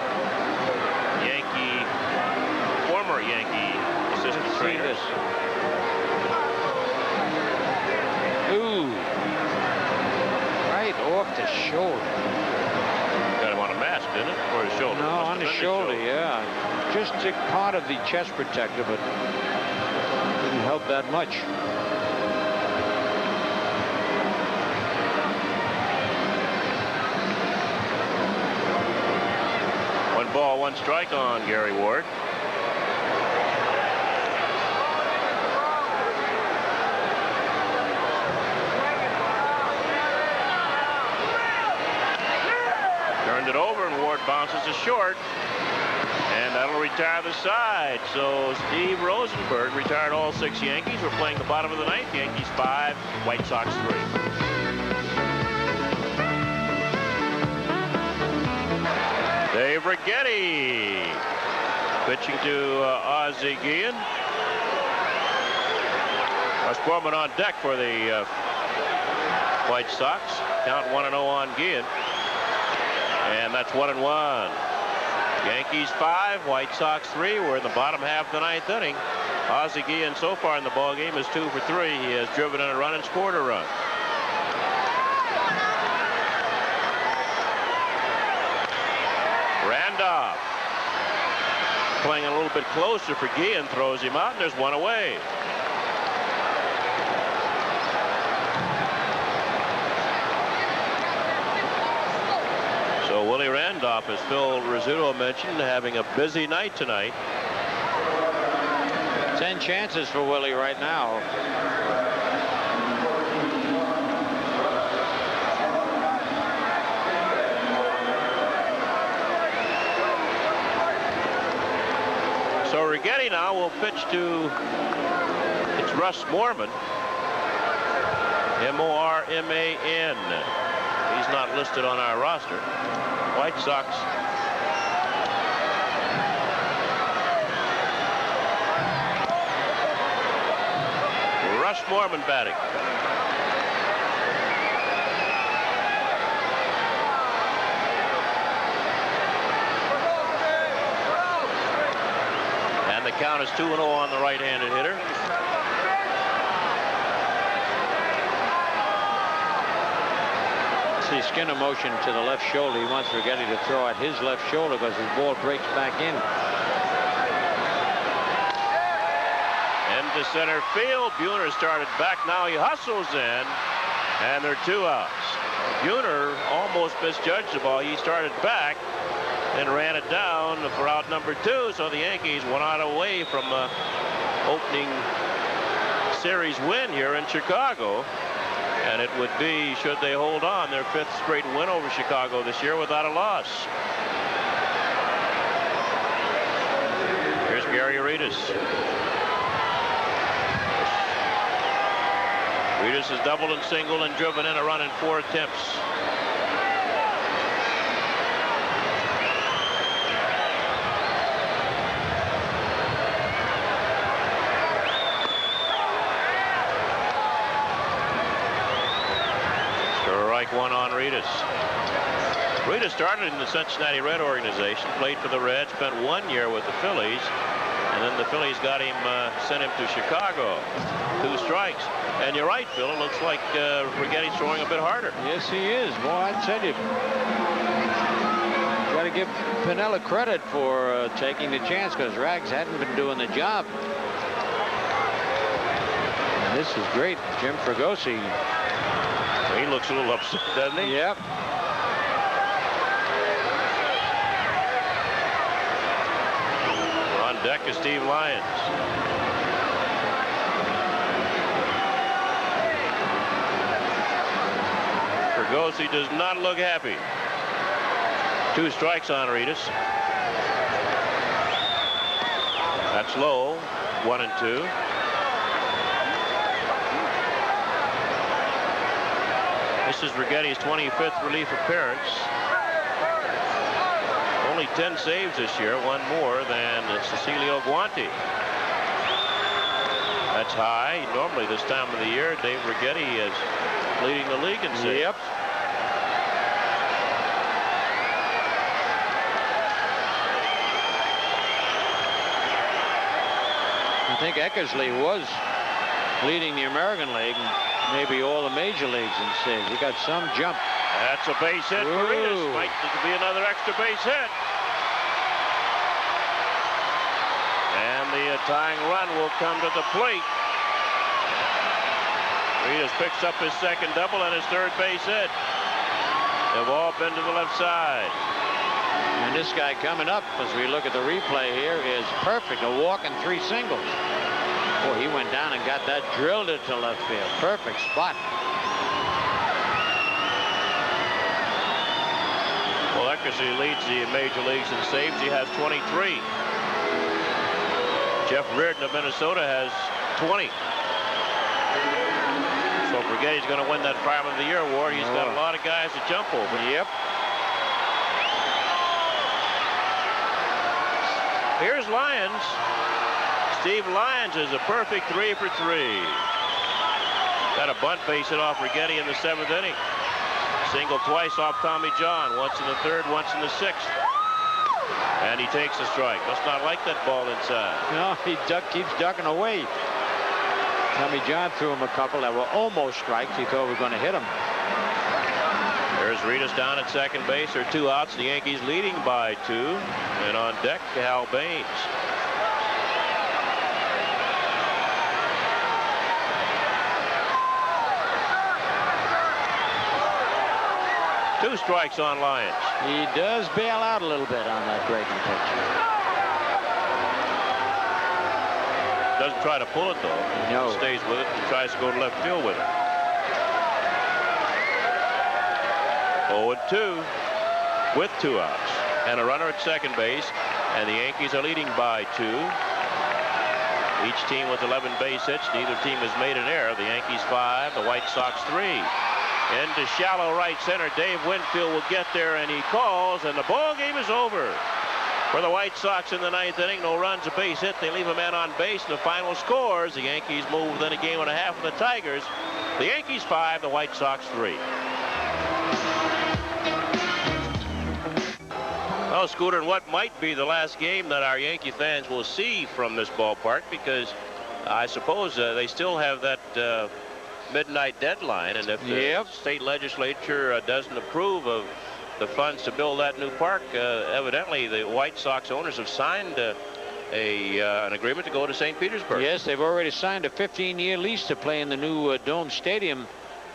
former Yankee assistant trainers. Ooh, right off the shoulder. Got him on a mask, didn't it? Or his shoulder? No, on the shoulder, yeah. Just took part of the chest protector, but didn't help that much. one strike on Gary Ward. Turned it over, and Ward bounces to short. And that'll retire the side. So Steve Rosenberg retired all 6 Yankees. We're playing the bottom of the ninth. Yankees 5, White Sox 3. Dave Righetti pitching to Ozzie Guillen. Russ Foreman on deck for the White Sox. Count 1-0 on Guillen. And that's 1-1. Yankees 5, White Sox 3. We're in the bottom half of the ninth inning. Ozzie Guillen so far in the ball game is 2 for 3. He has driven in a run and scored a run. Randolph playing a little bit closer for Guillen, throws him out, and there's one away. So Willie Randolph, as Phil Rizzuto mentioned, having a busy night tonight. 10 chances for Willie right now. So Righetti now will pitch to, it's Russ Moorman. M-O-R-M-A-N. He's not listed on our roster. White Sox Russ Moorman batting. And the count is 2-0 on the right-handed hitter. See Skinner motion to the left shoulder. He wants Righetti to throw at his left shoulder because his ball breaks back in. Into center field. Buhner started back. Now he hustles in, and there are 2 outs. Buhner almost misjudged the ball. He started back and ran it down for out number 2. So the Yankees 1 out away from opening series win here in Chicago. And it would be, should they hold on, their 5th straight win over Chicago this year without a loss. Here's Gary Arias. Arias has doubled and singled and driven in a run in 4 attempts. Strike 1 on Arias. Arias started in the Cincinnati Red organization, played for the Reds, spent 1 year with the Phillies, and then the Phillies got him, sent him to Chicago. 2 strikes. And you're right, Phil. It looks like Righetti's throwing a bit harder. Yes, he is. Boy, I tell you, got to give Piniella credit for taking the chance because Rags hadn't been doing the job. And this is great. Jim Fregosi. He looks a little upset, doesn't he? Yep. On deck is Steve Lyons. Fregosi does not look happy. 2 strikes on Arias. That's low. 1-2. This is Righetti's 25th relief appearance. Only 10 saves this year, 1 more than Cecilio Guanti. That's high. Normally this time of the year, Dave Righetti is leading the league in saves. Yep. I think Eckersley was leading the American League, maybe all the major leagues in saves. He got some jump. That's a base hit for Arias. Might be another extra base hit. And the tying run will come to the plate. Arias picks up his 2nd double and his 3rd base hit. They've all been to the left side. And this guy coming up, as we look at the replay here, is perfect. A walk and 3 singles. Boy, he went down and got that drilled into left field. Perfect spot. Well, Eckersley leads the major leagues in saves. He has 23. Jeff Reardon of Minnesota has 20. So Brighetti's going to win that Fireman of the Year award. He's got a lot of guys to jump over. Yep. Here's Lyons. Steve Lyons is a perfect 3 for 3. Got a bunt base hit off Brighetti in the 7th inning. Single twice off Tommy John, once in the 3rd, once in the 6th. And he takes a strike. Must not like that ball inside. No, he keeps ducking away. Tommy John threw him a couple that were almost strikes. He thought we were going to hit him. There's Reedus down at second base. There are 2 outs. The Yankees leading by 2. And on deck, Hal Baines. Two strikes on Lyons. He does bail out a little bit on that breaking pitch. Doesn't try to pull it, though. No. Stays with it and tries to go to left field with it. 0-2 with 2 outs. And a runner at second base. And the Yankees are leading by 2. Each team with 11 base hits. Neither team has made an error. The Yankees 5, the White Sox 3. Into shallow right center. Dave Winfield will get there, and he calls, and the ball game is over. For the White Sox in the 9th inning, no runs, a base hit. They leave a man on base, and the final scores. The Yankees move within a game and a half of the Tigers. The Yankees 5, the White Sox 3. Well, Scooter, and what might be the last game that our Yankee fans will see from this ballpark, because I suppose they still have that midnight deadline, and if the state legislature doesn't approve of the funds to build that new park, evidently the White Sox owners have signed an agreement to go to St. Petersburg. Yes, they've already signed a 15-year lease to play in the new Dome Stadium,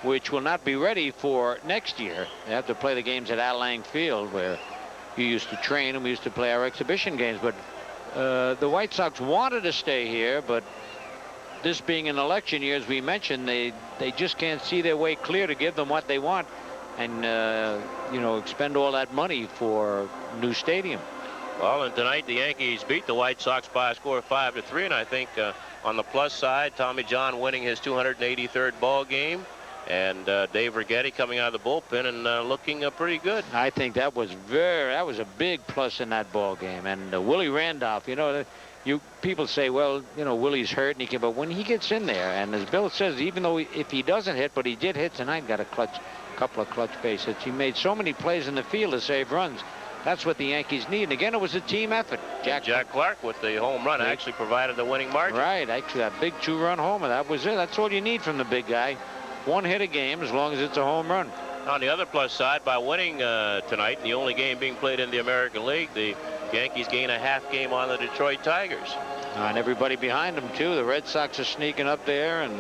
which will not be ready for next year. They have to play the games at Al Lang Field, where you used to train and we used to play our exhibition games. But the White Sox wanted to stay here, but this being an election year, as we mentioned, they just can't see their way clear to give them what they want and, you know, expend all that money for a new stadium. Well, and tonight the Yankees beat the White Sox by a score of 5-3, and I think on the plus side, Tommy John winning his 283rd ball game, and Dave Righetti coming out of the bullpen and looking pretty good. I think that was a big plus in that ball game. And Willie Randolph, you know, people say, well, you know, Willie's hurt, and but when he gets in there, and as Bill says, even though if he doesn't hit, but he did hit tonight, got a couple of clutch base hits. He made so many plays in the field to save runs. That's what the Yankees need. And again, it was a team effort. Jack Clark with the home run actually provided the winning margin. Right, actually that big 2-run homer, that was it. That's all you need from the big guy. One hit a game as long as it's a home run. On the other plus side, by winning tonight, the only game being played in the American League, the Yankees gain a half game on the Detroit Tigers. And everybody behind them, too. The Red Sox are sneaking up there, and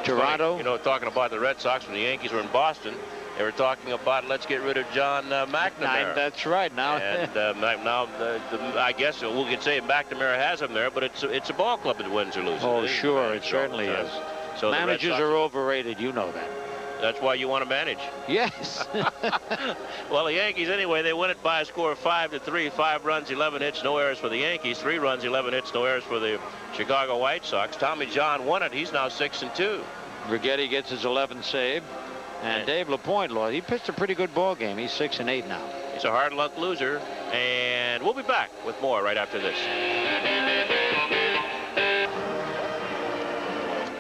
Toronto. You know, talking about the Red Sox, when the Yankees were in Boston, they were talking about, let's get rid of John McNamara. That's right. Now, and now I guess we could say McNamara has him there, but it's a ball club that wins or loses. Oh, sure, it certainly is. So managers are overrated, you know that. That's why you want to manage. Yes. Well, the Yankees, anyway, they win it by a score of 5-3. 5 runs, 11 hits, no errors for the Yankees. 3 runs, 11 hits, no errors for the Chicago White Sox. Tommy John won it. He's now 6-2. Righetti gets his 11th save. And Dave LaPointe, Lord, he pitched a pretty good ball game. He's 6-8 now. He's a hard luck loser. And we'll be back with more right after this.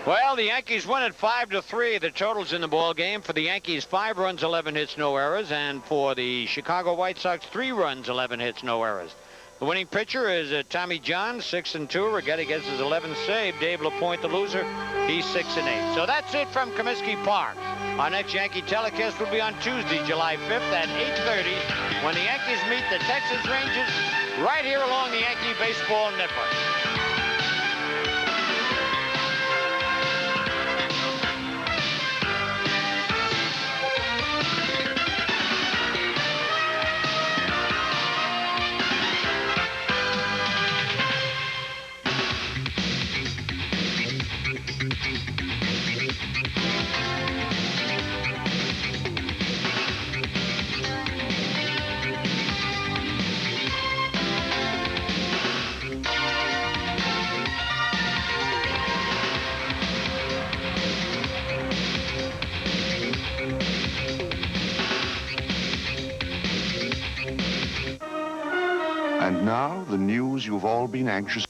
Well, the Yankees win it 5-3. The totals in the ball game. For the Yankees, 5 runs, 11 hits, no errors. And for the Chicago White Sox, 3 runs, 11 hits, no errors. The winning pitcher is Tommy John, 6-2. Righetti gets his 11th save. Dave LaPointe, the loser, he's 6-8. So that's it from Comiskey Park. Our next Yankee telecast will be on Tuesday, July 5th at 8:30 when the Yankees meet the Texas Rangers right here along the Yankee Baseball Network. And now, the news you've all been anxious